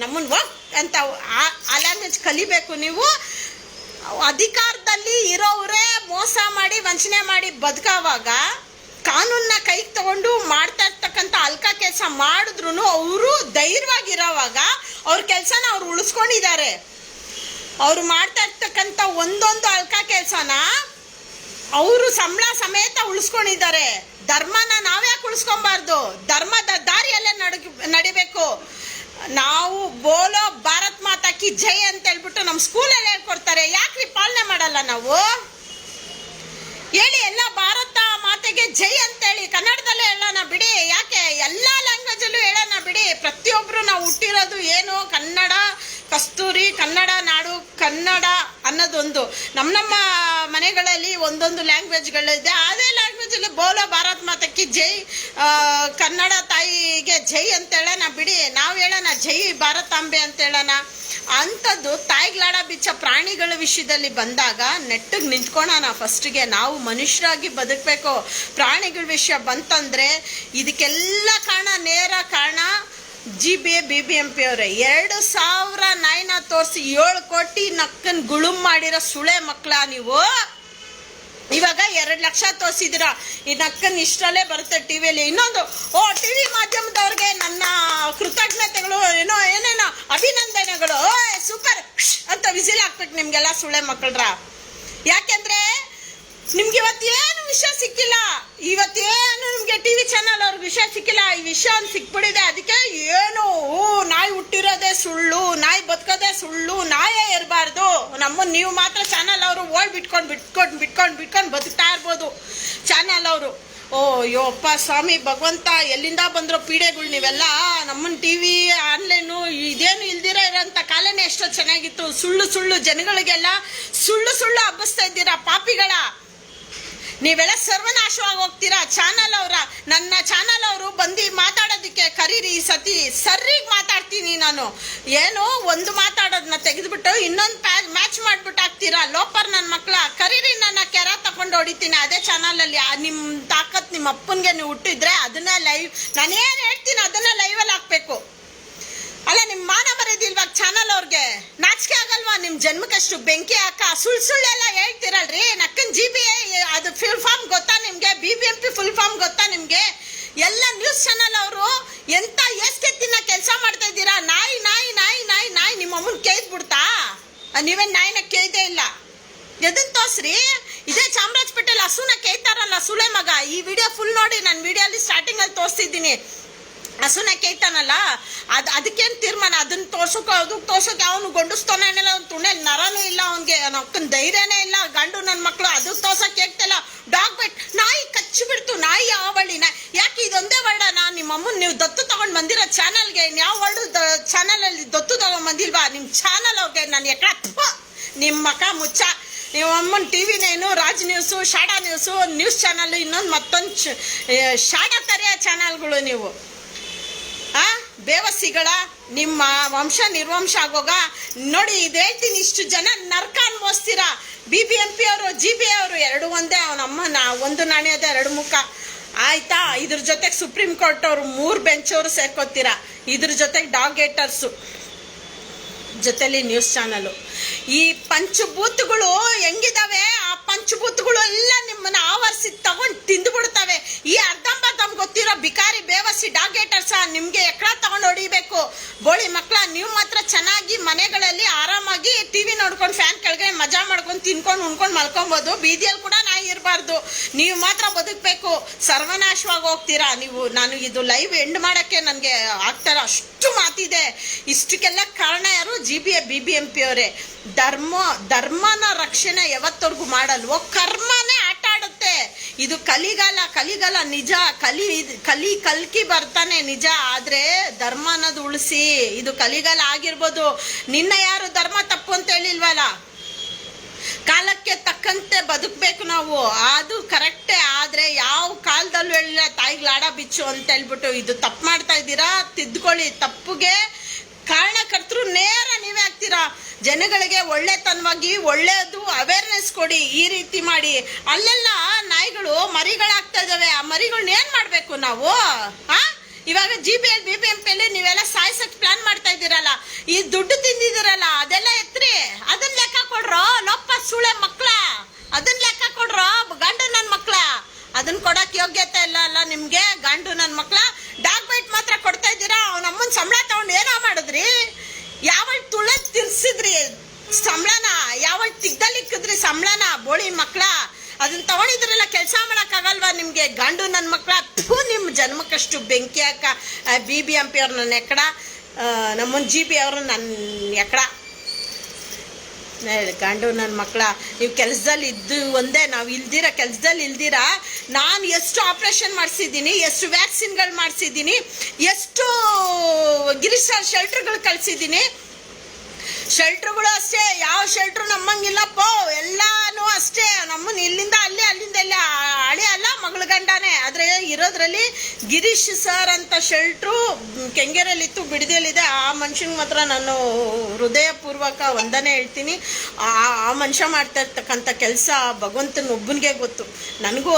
ನಮ್ಮನ್ನು ಹೋಗ್ ಅಂತ ಆ ಲ್ಯಾಂಗ್ವೇಜ್ ಕಲಿಬೇಕು. ನೀವು ಅಧಿಕಾರದಲ್ಲಿ ಇರೋವರೇ ಮೋಸ ಮಾಡಿ ವಂಚನೆ ಮಾಡಿ ಬದುಕೋವಾಗ ಕಾನೂನನ್ನ ಕೈಗೆ ತಗೊಂಡು ಮಾಡ್ತಾ ಇರ್ತಕ್ಕಂಥ ಅಲ್ಕ ಕೆಲಸ ಮಾಡಿದ್ರು ಅವರು ಧೈರ್ಯವಾಗಿರೋವಾಗ ಅವ್ರ ಕೆಲಸನ ಅವ್ರು ಉಳಿಸ್ಕೊಂಡಿದ್ದಾರೆ. ಅವ್ರು ಮಾಡ್ತಾ ಇರ್ತಕ್ಕಂಥ ಒಂದೊಂದು ಅಲ್ಕ ಕೆಲಸನ ಅವರು ಸಂಬಳ ಸಮೇತ ಉಳಿಸ್ಕೊಂಡಿದ್ದಾರೆ. ಧರ್ಮನ ನಾವ್ಯಾಕೆ ಉಳಿಸ್ಕೊಬಾರ್ದು? ಧರ್ಮದ ದಾರಿಯಲ್ಲೇ ನಡಿಬೇಕು. ನಾವು ಬೋಲೋ ಭಾರತ್ ಮಾತಾ ಕಿ ಜೈ ಅಂತ ಹೇಳ್ಬಿಟ್ಟು ನಮ್ಮ ಸ್ಕೂಲಲ್ಲಿ ಹೇಳ್ಕೊಡ್ತಾರೆ. ಯಾಕ್ರಿ ಪಾಲನೆ ಮಾಡಲ್ಲ ನಾವು? ಹೇಳಿ, ಎಲ್ಲ ಭಾರತ ಮಾತೆಗೆ ಜೈ ಅಂತ ಹೇಳಿ ಕನ್ನಡದಲ್ಲೇ ಹೇಳೋಣ ಬಿಡಿ. ಯಾಕೆ ಎಲ್ಲ ಲ್ಯಾಂಗ್ವೇಜಲ್ಲೂ ಹೇಳೋಣ ಬಿಡಿ. ಪ್ರತಿಯೊಬ್ಬರು ನಾವು ಹುಟ್ಟಿರೋದು ಏನು ಕನ್ನಡ, ಕಸ್ತೂರಿ ಕನ್ನಡ ನಾಡು, ಕನ್ನಡ ಅನ್ನೋದೊಂದು ನಮ್ಮ ಮನೆಗಳಲ್ಲಿ ಒಂದೊಂದು ಲ್ಯಾಂಗ್ವೇಜ್ಗಳಿದೆ. ಅದೇ ಲ್ಯಾಂಗ್ವೇಜಲ್ಲಿ ಬೋಲೋ ಭಾರತ್ ಮಾತಕ್ಕೆ ಜೈ, ಕನ್ನಡ ತಾಯಿಗೆ ಜೈ ಅಂತ ಹೇಳೋಣ ಬಿಡಿ. ನಾವು ಹೇಳೋಣ ಜೈ ಭಾರತಾಂಬೆ ಅಂತ ಹೇಳೋಣ. ಅಂಥದ್ದು ತಾಯಿಗ್ಲಾಡ ಬಿಚ್ಚ ಪ್ರಾಣಿಗಳ ವಿಷಯದಲ್ಲಿ ಬಂದಾಗ ನೆಟ್ಟಿಗೆ ನಿಂತ್ಕೊಳ್ಳೋಣ. ಫಸ್ಟಿಗೆ ನಾವು ಮನುಷ್ಯರಾಗಿ ಬದುಕಬೇಕು. ಪ್ರಾಣಿಗಳ ವಿಷಯ ಬಂತಂದರೆ ಇದಕ್ಕೆಲ್ಲ ಕಾರಣ, ನೇರ ಕಾರಣ BBMP ಅವರೇ. 2000 ನಾಯಿನ ತೋರಿಸಿ 7 ಕೋಟಿ ನಕ್ಕನ್ ಗುಳುಮ್ ಮಾಡಿರೋ ಸುಳೆ ಮಕ್ಕಳ ನೀವು. ಇವಾಗ 2 ಲಕ್ಷ ತೋರಿಸಿದಿರ, ಈ ನಕ್ಕನ್ ಇಷ್ಟರಲ್ಲೇ ಬರುತ್ತೆ ಟಿವಿಯಲ್ಲಿ. ಇನ್ನೊಂದು ಟಿವಿ ಮಾಧ್ಯಮದವ್ರಿಗೆ ನನ್ನ ಕೃತಜ್ಞತೆಗಳು, ಏನೇನೋ ಅಭಿನಂದನೆಗಳು, ಸೂಪರ್ ಅಂತ ವಿಸಿಲ್ ಹಾಕ್ಬೇಕು ನಿಮ್ಗೆಲ್ಲ ಸುಳೆ ಮಕ್ಕಳ್ರ. ಯಾಕೆಂದ್ರೆ ನಿಮ್ಗೆ ಇವತ್ತೇನು ವಿಷಯ ಸಿಕ್ಕಿಲ್ಲ, ಇವತ್ತೇನು ನಿಮ್ಗೆ ಟಿವಿ ಚಾನಲ್ ಅವ್ರಿಗೆ ವಿಷಯ ಸಿಕ್ಕಿಲ್ಲ. ಈ ವಿಷಯ ಒಂದು ಸಿಕ್ಬಿಡಿದೆ. ಅದಕ್ಕೆ ಏನು ನಾಯಿ ಹುಟ್ಟಿರೋದೇ ಸುಳ್ಳು, ನಾಯಿ ಬದುಕೋದೇ ಸುಳ್ಳು, ನಾಯೇ ಇರಬಾರ್ದು. ನಮ್ಮನ್ನು ನೀವು ಮಾತ್ರ ಚಾನಲ್ ಅವರು ಓಡ್ ಬಿಟ್ಕೊಂಡು ಬದುಕ್ತಾ ಇರ್ಬೋದು ಚಾನಲ್ ಅವರು. ಯೋಪ್ಪ ಸ್ವಾಮಿ ಭಗವಂತ, ಎಲ್ಲಿಂದ ಬಂದಿರೋ ಪೀಡೆಗಳು ನೀವೆಲ್ಲ. ನಮ್ಮನ್ನ ಟಿವಿ ಆನ್ಲೈನು ಇದೇನು ಇಲ್ದಿರ ಇರೋಂಥ ಕಾಲನೇ ಎಷ್ಟೋ ಚೆನ್ನಾಗಿತ್ತು. ಸುಳ್ಳು ಜನಗಳಿಗೆಲ್ಲ ಸುಳ್ಳು ಹಬ್ಬಿಸ್ತಾ ಇದ್ದೀರಾ ಪಾಪಿಗಳ. ನೀವೆಲ್ಲ ಸರ್ವನಾಶವಾಗಿ ಹೋಗ್ತೀರಾ. ಚಾನಲ್ ಅವರ, ನನ್ನ ಚಾನಲ್ ಅವರು ಬಂದು ಮಾತಾಡೋದಕ್ಕೆ ಕರೀರಿ. ಈ ಸತಿ ಸರಿಗೆ ಮಾತಾಡ್ತೀನಿ ನಾನು. ಏನು ಒಂದು ಮಾತಾಡೋದನ್ನ ತೆಗೆದುಬಿಟ್ಟು ಇನ್ನೊಂದು ಮ್ಯಾಚ್ ಮಾಡ್ಬಿಟ್ಟು ಹಾಕ್ತೀರಾ ಲೋಪರ್ ನನ್ನ ಮಕ್ಕಳ. ಕರೀರಿ, ನನ್ನ ಕೆರ ತಗೊಂಡು ಹೊಡಿತೀನಿ ಅದೇ ಚಾನಲಲ್ಲಿ. ನಿಮ್ಮ ತಾಕತ್ ನಿಮ್ಮ ಅಪ್ಪನಿಗೆ ನೀವು ಹುಟ್ಟಿದ್ರೆ ಅದನ್ನ ಲೈವ್, ನಾನೇನು ಹೇಳ್ತೀನಿ ಅದನ್ನ ಲೈವಲ್ಲಿ ಹಾಕ್ಬೇಕು. ಅಲ್ಲ, ನಿಮ್ಮ ಮಾನ ಬರೋದಿಲ್ವಾ ಚಾನಲ್ ಅವ್ರಿಗೆ? ನಾಚಿಕೆ ಆಗಲ್ವಾ ನಿಮ್ಮ ಜನ್ಮಕ್ಕಷ್ಟು? ಬೆಂಕಿ ಹಾಕ ಸುಳ್ಳೆಲ್ಲ ಹೇಳ್ತಿರಲ್ರಿ. ನಕ್ಕನ್ GBA ಅದು ಫುಲ್ ಫಾರ್ಮ್ ಗೊತ್ತಾ ನಿಮ್ಗೆ? BBMP ಫುಲ್ ಫಾರ್ಮ್ ಗೊತ್ತಾ ನಿಮ್ಗೆ? ಎಲ್ಲ ನ್ಯೂಸ್ ಚಾನಲ್ ಅವರು ಎಂತ ಎಷ್ಟೆತ್ತಿನ ಕೆಲಸ ಮಾಡ್ತಾ ಇದ್ದೀರಾ. ನಾಯಿ ನಿಮ್ಮ ಅಮ್ಮನ ಕೇಳ್ಬಿಡ್ತಾ? ನೀವೇನ್ ನಾಯಿನ ಕೇಳ್ದೇ ಇಲ್ಲ. ಎದನ್ ತೋರ್ಸ್ರಿ. ಇದೇ ಚಾಮರಾಜಪೇಟೆಲ್ ಹಸುನ ಕೇಳ್ತಾರಲ್ಲ ಸುಳೆ ಮಗ. ಈ ವಿಡಿಯೋ ಫುಲ್ ನೋಡಿ, ನಾನು ವಿಡಿಯೋಲಿ ಸ್ಟಾರ್ಟಿಂಗ್ ಅಲ್ಲಿ ತೋರಿಸ್ತಿದ್ದೀನಿ. ಹಸುನ ಕೇಳ್ತಾನಲ್ಲ, ಅದಕ್ಕೇನು ತೀರ್ಮಾನ? ಅದನ್ನ ತೋರ್ಸೋಕೆ ಅವನು ಗಂಡಸ್ತಾನೆ ಇಲ್ಲ, ಅವ್ನು ತುಣೆಲ್ ನರನೂ ಇಲ್ಲ, ಅವ್ನಿಗೆ ಅಕ್ಕನ ಧೈರ್ಯನೇ ಇಲ್ಲ. ಗಂಡು ನನ್ನ ಮಕ್ಕಳು ಅದು ತೋರ್ಸೋಕೆ ಹೇಳ್ತಿಲ್ಲ. ಡಾಗ್ ಬೈಟ್, ನಾಯಿ ಕಚ್ಚಿಬಿಡ್ತು, ನಾಯಿ ಆವಳಿನ. ಯಾಕೆ ಇದೊಂದೇ ವರ್ಡನ? ನಿಮ್ಮ ಅಮ್ಮನ ನೀವು ದತ್ತು ತಗೊಂಡು ಬಂದಿರೋ ಚಾನಲ್ಗೆ ಯಾವ ವರ್ಡು ಚಾನಲಲ್ಲಿ ದತ್ತು ತಗೊಂಡ್ ಬಂದಿಲ್ವಾ? ನಿಮ್ಮ ಚಾನಲ್ ಅವ್ರಿಗೆ ನಾನು ನಿಮ್ಮ ಮಕ ಮುಚ್ಚ. ನೀವು ಅಮ್ಮನ ಟಿವಿನೇನು ರಾಜ್ ನ್ಯೂಸು, ಶಾಡಾ ನ್ಯೂಸು, ನ್ಯೂಸ್ ಚಾನಲ್, ಇನ್ನೊಂದು ಮತ್ತೊಂದು ಶಾಡಾ ತರೆಯ ಚಾನಲ್ಗಳು ನೀವು. ಬೇವಸಿಗಳ ನಿಮ್ಮ ವಂಶ ನಿರ್ವಂಶ ಆಗೋಗ ನೋಡಿ. ಇದು ಹೇಳ್ತೀನಿ, ಇಷ್ಟು ಜನ ನರ್ಕ ಅನ್ಭವಿಸ್ತೀರಾ. BBMP ಅವರು GBA ಅವರು ಎರಡು ಒಂದೇ. ಅವನಮ್ಮ ಒಂದು ನಾಣ್ಯದ 2 ಮುಖ ಆಯ್ತಾ? ಇದ್ರ ಜೊತೆಗೆ ಸುಪ್ರೀಂ ಕೋರ್ಟ್ ಅವರು 3 ಬೆಂಚ್ ಅವರು ಸೇರ್ಕೋತೀರಾ. ಇದ್ರ ಜೊತೆಗೆ ಡಾಗ್ ಹೇಟರ್ಸು, ಜೊತೆಲಿ ನ್ಯೂಸ್ ಚಾನಲ್. ಈ ಪಂಚಭೂತಗಳು ಹೆಂಗಿದಾವೆ, ಆ ಪಂಚಭೂತಗಳು ಎಲ್ಲ ನಿಮ್ಮನ್ನ ಆವರಿಸಿ ತಗೊಂಡು ತಿಂದುಬಿಡ್ತವೆ. ಈ ಅರ್ಧಂಬರ್ಧಂ ಗೊತ್ತಿರೋ ಬಿಕಾರಿ ಬೇವಸಿ ಡಾಗ್ ಹೇಟರ್ಸ ನಿಮ್ಗೆ ಎಕ್ರ ತಗೊಂಡು ಹೊಡಿಬೇಕು. ಬೋಳಿ ಮಕ್ಕಳ, ನೀವು ಮಾತ್ರ ಚೆನ್ನಾಗಿ ಮನೆಗಳಲ್ಲಿ ಆರಾಮಾಗಿ ಟಿವಿ ನೋಡ್ಕೊಂಡು ಫ್ಯಾನ್ ಕೆಳಗೆ ಮಜಾ ಮಾಡ್ಕೊಂಡು ತಿನ್ಕೊಂಡು ಉಣ್ಕೊಂಡು ಮಲ್ಕೊಬೋದು. ಬೀದಿಯಲ್ಲಿ ಕೂಡ ನಾಯಿ ಇರಬಾರ್ದು. ನೀವು ಮಾತ್ರ ಬದುಕಬೇಕು. ಸರ್ವನಾಶವಾಗಿ ಹೋಗ್ತೀರಾ ನೀವು. ನಾನು ಇದು ಲೈವ್ ಎಂಡ್ ಮಾಡೋಕ್ಕೆ ನನಗೆ ಆಗ್ತಾರ, ಅಷ್ಟು ಮಾತಿದೆ. ಇಷ್ಟಕ್ಕೆಲ್ಲ ಕಾರಣ ಯಾರು? BBMP ಅವರೇ. ಧರ್ಮನ ರಕ್ಷಣೆ ಯಾವತ್ತವರೆಗೂ ಮಾಡಲ್ವೋ ಕರ್ಮನೇ ಆಟ ಆಡುತ್ತೆ. ಇದು ಕಲಿಗಾಲ ನಿಜ. ಕಲ್ಕಿ ಬರ್ತಾನೆ ನಿಜ. ಆದ್ರೆ ಧರ್ಮ ಅನ್ನೋದು ಉಳಿಸಿ. ಇದು ಕಲಿಗಾಲ ಆಗಿರ್ಬೋದು. ನಿನ್ನ ಯಾರು ಧರ್ಮ ತಪ್ಪು ಅಂತ ಹೇಳಿಲ್ವಲ್ಲ. ಕಾಲಕ್ಕೆ ತಕ್ಕಂತೆ ಬದುಕಬೇಕು ನಾವು, ಅದು ಕರೆಕ್ಟೇ. ಆದ್ರೆ ಯಾವ ಕಾಲದಲ್ಲೂ ಹೇಳಿಲ್ಲ ತಾಯಿಗೆ ಲಾಡ ಬಿಚ್ಚು ಅಂತ ಹೇಳ್ಬಿಟ್ಟು. ಇದು ತಪ್ಪು ಮಾಡ್ತಾ ಇದ್ದೀರಾ, ತಿದ್ದುಕೊಳ್ಳಿ. ತಪ್ಪುಗೆ ಕಾರಣಕರ್ತರು ನೇರ ನೀವೇ ಆಗ್ತೀರಾ. ಜನಗಳಿಗೆ ಒಳ್ಳೆತನವಾಗಿ ಒಳ್ಳೆಯದು ಅವೇರ್ನೆಸ್ ಕೊಡಿ. ಈ ರೀತಿ ಮಾಡಿ ಅಲ್ಲೆಲ್ಲ ನಾಯಿಗಳು ಮರಿಗಳಾಗ್ತಾ ಇದಾವೆ. ಆ ಮರಿಗಳನ್ನ ಏನ್ ಮಾಡ್ಬೇಕು ನಾವು? ಇವಾಗ GBL BBMPಯಲ್ಲಿ ನೀವೆಲ್ಲ ಸಾಯ್ಸಕ್ ಪ್ಲಾನ್ ಮಾಡ್ತಾ ಇದ್ದೀರಲ್ಲ, ಈ ದುಡ್ಡು ತಿಂದಿದ್ದೀರಲ್ಲ, ಅದೆಲ್ಲ ಎತ್ರಿ. ಅದನ್ನ ಲೆಕ್ಕ ಕೊಡ್ರೋ ಲೊಪ್ಪ ಸುಳೆ ಮಕ್ಳ, ಅದನ್ನ ಲೆಕ್ಕ ಕೊಡ್ರೋ ಗಂಡು ನನ್ ಮಕ್ಳ. ಅದನ್ನ ಕೊಡಕ್ ಯೋಗ್ಯತೆ ಇಲ್ಲ ಅಲ್ಲ ನಿಮ್ಗೆ, ಗಂಡು ನನ್ ಮಕ್ಳ. ಡಾಗ್ ಬೈಟ್ ಮಾತ್ರ ಕೊಡ್ತಾ ಇದ್ದೀರಾ. ಅವನಮ್ಮನ್ ಸಂಬಳ ತಗೊಂಡು ಏನೋ ಮಾಡಿದ್ರಿ? ಯಾವಳ ತುಳ ತಿರ್ಸಿದ್ರಿ ಸಂಬಳನ? ಯಾವಳ ತಿಗ್ದಲ್ಲಿಕ್ಕಿದ್ರಿ ಸಂಬಳನ? ಬೋಳಿ ಮಕ್ಳ, ಅದನ್ನ ತಗೊಂಡಿದ್ರಲ್ಲ, ಕೆಲಸ ಮಾಡಕ್ ಆಗಲ್ವಾ ನಿಮ್ಗೆ? ಗಂಡು ನನ್ ಮಕ್ಳ, ನಿಮ್ ಜನ್ಮಕ್ಕಷ್ಟು ಬೆಂಕಿ ಹಾಕ. BBMP ಅವ್ರು ನನ್ನ ಎಕ್ಕಡ, ನಮ್ಮನ್ GB ಅವರು ನನ್ನ ಎಕ್ಕಡ. ಗಂಡು ನನ್ನ ಮಕ್ಕಳ, ನೀವು ಕೆಲಸದಲ್ಲಿ ಇದ್ದು ಒಂದೇ, ನಾವು ಇಲ್ದಿರ ಕೆಲಸದಲ್ಲಿ ಇಲ್ದಿರ. ನಾನು ಎಷ್ಟು ಆಪ್ರೇಷನ್ ಮಾಡಿಸಿದ್ದೀನಿ, ಎಷ್ಟು ವ್ಯಾಕ್ಸಿನ್ಗಳು ಮಾಡಿಸಿದ್ದೀನಿ, ಎಷ್ಟು ಗಿರೀಶ್ ಶೆಲ್ಟರ್ಗಳು ಕಳಿಸಿದ್ದೀನಿ. ಶೆಲ್ಟರ್ಗಳು ಅಷ್ಟೇ, ಯಾವ ಶೆಲ್ಟ್ರು ನಮ್ಮಂಗಿಲ್ಲಪ್ಪ. ಎಲ್ಲಾನು ಅಷ್ಟೇ, ನಮ್ಮನ್ನ ಇಲ್ಲಿಂದ ಅಲ್ಲಿ, ಅಲ್ಲಿಂದ ಎಲ್ಲ ಹಳೆ ಅಲ್ಲ ಮಗಳ ಗಂಡನೇ. ಆದ್ರೆ ಇರೋದ್ರಲ್ಲಿ ಗಿರೀಶ್ ಸರ್ ಅಂತ ಶೆಲ್ಟ್ರು ಕೆಂಗೇರಲ್ಲಿತ್ತು, ಬಿಡದಿಯಲ್ಲಿದೆ. ಆ ಮನುಷ್ಯನಿಗೆ ಮಾತ್ರ ನಾನು ಹೃದಯಪೂರ್ವಕ ವಂದನೆ ಹೇಳ್ತೀನಿ. ಆ ಮನುಷ್ಯ ಮಾಡ್ತಾ ಇರ್ತಕ್ಕಂಥ ಕೆಲಸ ಭಗವಂತನ ಒಬ್ಬನಿಗೆ ಗೊತ್ತು. ನನಗೂ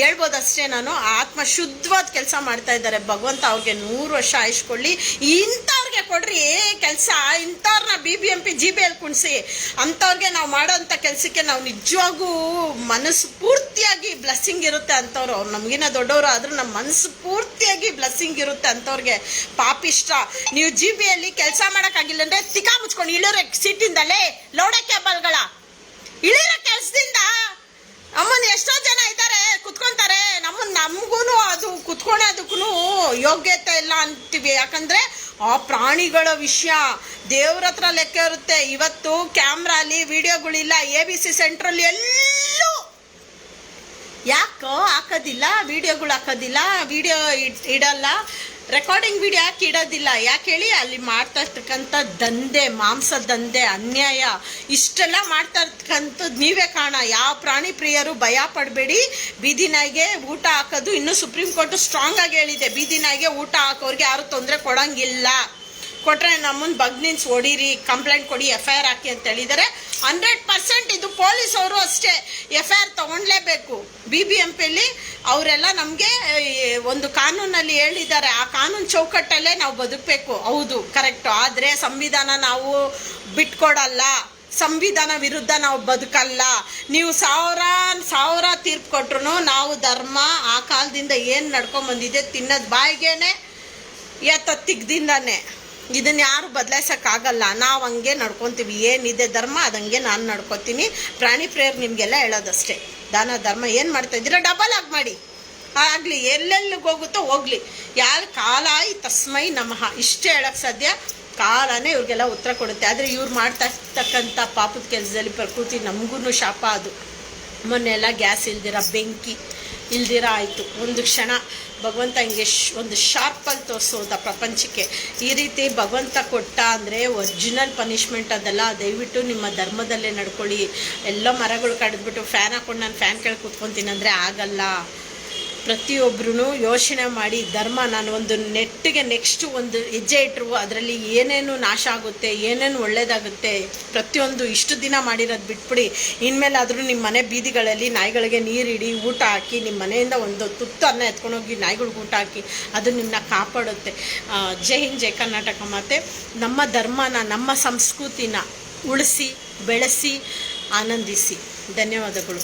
ಹೇಳ್ಬೋದು ಅಷ್ಟೇ. ನಾನು ಆತ್ಮ ಶುದ್ಧವಾದ ಕೆಲಸ ಮಾಡ್ತಾ ಇದ್ದಾರೆ. ಭಗವಂತ ಅವ್ರಿಗೆ 100 ವರ್ಷ ಆಯುಷ್ಕೊಳ್ಳಿ. ಇಂಥವ್ರಿಗೆ ಕೊಡ್ರಿ ಕೆಲಸ. ಇಂಥವ್ರನ್ನ BBMP GBL ಕುಣಿಸಿ. ಅಂಥವ್ರಿಗೆ ನಾವು ಮಾಡೋಂಥ ಕೆಲಸಕ್ಕೆ ನಾವು ನಿಜವಾಗೂ ಮನಸ್ಸು ಪೂರ್ತಿಯಾಗಿ ಬ್ಲೆಸ್ಸಿಂಗ್ ಇರುತ್ತೆ ಅಂಥವ್ರು. ಅವ್ರು ನಮಗಿನ್ನ ದೊಡ್ಡವರು ಆದ್ರೂ ನಮ್ಮ ಮನಸ್ಸು ಪೂರ್ತಿಯಾಗಿ ಬ್ಲೆಸ್ಸಿಂಗ್ ಇರುತ್ತೆ ಅಂಥವ್ರಿಗೆ. ಪಾಪಿಷ್ಟ, ನೀವು GBಯಲ್ಲಿ ಕೆಲಸ ಮಾಡೋಕ್ಕಾಗಿಲ್ಲ ಅಂದ್ರೆ ತಿಕಾ ಮುಚ್ಕೊಂಡು ಇಳಿರೋ ಸೀಟಿಂದಲೇ ಲೌಡ ಕೇಬಲ್ಗಳ ಇಳಿರೋ ಕೆಲಸದಿಂದ. ಅಮ್ಮನ್ ಎಷ್ಟೋ ಜನ ಇದ್ದಾರೆ ಕುತ್ಕೊಂತಾರೆ. ನಮಗೂ ಅದು ಕುತ್ಕೊಳ್ಳೋದಕ್ಕೂ ಯೋಗ್ಯತೆ ಇಲ್ಲ ಅಂತೀವಿ. ಯಾಕಂದ್ರೆ ಆ ಪ್ರಾಣಿಗಳ ವಿಷಯ ದೇವ್ರ ಹತ್ರ ಲೆಕ್ಕ ಇರುತ್ತೆ. ಇವತ್ತು ಕ್ಯಾಮ್ರಾಲಿ ವಿಡಿಯೋಗಳಿಲ್ಲ, ABC ಸೆಂಟ್ರಲ್ಲಿ ಎಲ್ಲೂ ಯಾಕೋ ಹಾಕೋದಿಲ್ಲ, ವಿಡಿಯೋಗಳು ಹಾಕೋದಿಲ್ಲ, ವಿಡಿಯೋ ಇಡಲ್ಲ, ರೆಕಾರ್ಡಿಂಗ್ ವಿಡಿಯೋ ಯಾಕೆ ಇಡೋದಿಲ್ಲ? ಯಾಕೆ ಹೇಳಿ? ಅಲ್ಲಿ ಮಾಡ್ತಾ ಇರ್ತಕ್ಕಂಥ ದಂಧೆ, ಮಾಂಸ ದಂಧೆ, ಅನ್ಯಾಯ, ಇಷ್ಟೆಲ್ಲ ಮಾಡ್ತಾ ಇರ್ತಕ್ಕಂಥದ್ದು ನೀವೇ ಕಾರಣ. ಯಾವ ಪ್ರಾಣಿ ಪ್ರಿಯರು ಭಯ ಪಡಬೇಡಿ. ಬೀದಿ ನಾಯಿಗೆ ಊಟ ಹಾಕೋದು ಇನ್ನೂ ಸುಪ್ರೀಂ ಕೋರ್ಟ್ ಸ್ಟ್ರಾಂಗ್ ಆಗಿ ಹೇಳಿದೆ. ಬೀದಿ ನಾಯಿಗೆ ಊಟ ಹಾಕೋರಿಗೆ ಯಾರು ತೊಂದರೆ ಕೊಡಂಗಿಲ್ಲ. ಕೊಟ್ರೆ ನಮ್ಮನ್ನ ಬಗ್ನಿನ್ಸ್ ಹೊಡೀರಿ, ಕಂಪ್ಲೇಂಟ್ ಕೊಡಿ, FIR ಹಾಕಿ ಅಂತ ಹೇಳಿದ್ದಾರೆ. 100% ಇದು ಪೊಲೀಸ್ ಅವರು ಅಷ್ಟೇ FIR ತಗೊಳ್ಲೇಬೇಕು. BBMPಯಲ್ಲಿ ಅವರೆಲ್ಲ ನಮಗೆ ಒಂದು ಕಾನೂನಲ್ಲಿ ಹೇಳಿದ್ದಾರೆ. ಆ ಕಾನೂನು ಚೌಕಟ್ಟಲ್ಲೇ ನಾವು ಬದುಕಬೇಕು. ಹೌದು, ಕರೆಕ್ಟು. ಆದರೆ ಸಂವಿಧಾನ ನಾವು ಬಿಟ್ಕೊಡಲ್ಲ. ಸಂವಿಧಾನ ವಿರುದ್ಧ ನಾವು ಬದುಕಲ್ಲ. ನೀವು ಸಾವಿರ ತೀರ್ಪು ಕೊಟ್ರು ನಾವು ಧರ್ಮ ಆ ಕಾಲದಿಂದ ಏನು ನಡ್ಕೊಂಬಂದಿದೆ, ತಿನ್ನೋದು ಬಾಯಿಗೇನೆ, ತಿಗ್ದಿಂದಾನೆ. ಇದನ್ನ ಯಾರು ಬದಲಾಯಿಸೋಕ್ಕಾಗಲ್ಲ. ನಾವು ಹಂಗೆ ನಡ್ಕೊತೀವಿ. ಏನಿದೆ ಧರ್ಮ ಅದಂಗೆ ನಾನು ನಡ್ಕೊತೀನಿ. ಪ್ರಾಣಿ ಪ್ರೇಯರ್ ನಿಮಗೆಲ್ಲ ಹೇಳೋದಷ್ಟೇ. ದಾನ ಧರ್ಮ ಏನು ಮಾಡ್ತಾ ಇದ್ದೀರಾ ಡಬಲ್ ಆಗಿ ಮಾಡಿ. ಆಗಲಿ, ಎಲ್ಲೆಲ್ಲಿಗೆ ಹೋಗುತ್ತೋ ಹೋಗ್ಲಿ. ಯಾರು ಕಾಲಾಯಿ ತಸ್ಮೈ ನಮಃ ಇಷ್ಟೇ ಹೇಳಕ್ಕೆ ಸಾಧ್ಯ. ಕಾಲನೇ ಇವ್ರಿಗೆಲ್ಲ ಉತ್ತರ ಕೊಡುತ್ತೆ. ಆದರೆ ಇವ್ರು ಮಾಡ್ತಾ ಇರ್ತಕ್ಕಂಥ ಪಾಪದ ಕೆಲಸದಲ್ಲಿ ಪ್ರಕೃತಿ ನಮಗೂ ಶಾಪ. ಅದು ಮೊನ್ನೆ ಎಲ್ಲ ಗ್ಯಾಸ್ ಇಲ್ದಿರ, ಬೆಂಕಿ ಇಲ್ದಿರ ಆಯಿತು. ಒಂದು ಕ್ಷಣ ಭಗವಂತ ಹಿಂಗೆ ಒಂದು ಶಾರ್ಪಲ್ಲಿ ತೋರಿಸೋದ ಪ್ರಪಂಚಕ್ಕೆ. ಈ ರೀತಿ ಭಗವಂತ ಕೊಟ್ಟ ಅಂದರೆ ಒರಿಜಿನಲ್ ಪನಿಷ್ಮೆಂಟ್ ಅದಲ್ಲ. ದಯವಿಟ್ಟು ನಿಮ್ಮ ಧರ್ಮದಲ್ಲೇ ನಡ್ಕೊಳ್ಳಿ. ಎಲ್ಲ ಮರಗಳು ಕಡಿದ್ಬಿಟ್ಟು ಫ್ಯಾನ್ ಹಾಕೊಂಡು ನಾನು ಫ್ಯಾನ್ ಕೆಳಗೆ ಕೂತ್ಕೊತೀನಿ ಅಂದರೆ ಆಗಲ್ಲ. ಪ್ರತಿಯೊಬ್ಬರೂ ಯೋಚನೆ ಮಾಡಿ ಧರ್ಮ. ನಾನು ಒಂದು ನೆಕ್ಸ್ಟ್ ಒಂದು ಹೆಜ್ಜೆ ಇಟ್ಟರು ಅದರಲ್ಲಿ ಏನೇನು ನಾಶ ಆಗುತ್ತೆ, ಏನೇನು ಒಳ್ಳೇದಾಗುತ್ತೆ, ಪ್ರತಿಯೊಂದು ಇಷ್ಟು ದಿನ ಮಾಡಿರೋದು ಬಿಟ್ಬಿಡಿ. ಇನ್ಮೇಲಾದರೂ ನಿಮ್ಮ ಮನೆ ಬೀದಿಗಳಲ್ಲಿ ನಾಯಿಗಳಿಗೆ ನೀರಿಡಿ, ಊಟ ಹಾಕಿ, ನಿಮ್ಮ ಮನೆಯಿಂದ ಒಂದು ತುತ್ತು ಅನ್ನ ಎತ್ಕೊಂಡೋಗಿ ನಾಯಿಗಳಿಗೆ ಊಟ ಹಾಕಿ. ಅದು ನಿಮ್ಮನ್ನ ಕಾಪಾಡುತ್ತೆ. ಜೈ ಹಿಂದ್, ಜೈ ಕರ್ನಾಟಕ ಮಾತೆ. ನಮ್ಮ ಧರ್ಮನ, ನಮ್ಮ ಸಂಸ್ಕೃತಿನ ಉಳಿಸಿ ಬೆಳೆಸಿ ಆನಂದಿಸಿ. ಧನ್ಯವಾದಗಳು.